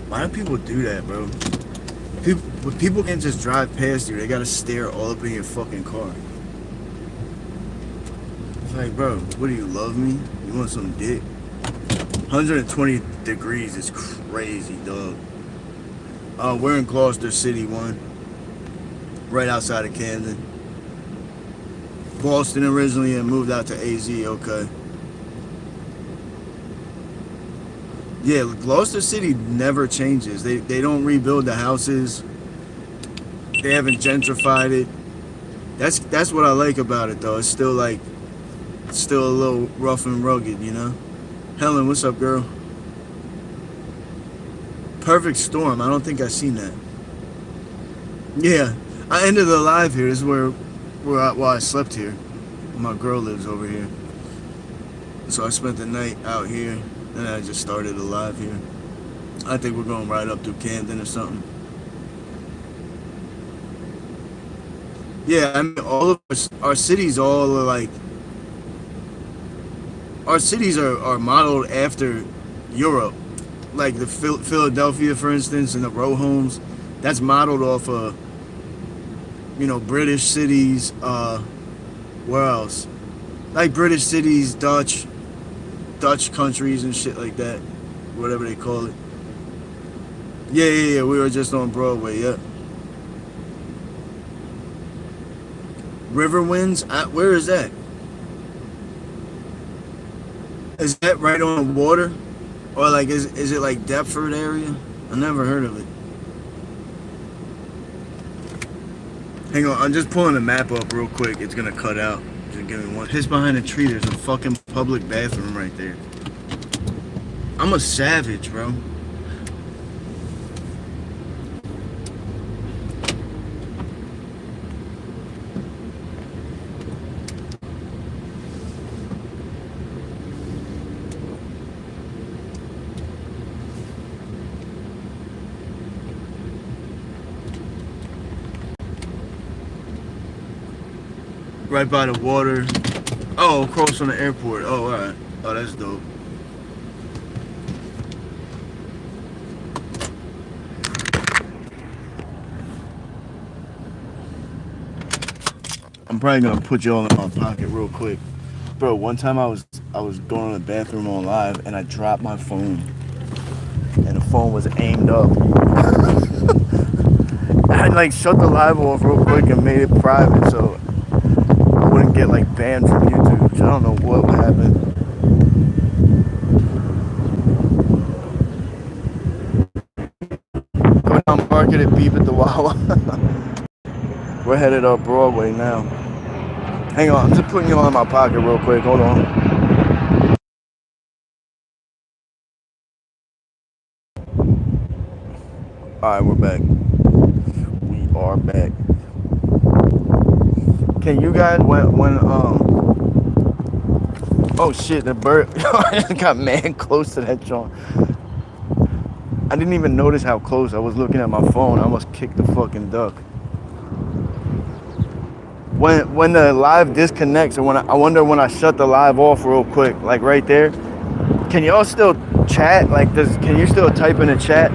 Why do people do that, bro? People can't just drive past you. They gotta stare all up in your fucking car. It's like, bro, what do you love me? You want some dick? 120 degrees is crazy, dog. We're in Gloucester City, one, right outside of Camden. Boston originally and moved out to AZ. Okay. Yeah, Gloucester City never changes. They don't rebuild the houses. They haven't gentrified it. That's what I like about it though. It's still like a little rough and rugged, you know? Helen, what's up, girl? Perfect Storm. I don't think I've seen that. Yeah, I ended the live here. This is where I slept here. My girl lives over here, so I spent the night out here. And I just started a live here. I think we're going right up through Camden or something. Yeah, I mean, all of our cities all are like, our cities are modeled after Europe. Like the Philadelphia, for instance, and the row homes, that's modeled off of, British cities. Where else? Like British cities, Dutch countries and shit like that, whatever they call it. Yeah. We were just on Broadway. Yeah. Riverwinds. Where is that? Is that right on the water, or like is it like Deptford area? I never heard of it. Hang on, I'm just pulling the map up real quick. It's gonna cut out. Just give me one. Piss behind a tree. There's a fucking public bathroom right there. I'm a savage, bro. Right by the water. Oh, across from the airport. Oh, alright. Oh, that's dope. I'm probably gonna put you all in my pocket real quick. Bro, one time I was going to the bathroom on live and I dropped my phone. And the phone was aimed up. I like shut the live off real quick and made it private so I wouldn't get like banned from YouTube. So I don't know what would happen. Go down Market and beep at the Wawa. We're headed up Broadway now. Hang on, I'm just putting you on my pocket real quick. Hold on. Alright, we're back. We are back. Can you guys when oh shit, the bird I just got mad close to that joint. I didn't even notice how close. I was looking at my phone. I almost kicked the fucking duck. When the live disconnects, or when I wonder when I shut the live off real quick, like right there, can y'all still chat? Like, can you still type in the chat?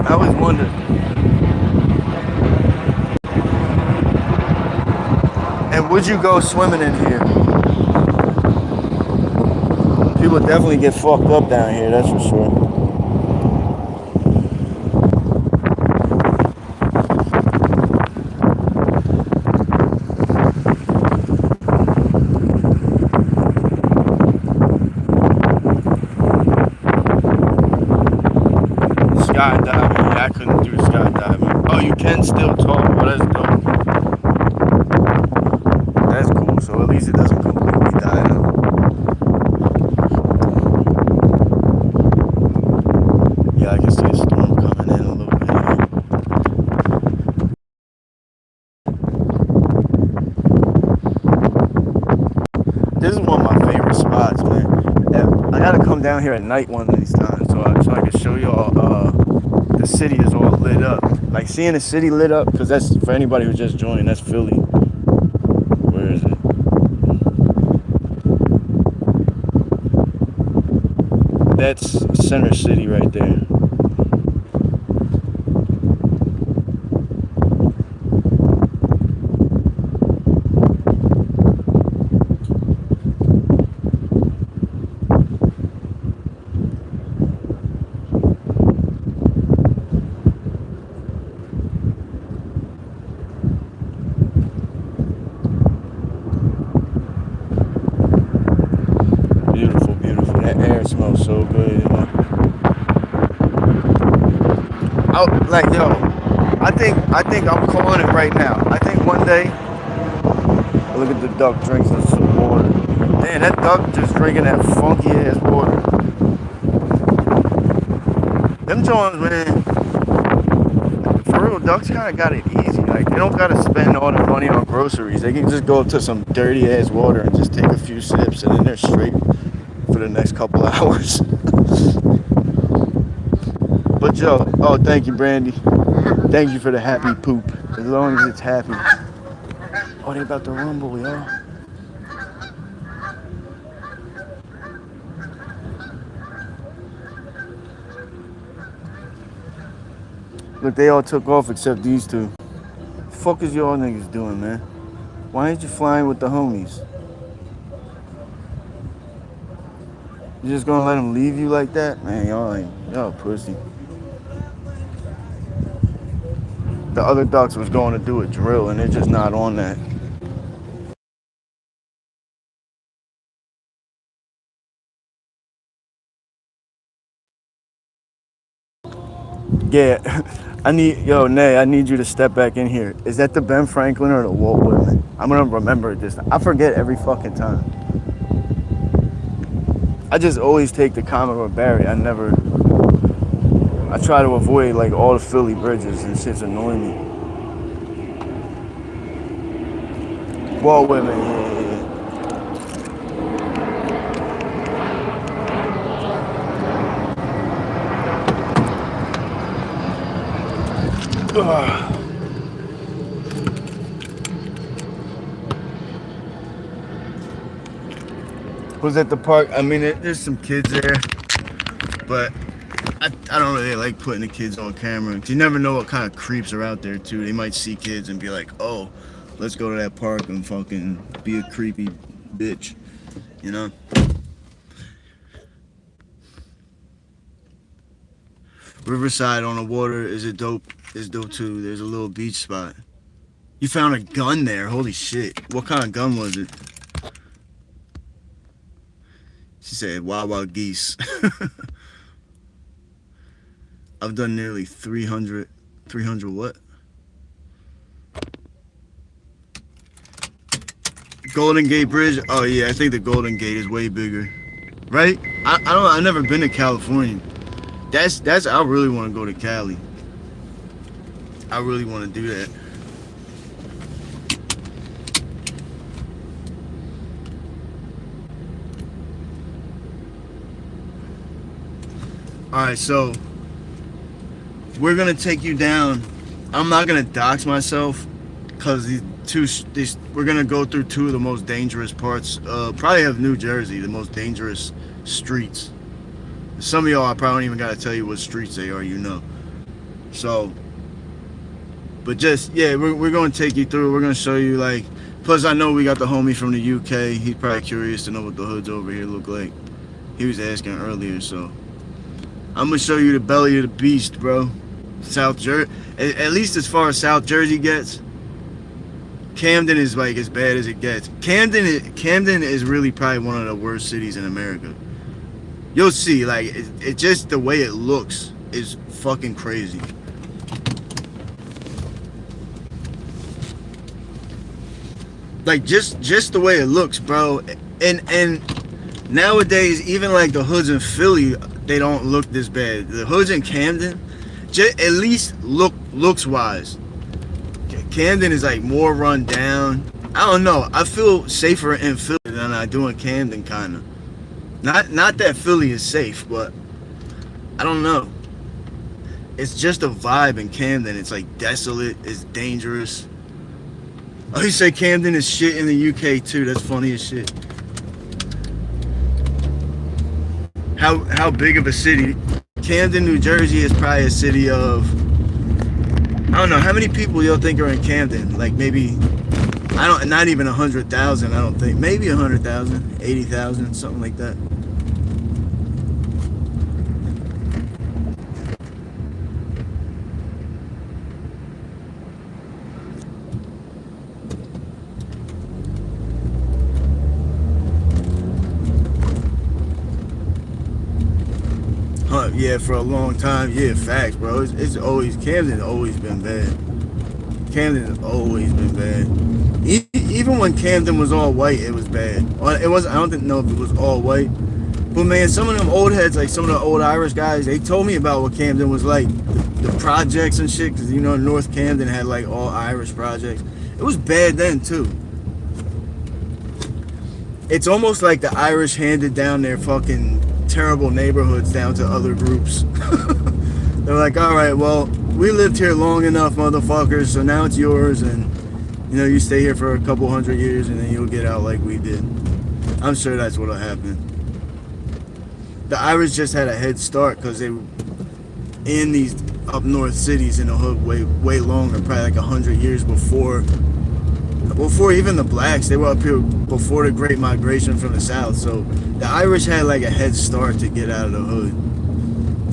I always wonder. And would you go swimming in here? People definitely get fucked up down here, that's for sure. Skydiving, yeah, I couldn't do skydiving. Oh, you can still talk. Oh, that's dope. That's cool. So at least it doesn't completely die out. Yeah, I can see a storm coming in a little bit. This is one of my favorite spots, man. I gotta come down here at night one of these times so I can show y'all the city is all lit up. Like seeing the city lit up, because that's for anybody who just joined, that's Philly. Where is it? That's Center City right there. Beautiful, beautiful. That air smells so good, you know. Like yo, I think I'm calling it right now. I think one day, look at the duck drinking some water. Man, that duck just drinking that funky ass water. Them joints, man. For real, ducks kind of got it easy. Like they don't gotta spend all the money on groceries. They can just go to some dirty ass water and just take a few sips, and then they're straight for the next couple hours. But yo, oh thank you, Brandy. Thank you for the happy poop. As long as it's happy. Oh, they about to rumble, y'all. Look, they all took off except these two. The fuck is y'all niggas doing, man? Why ain't you flying with the homies? You just gonna let them leave you like that? Man, y'all pussy. The other ducks was going to do a drill and they're just not on that. Yeah, Nay, I need you to step back in here. Is that the Ben Franklin or the Walt Whitman? I'm gonna remember it this time. I forget every fucking time. I just always take the Commodore Barry. I try to avoid like all the Philly bridges and shit's annoying me. Walt Whitman, yeah. Was at the park. I mean, there's some kids there, but I don't really like putting the kids on camera. 'Cause you never know what kind of creeps are out there too. They might see kids and be like, "Oh, let's go to that park and fucking be a creepy bitch," you know. Riverside on the water is a dope. Is dope too. There's a little beach spot. You found a gun there. Holy shit! What kind of gun was it? She said, "Wild wild geese." I've done nearly 300. 300 what? Golden Gate Bridge. Oh yeah, I think the Golden Gate is way bigger, right? I don't. I've never been to California. That's. I really want to go to Cali. I really want to do that. All right, so we're gonna take you down. I'm not gonna dox myself because we're gonna go through two of the most dangerous parts, probably of New Jersey, the most dangerous streets. Some of y'all, I probably don't even gotta tell you what streets they are, you know. So, but just yeah, we're gonna take you through. We're gonna show you like. Plus, I know we got the homie from the UK. He's probably curious to know what the hoods over here look like. He was asking earlier, so I'm gonna show you the belly of the beast, bro. South Jersey, at least as far as South Jersey gets. Camden is like as bad as it gets. Camden is really probably one of the worst cities in America. You'll see, like it just the way it looks is fucking crazy. Like just the way it looks, bro. And nowadays, even like the hoods in Philly, they don't look this bad. The hoods in Camden, at least looks wise. Camden is like more run down. I don't know. I feel safer in Philly than I do in Camden, kind of. Not that Philly is safe, but I don't know. It's just a vibe in Camden. It's like desolate. It's dangerous. Oh, you say Camden is shit in the UK too. That's funny as shit. How big of a city? Camden, New Jersey is probably a city of, I don't know, how many people y'all think are in Camden? Like maybe, not even 100,000, I don't think. Maybe 100,000, 80,000, something like that. Yeah, for a long time. Yeah, facts, bro. It's always, Camden's always been bad. Camden's always been bad. Even when Camden was all white, it was bad. It was. I don't know if it was all white, but man, some of them old heads, like some of the old Irish guys, they told me about what Camden was like, the projects and shit. Cause you know North Camden had like all Irish projects. It was bad then too. It's almost like the Irish handed down their fucking terrible neighborhoods down to other groups. They're like, all right, well, we lived here long enough, motherfuckers, so now it's yours, and you know, you stay here for a couple hundred years and then you'll get out like we did. I'm sure that's what'll happen. The Irish just had a head start because they were in these up north cities in the hood way longer, probably like 100 years before even the blacks. They were up here before the Great Migration from the South, so the Irish had like a head start to get out of the hood.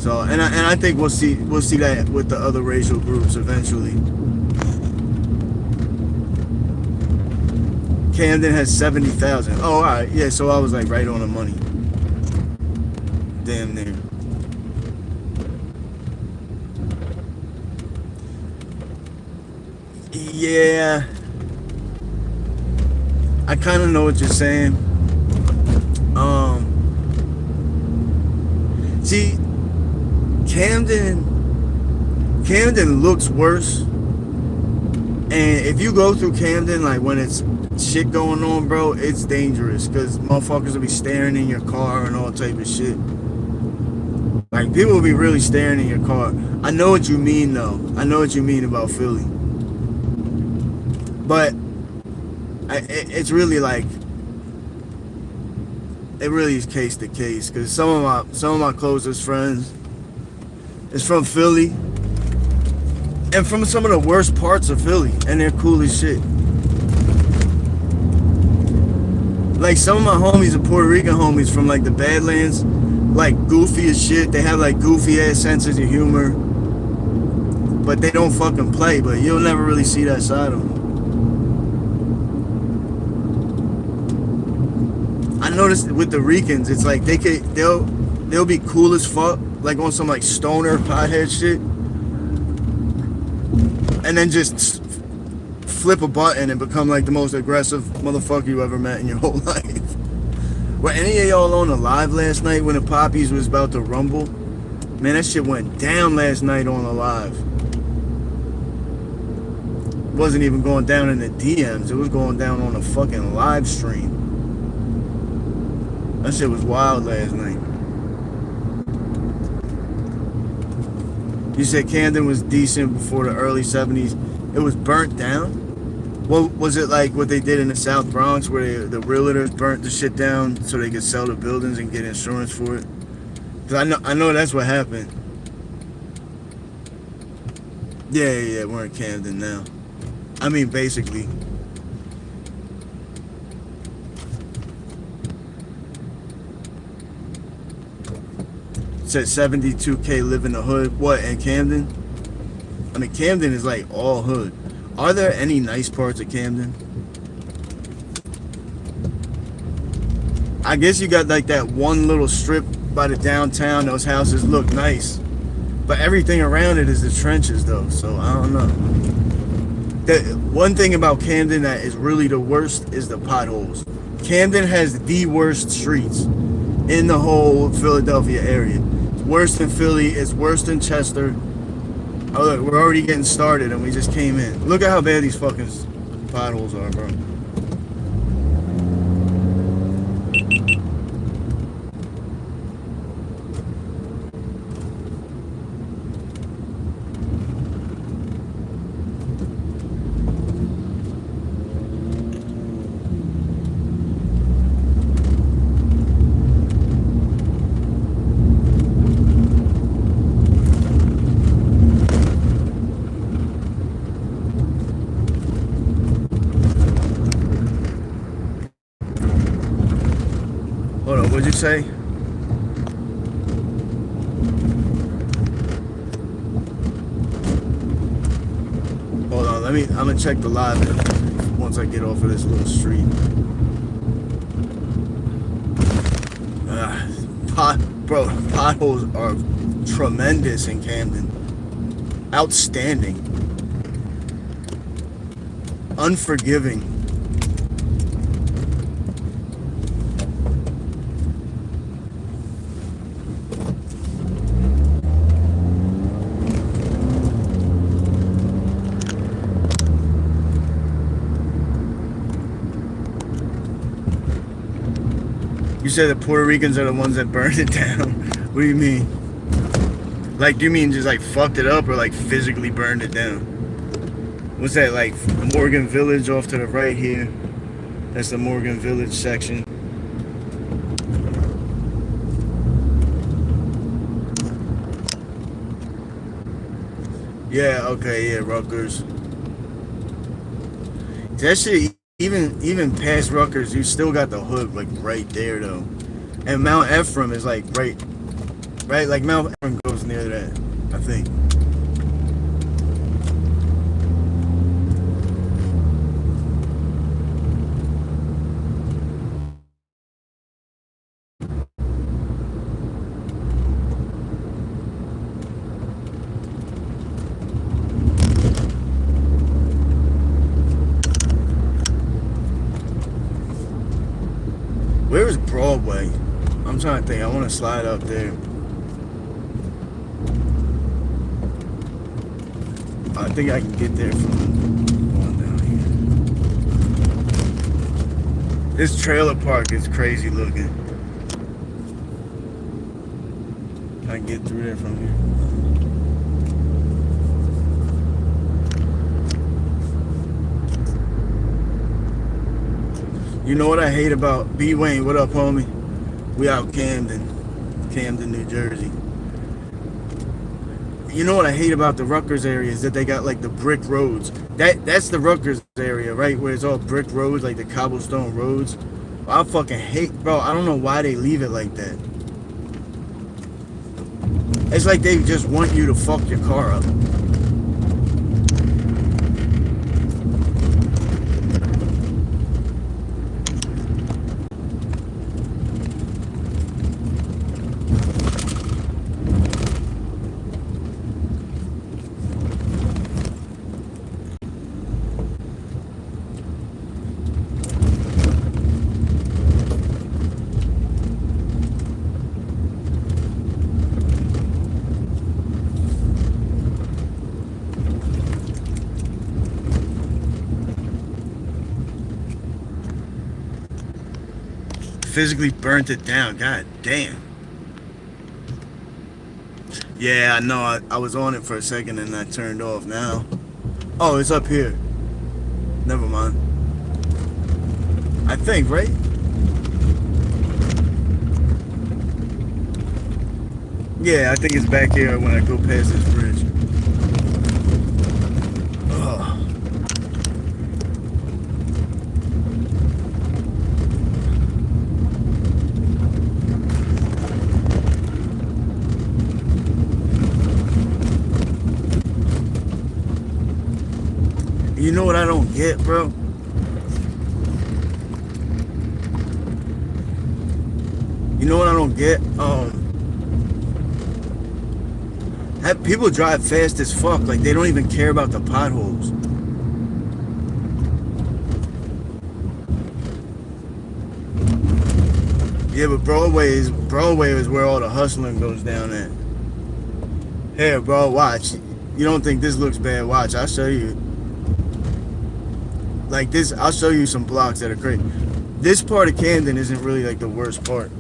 So, and I think we'll see that with the other racial groups eventually. Camden has 70,000. Oh, all right, yeah. So I was like right on the money. Damn near. Yeah. I kind of know what you're saying. See, Camden looks worse. And if you go through Camden, like when it's shit going on, bro, it's dangerous because motherfuckers will be staring in your car and all type of shit. Like people will be really staring in your car. I know what you mean though. I know what you mean about Philly. But it's really like, it really is case to case because some of my closest friends is from Philly and from some of the worst parts of Philly, and they're cool as shit. Like some of my homies are Puerto Rican homies from like the Badlands. like goofy as shit. They have like goofy ass senses of humor, but they don't fucking play. But you'll never really see that side of them. I noticed with the Ricans, it's like they'll be cool as fuck, like on some like stoner pothead shit, and then just flip a button and become like the most aggressive motherfucker you ever met in your whole life. Were any of y'all on the live last night when the Poppies was about to rumble? Man, that shit went down last night on the live. It wasn't even going down in the DMs. It was going down on the fucking live stream. That shit was wild last night. You said Camden was decent before the early 70s. It was burnt down? What was it like what they did in the South Bronx where the realtors burnt the shit down so they could sell the buildings and get insurance for it? Because I know that's what happened. Yeah, we're in Camden now. I mean, basically. It said 72K live in the hood. What, in Camden? I mean, Camden is like all hood. Are there any nice parts of Camden? I guess you got like that one little strip by the downtown. Those houses look nice. But everything around it is the trenches though, so I don't know. The one thing about Camden that is really the worst is the potholes. Camden has the worst streets in the whole Philadelphia area. It's worse than Philly, it's worse than Chester. Oh look, we're already getting started and we just came in. Look at how bad these fucking potholes are, bro. Hold on, what'd you say? Hold on, I'm gonna check the live once I get off of this little street. Potholes are tremendous in Camden. Outstanding. Unforgiving. You said the Puerto Ricans are the ones that burned it down. What do you mean? Like, do you mean just like fucked it up or like physically burned it down? What's that, like Morgan Village off to the right here? That's the Morgan Village section. Yeah, okay, yeah, Rutgers. That shit, even past Rutgers, you still got the hood like right there though. And Mount Ephraim is like right, like Mount Ephraim goes near that, I think. Where is Broadway? I'm trying to think. I want to slide up there. I think I can get there from going down here. This trailer park is crazy looking. I can get through there from here. You know what I hate about B. Wayne? What up, homie? We out Camden, New Jersey. You know what I hate about the Rutgers area is that they got like the brick roads. That's the Rutgers area, right? Where it's all brick roads, like the cobblestone roads. I fucking hate, bro. I don't know why they leave it like that. It's like they just want you to fuck your car up. Physically burnt it down. God damn. Yeah, I know. I was on it for a second and I turned off now. Oh, it's up here. Never mind. I think, right? Yeah, I think it's back here when I go past this bridge. Ugh. You know what I don't get, bro? You know what I don't get? People drive fast as fuck, like they don't even care about the potholes. Yeah, but Broadway is where all the hustling goes down at. Here, bro, watch. You don't think this looks bad? Watch, I'll show you. Like this, I'll show you some blocks that are great. This part of Camden isn't really like the worst part.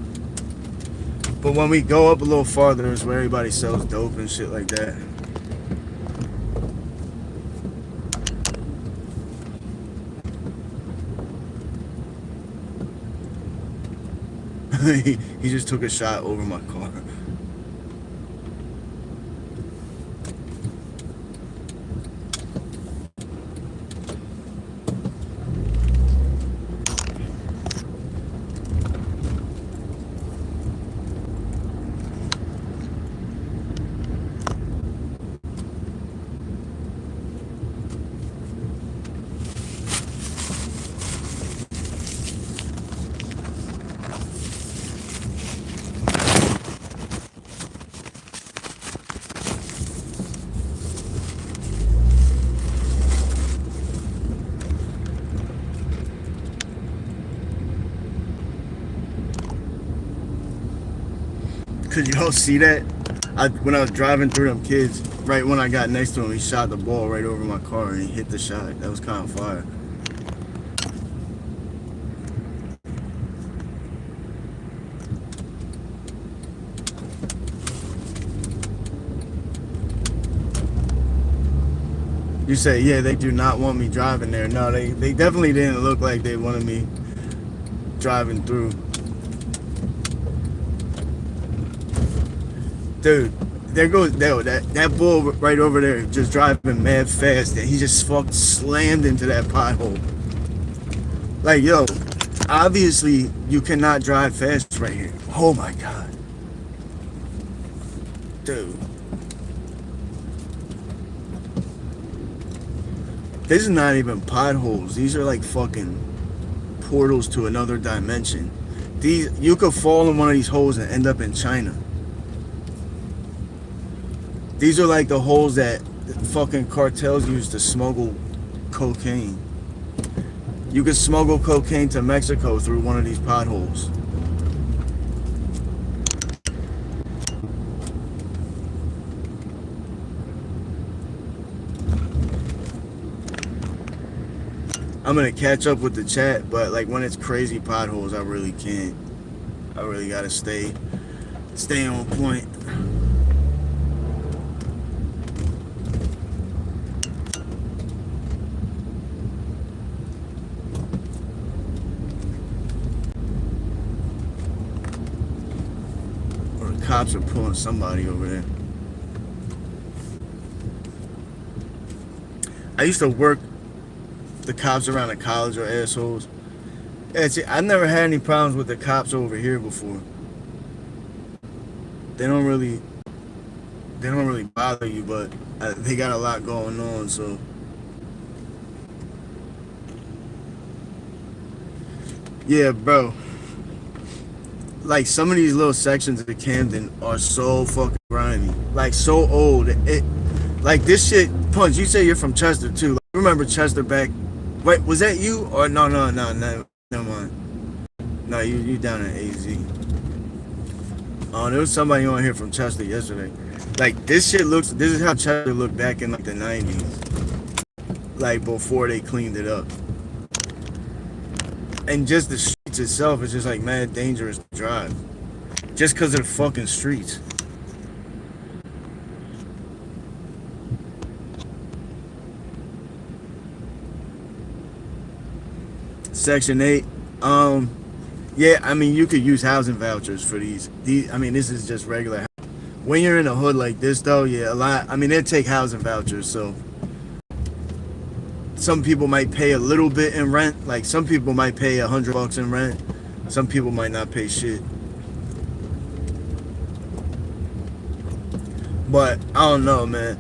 But when we go up a little farther is where everybody sells dope and shit like that. He just took a shot over my car. Could y'all see that? When I was driving through them kids, right when I got next to him, he shot the ball right over my car and he hit the shot. That was kind of fire. You say, yeah, they do not want me driving there. No, they definitely didn't look like they wanted me driving through. Dude, there goes that bull right over there just driving mad fast and he just fucked slammed into that pothole. Like, yo, obviously you cannot drive fast right here. Oh my god. Dude. This is not even potholes. These are like fucking portals to another dimension. You could fall in one of these holes and end up in China. These are like the holes that fucking cartels use to smuggle cocaine. You could smuggle cocaine to Mexico through one of these potholes. I'm gonna catch up with the chat, but like when it's crazy potholes, I really can't. I really gotta stay on point. Or the cops are pulling somebody over there. I used to work the cops around the college are assholes. Yeah, see, I've never had any problems with the cops over here before. They don't really they don't really bother you, but they got a lot going on. So yeah, bro. Like some of these little sections of Camden are so fucking grimy, like so old. Like this shit. Punch, you say you're from Chester too. Like, remember Chester back? Wait, was that you or no? Never mind. No, you down in AZ. Oh, there was somebody on here from Chester yesterday. Like this shit looks. This is how Chester looked back in like the '90s, like before they cleaned it up. And just the streets itself is just like mad dangerous to drive, just because of the fucking streets. Section 8. Yeah, I mean, you could use housing vouchers for these. I mean, this is just regular. When you're in a hood like this, though, yeah, a lot. I mean, they take housing vouchers, so some people might pay a little bit in rent. Like some people might pay $100 in rent. Some people might not pay shit. But I don't know, man.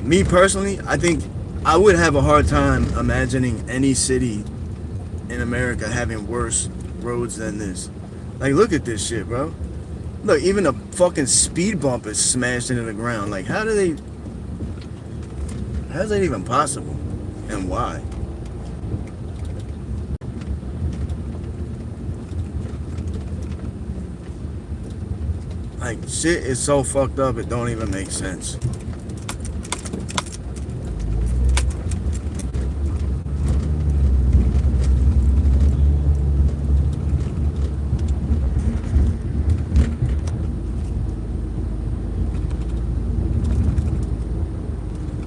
Me personally, I think I would have a hard time imagining any city in America having worse roads than this. Like, look at this shit, bro. Look, even a fucking speed bump is smashed into the ground. Like, how's that even possible? And why? Like, shit is so fucked up, it don't even make sense.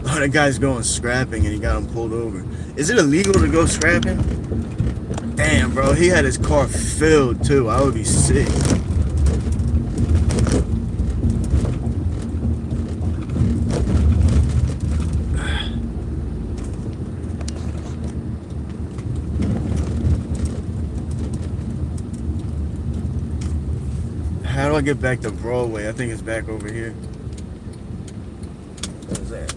Oh, that guy's going scrapping and he got him pulled over. Is it illegal to go scrapping? Damn, bro, he had his car filled too. I would be sick. How do I get back to Broadway? I think it's back over here. What is that?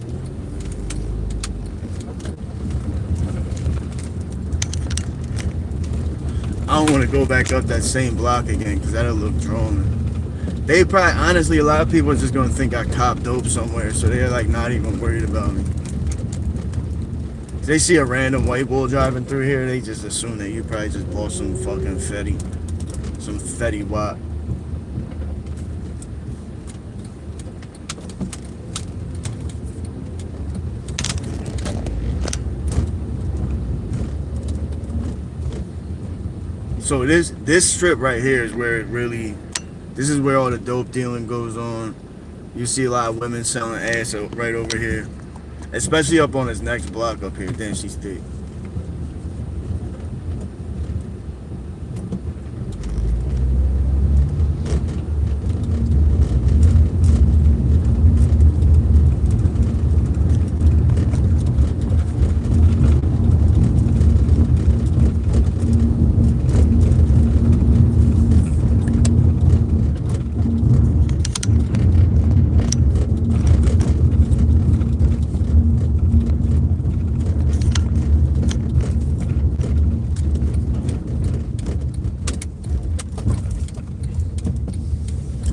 I don't want to go back up that same block again because that'll look drawn. They probably, honestly, a lot of people are just going to think I cop dope somewhere, so they're like not even worried about me. If they see a random white bull driving through here, they just assume that you probably just bought some fucking Fetty. Some Fetty Wap. So this strip right here is where it really, this is where all the dope dealing goes on. You see a lot of women selling ass right over here, especially up on this next block up here. Damn, she's thick.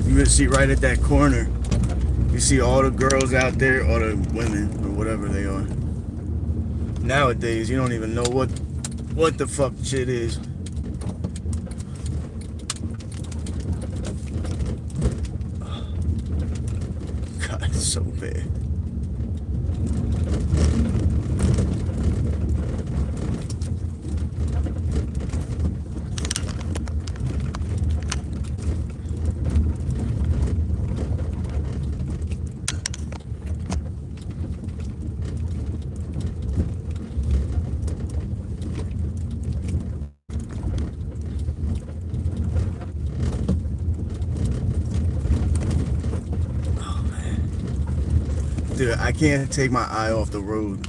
You can see right at that corner, you see all the girls out there, all the women, or whatever they are. Nowadays, you don't even know what the fuck shit is. God, it's so bad. Dude, I can't take my eye off the road.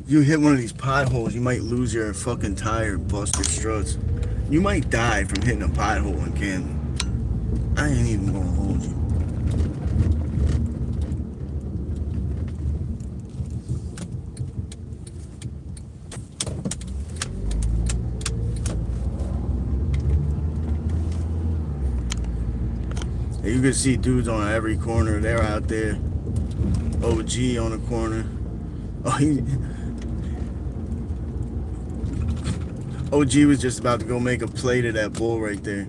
You hit one of these potholes, you might lose your fucking tire, bust your struts. You might die from hitting a pothole in Camden. I ain't even gonna hold you. And you can see dudes on every corner. They're out there. OG on the corner. OG was just about to go make a play to that bull right there.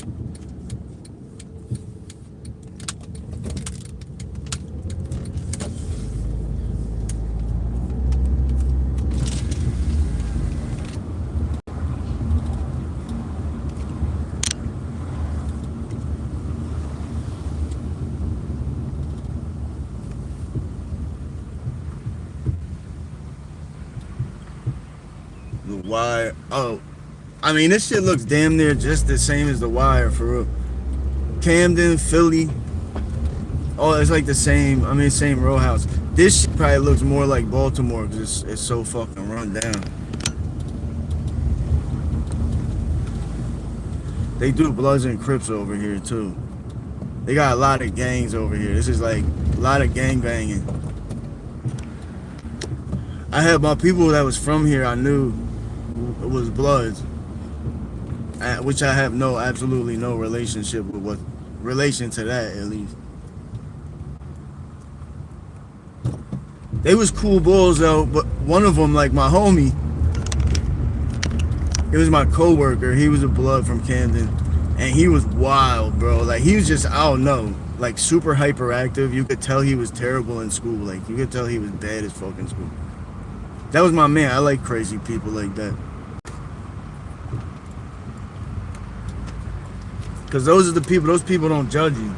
The Wire. Oh, I mean, this shit looks damn near just the same as The Wire, for real. Camden, Philly. Oh, it's like the same. I mean, same row house. This shit probably looks more like Baltimore because it's so fucking run down. They do Bloods and Crips over here too. They got a lot of gangs over here. This is like a lot of gang banging. I had my people that was from here. I knew it was Bloods, which I have absolutely no relationship with. What relation to that, at least. They was cool bulls though, but one of them, like my homie, it was my co-worker. He was a Blood from Camden, and he was wild, bro. Like, he was just, I don't know, like super hyperactive. You could tell he was terrible in school. Like, you could tell he was bad as fuck in school. That was my man. I like crazy people like that. Because those are the people, those people don't judge you.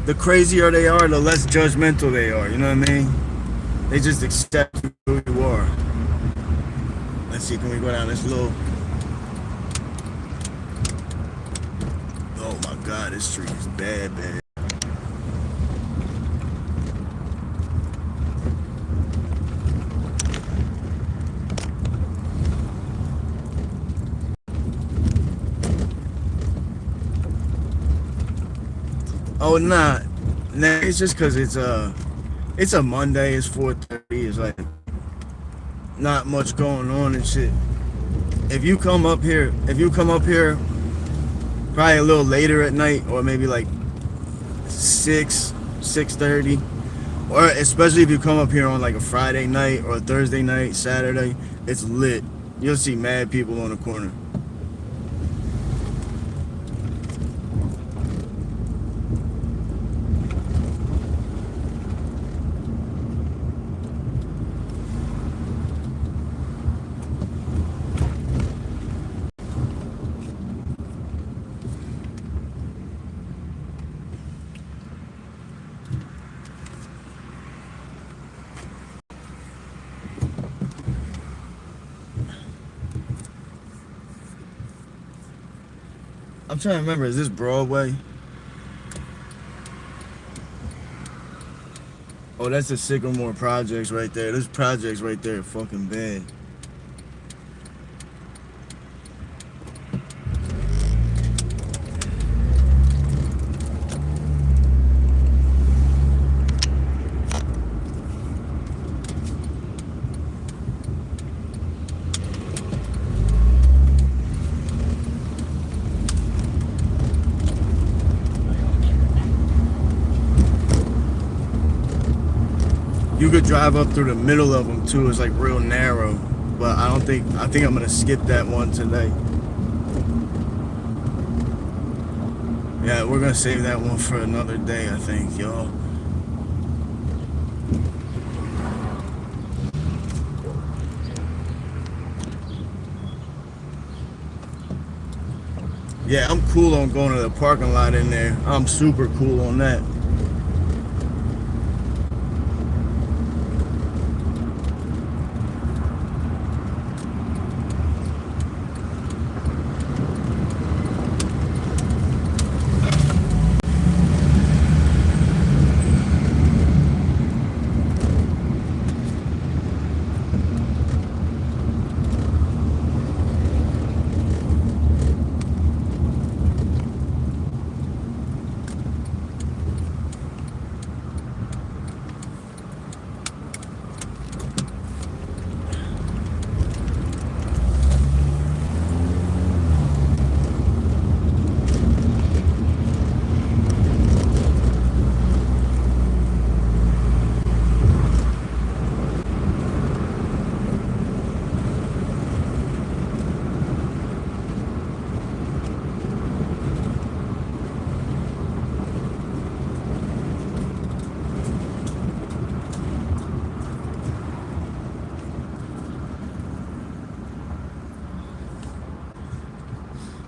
The crazier they are, the less judgmental they are. You know what I mean? They just accept who you are. Let's see, can we go down this little... Oh my God, this street is bad, bad. Oh, nah, it's just because it's a Monday. It's 4:30. It's like not much going on and shit. If you come up here, probably a little later at night, or maybe like 6:30, or especially if you come up here on like a Friday night or a Thursday night, Saturday, it's lit. You'll see mad people on the corner. I'm trying to remember, is this Broadway? Oh, that's the Sycamore Projects right there. This projects right there are fucking bad. You could drive up through the middle of them too. It's like real narrow, but I think I'm gonna skip that one today. Yeah, we're gonna save that one for another day, I think, y'all. Yeah, I'm cool on going to the parking lot in there. I'm super cool on that.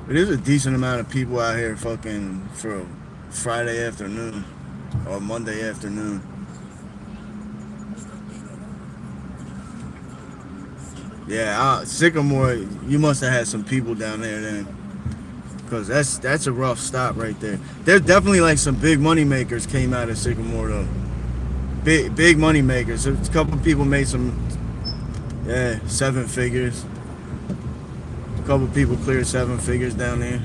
There's a decent amount of people out here fucking for Friday afternoon or Monday afternoon. Yeah, Sycamore, you must have had some people down there then, because that's a rough stop right there. There's definitely like some big money makers came out of Sycamore though. Big money makers. A couple of people made some, yeah, 7 figures. A couple of people cleared 7 figures down there.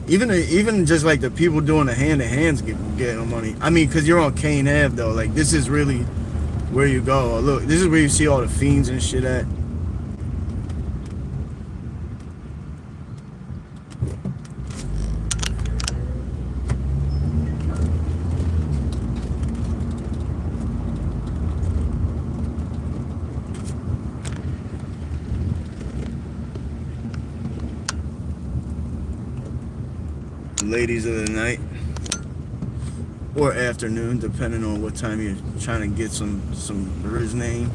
Even just like the people doing the hand to hands getting money. I mean, cause you're on Kane Ave though. Like this is really where you go. Look, this is where you see all the fiends and shit at. Ladies of the night or afternoon, depending on what time you're trying to get some Riz name.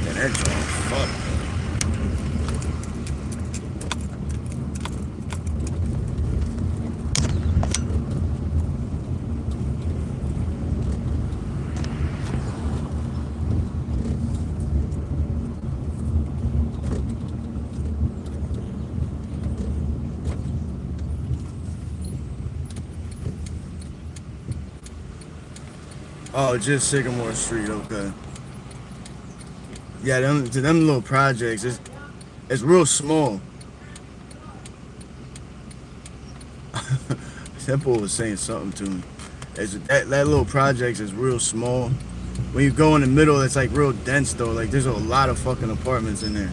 Yeah, that joint, fuck. Oh, just Sycamore Street, okay. Yeah, them little projects, it's real small. Temple was saying something to me. That little project is real small. When you go in the middle, it's like real dense though. Like there's a lot of fucking apartments in there.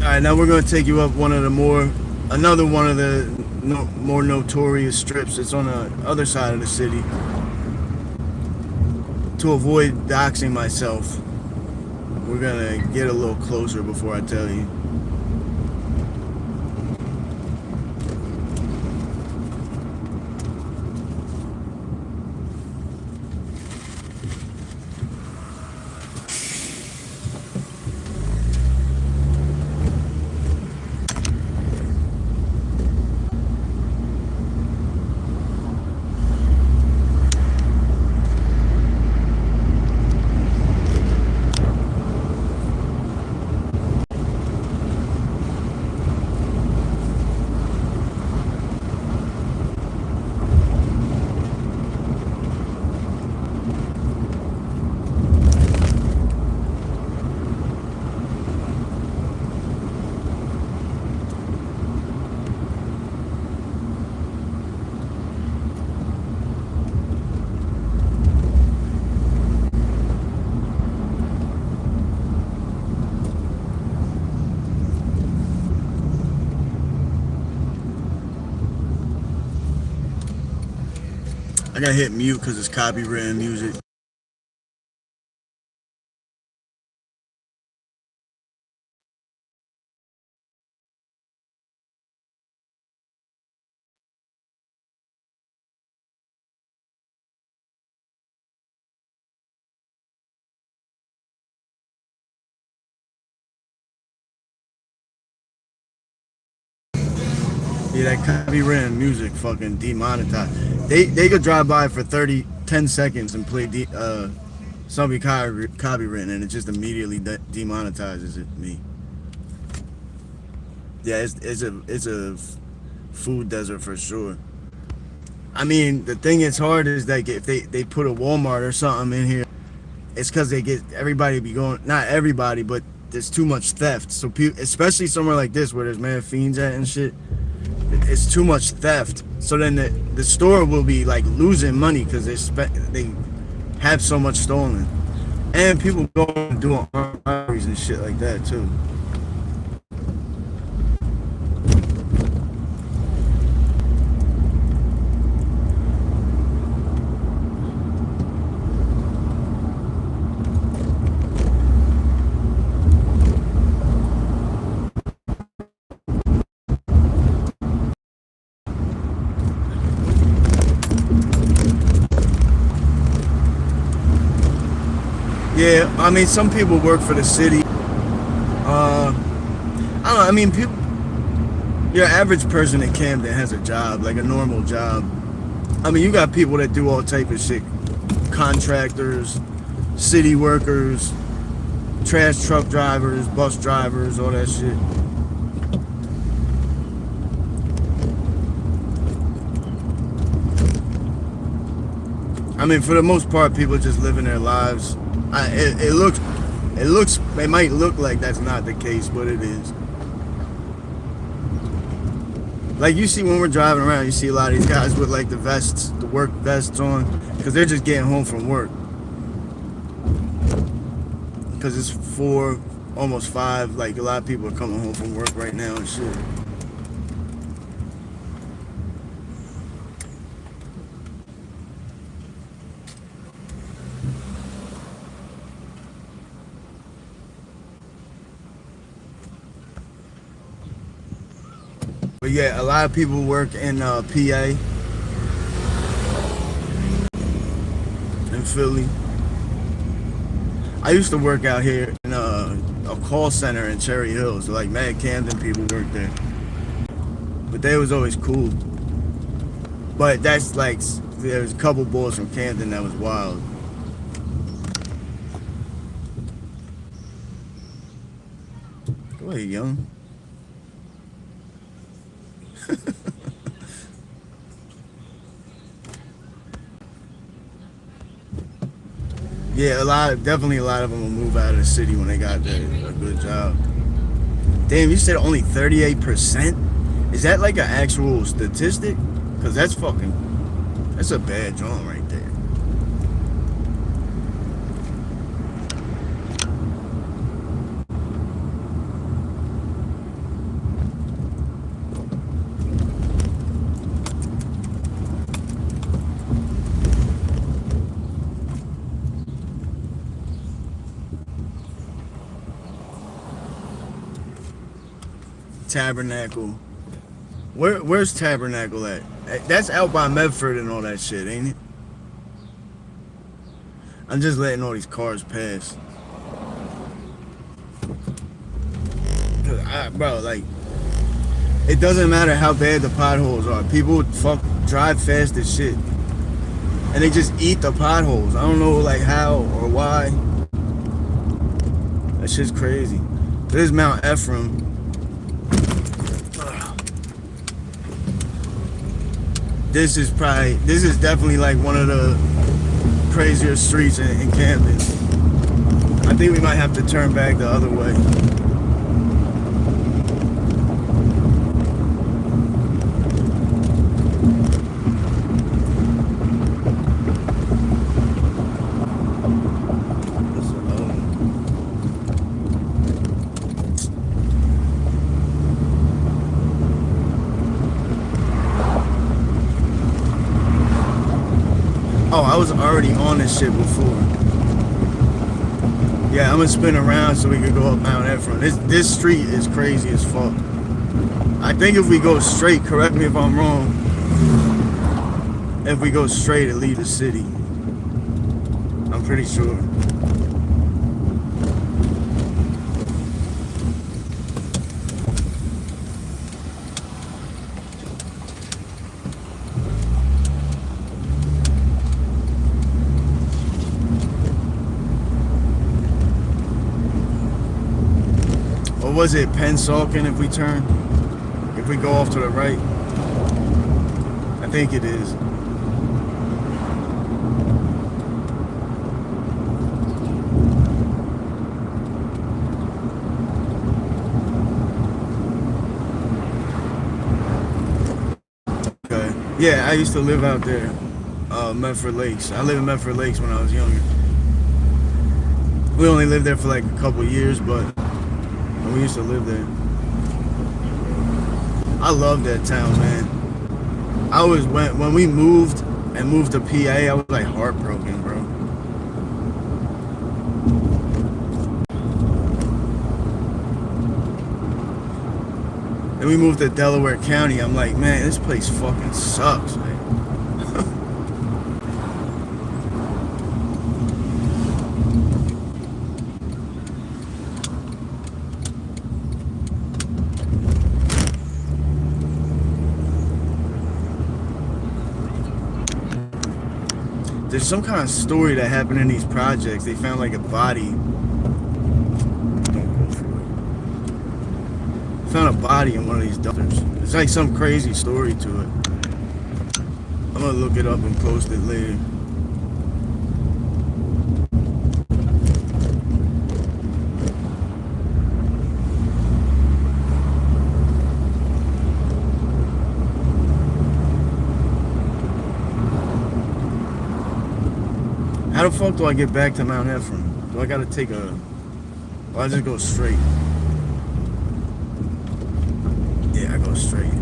All right, now we're gonna take you up another one of the more notorious strips. It's on the other side of the city. To avoid doxing myself, we're gonna get a little closer before I tell you. I gotta hit mute because it's copywritten music. Yeah, that copywritten music fucking demonetized. They could drive by for 10 seconds and play something copywritten and it just immediately demonetizes me. Yeah, it's a food desert for sure. I mean, the thing that's hard is that if they put a Walmart or something in here, it's because they get everybody be going. Not everybody, but there's too much theft. So people, especially somewhere like this where there's mad fiends at and shit, it's too much theft. So then the store will be like losing money because they have so much stolen, and people go and doing robberies and shit like that too. Yeah, I mean, some people work for the city. I don't know. I mean, people. Your average person in Camden has a job, like a normal job. I mean, you got people that do all type of shit. Contractors, city workers, trash truck drivers, bus drivers, all that shit. I mean, for the most part, people just living their lives. It might look like that's not the case, but it is. Like you see when we're driving around, you see a lot of these guys with like the vests, the work vests on, because they're just getting home from work. Because it's 4, almost 5. Like a lot of people are coming home from work right now and shit. But yeah, a lot of people work in PA, in Philly. I used to work out here in a call center in Cherry Hill, so like mad Camden people work there. But they was always cool. But that's like, there was a couple boys from Camden that was wild. Go ahead, young. Yeah, definitely a lot of them will move out of the city when they got a good job. Damn, you said only 38%? Is that like an actual statistic? Cause that's a bad joint right there. Tabernacle. Where's Tabernacle at? That's out by Medford and all that shit, ain't it? I'm just letting all these cars pass. Bro, like, it doesn't matter how bad the potholes are. People drive fast as shit. And they just eat the potholes. I don't know, like, how or why. That shit's crazy. This is Mount Ephraim. This is definitely like one of the crazier streets in Camden. I think we might have to turn back the other way. Oh, I was already on this shit before. Yeah, I'm gonna spin around so we can go up Mount Ephraim. This street is crazy as fuck. I think if we go straight, correct me if I'm wrong, if we go straight, it leaves the city. I'm pretty sure. Or was it Pennsauken if we turn? If we go off to the right? I think it is. Okay. Yeah, I used to live out there, Medford Lakes. I lived in Medford Lakes when I was younger. We only lived there for like a couple years, but we used to live there. I love that town, man. I was when we moved to PA, I was like heartbroken, bro. And we moved to Delaware County. I'm like, man, this place fucking sucks, man. There's some kind of story that happened in these projects. They found like a body. Don't go for it. Found a body in one of these dumpsters. It's like some crazy story to it. I'm gonna look it up and post it later. How the fuck do I get back to Mount Ephraim? Do I gotta take a... Or I just go straight? Yeah, I go straight.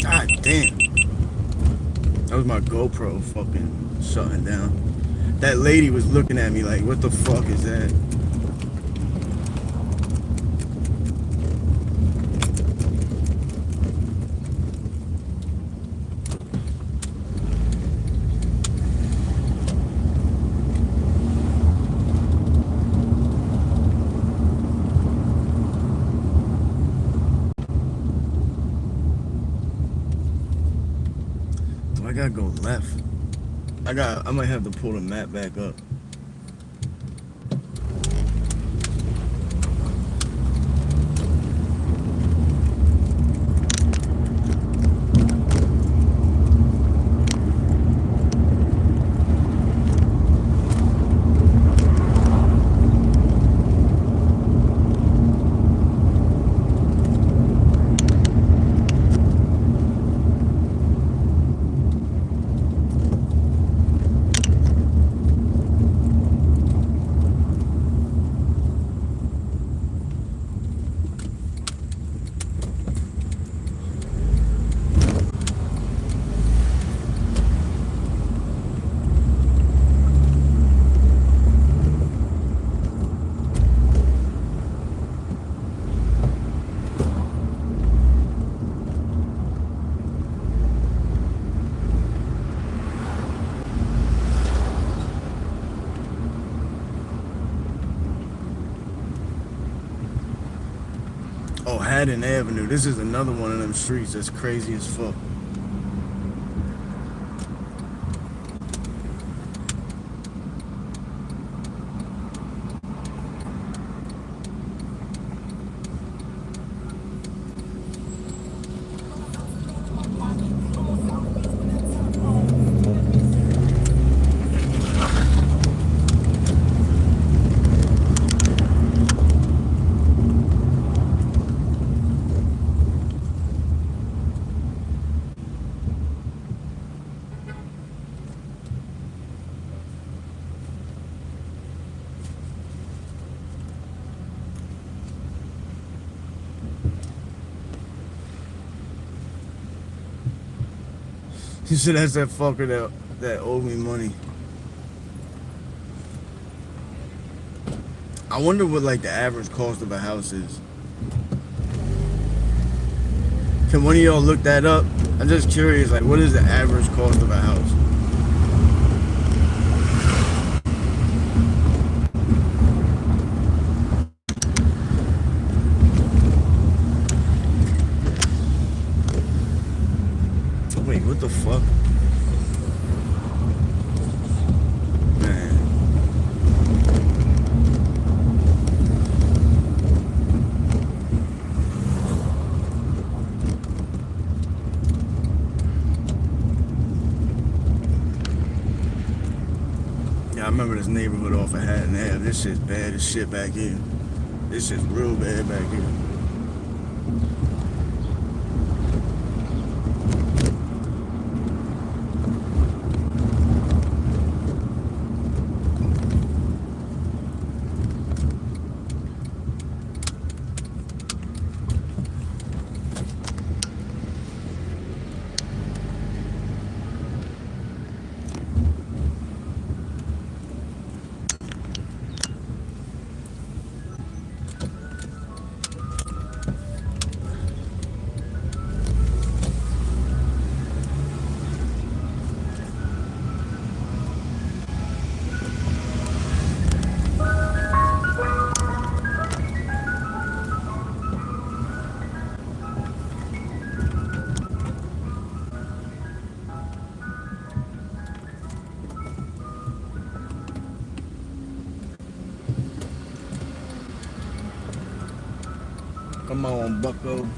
God damn. That was my GoPro fucking shutting down. That lady was looking at me like, what the fuck is that? I gotta go left. I might have to pull the map back up. Oh, Haddon Avenue. This is another one of them streets that's crazy as fuck. You should ask that fucker that owed me money. I wonder what like the average cost of a house is. Can one of y'all look that up? I'm just curious, like what is the average cost of a house? Wait, what the fuck? Man. Yeah, I remember this neighborhood off of Haddon Ave. This shit's bad as shit back here. This shit's real bad back here. Come on, bucko.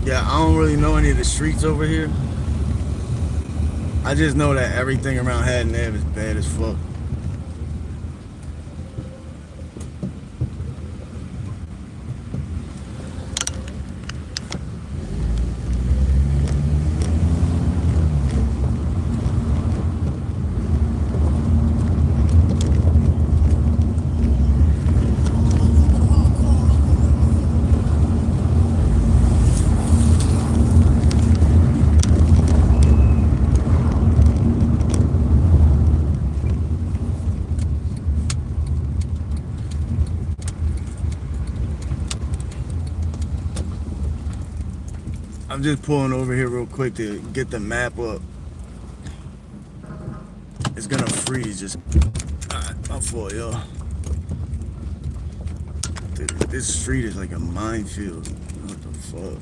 Yeah, I don't really know any of the streets over here. I just know that everything around Haddon Ave is bad as fuck. I'm just pulling over here real quick to get the map up. It's gonna freeze. Just my fault, y'all. Dude, this street is like a minefield. What the fuck?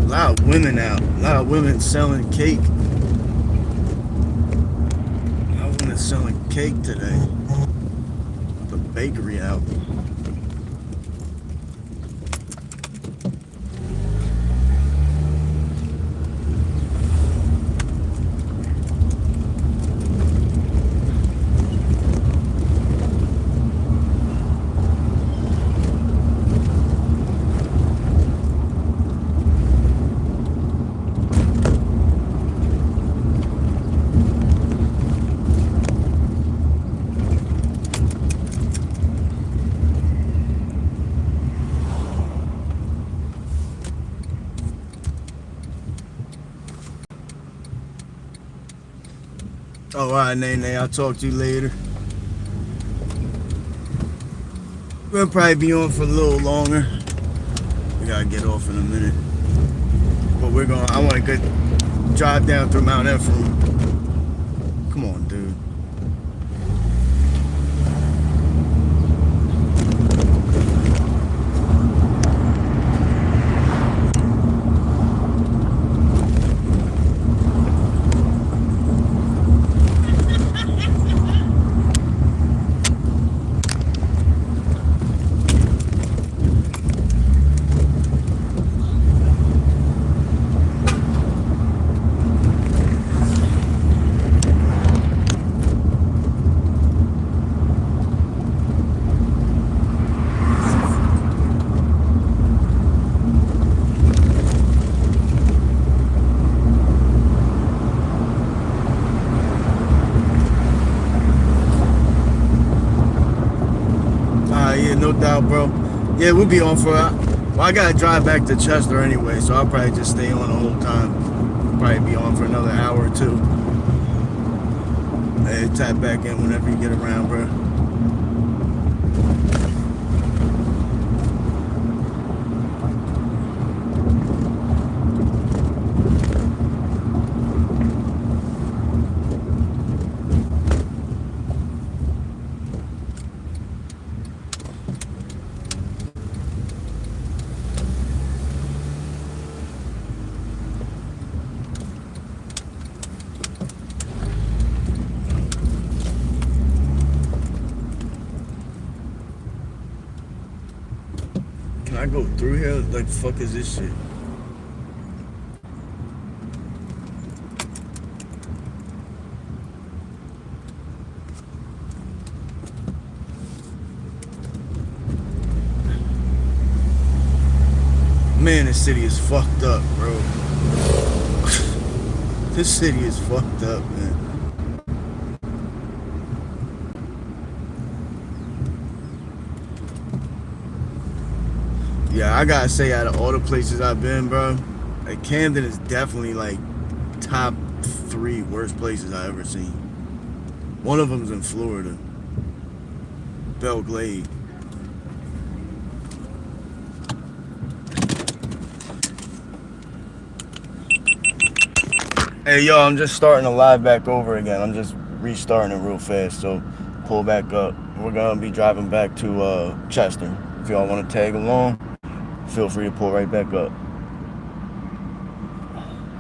A lot of women out. A lot of women selling cake. A lot of women selling cake today. The bakery out. Oh, all right, Nene. I'll talk to you later. We'll probably be on for a little longer. We gotta get off in a minute. But we're going. I want to go drive down through Mount Ephraim. Come on, dude. doubt, bro. Yeah, we'll be on for. Well, I gotta drive back to Chester anyway, so I'll probably just stay on the whole time. Probably be on for another hour or two. Hey, tap back in whenever you get around, bro. Can I go through here? Like, fuck is this shit? Man, this city is fucked up, bro. This city is fucked up, man. Yeah, I gotta say, out of all the places I've been, bro, like Camden is definitely like top 3 worst places I ever seen. One of them's in Florida, Belle Glade. Hey, yo, I'm just starting to live back over again. I'm just restarting it real fast, so pull back up. We're gonna be driving back to Chester. If y'all want to tag along, feel free to pull right back up.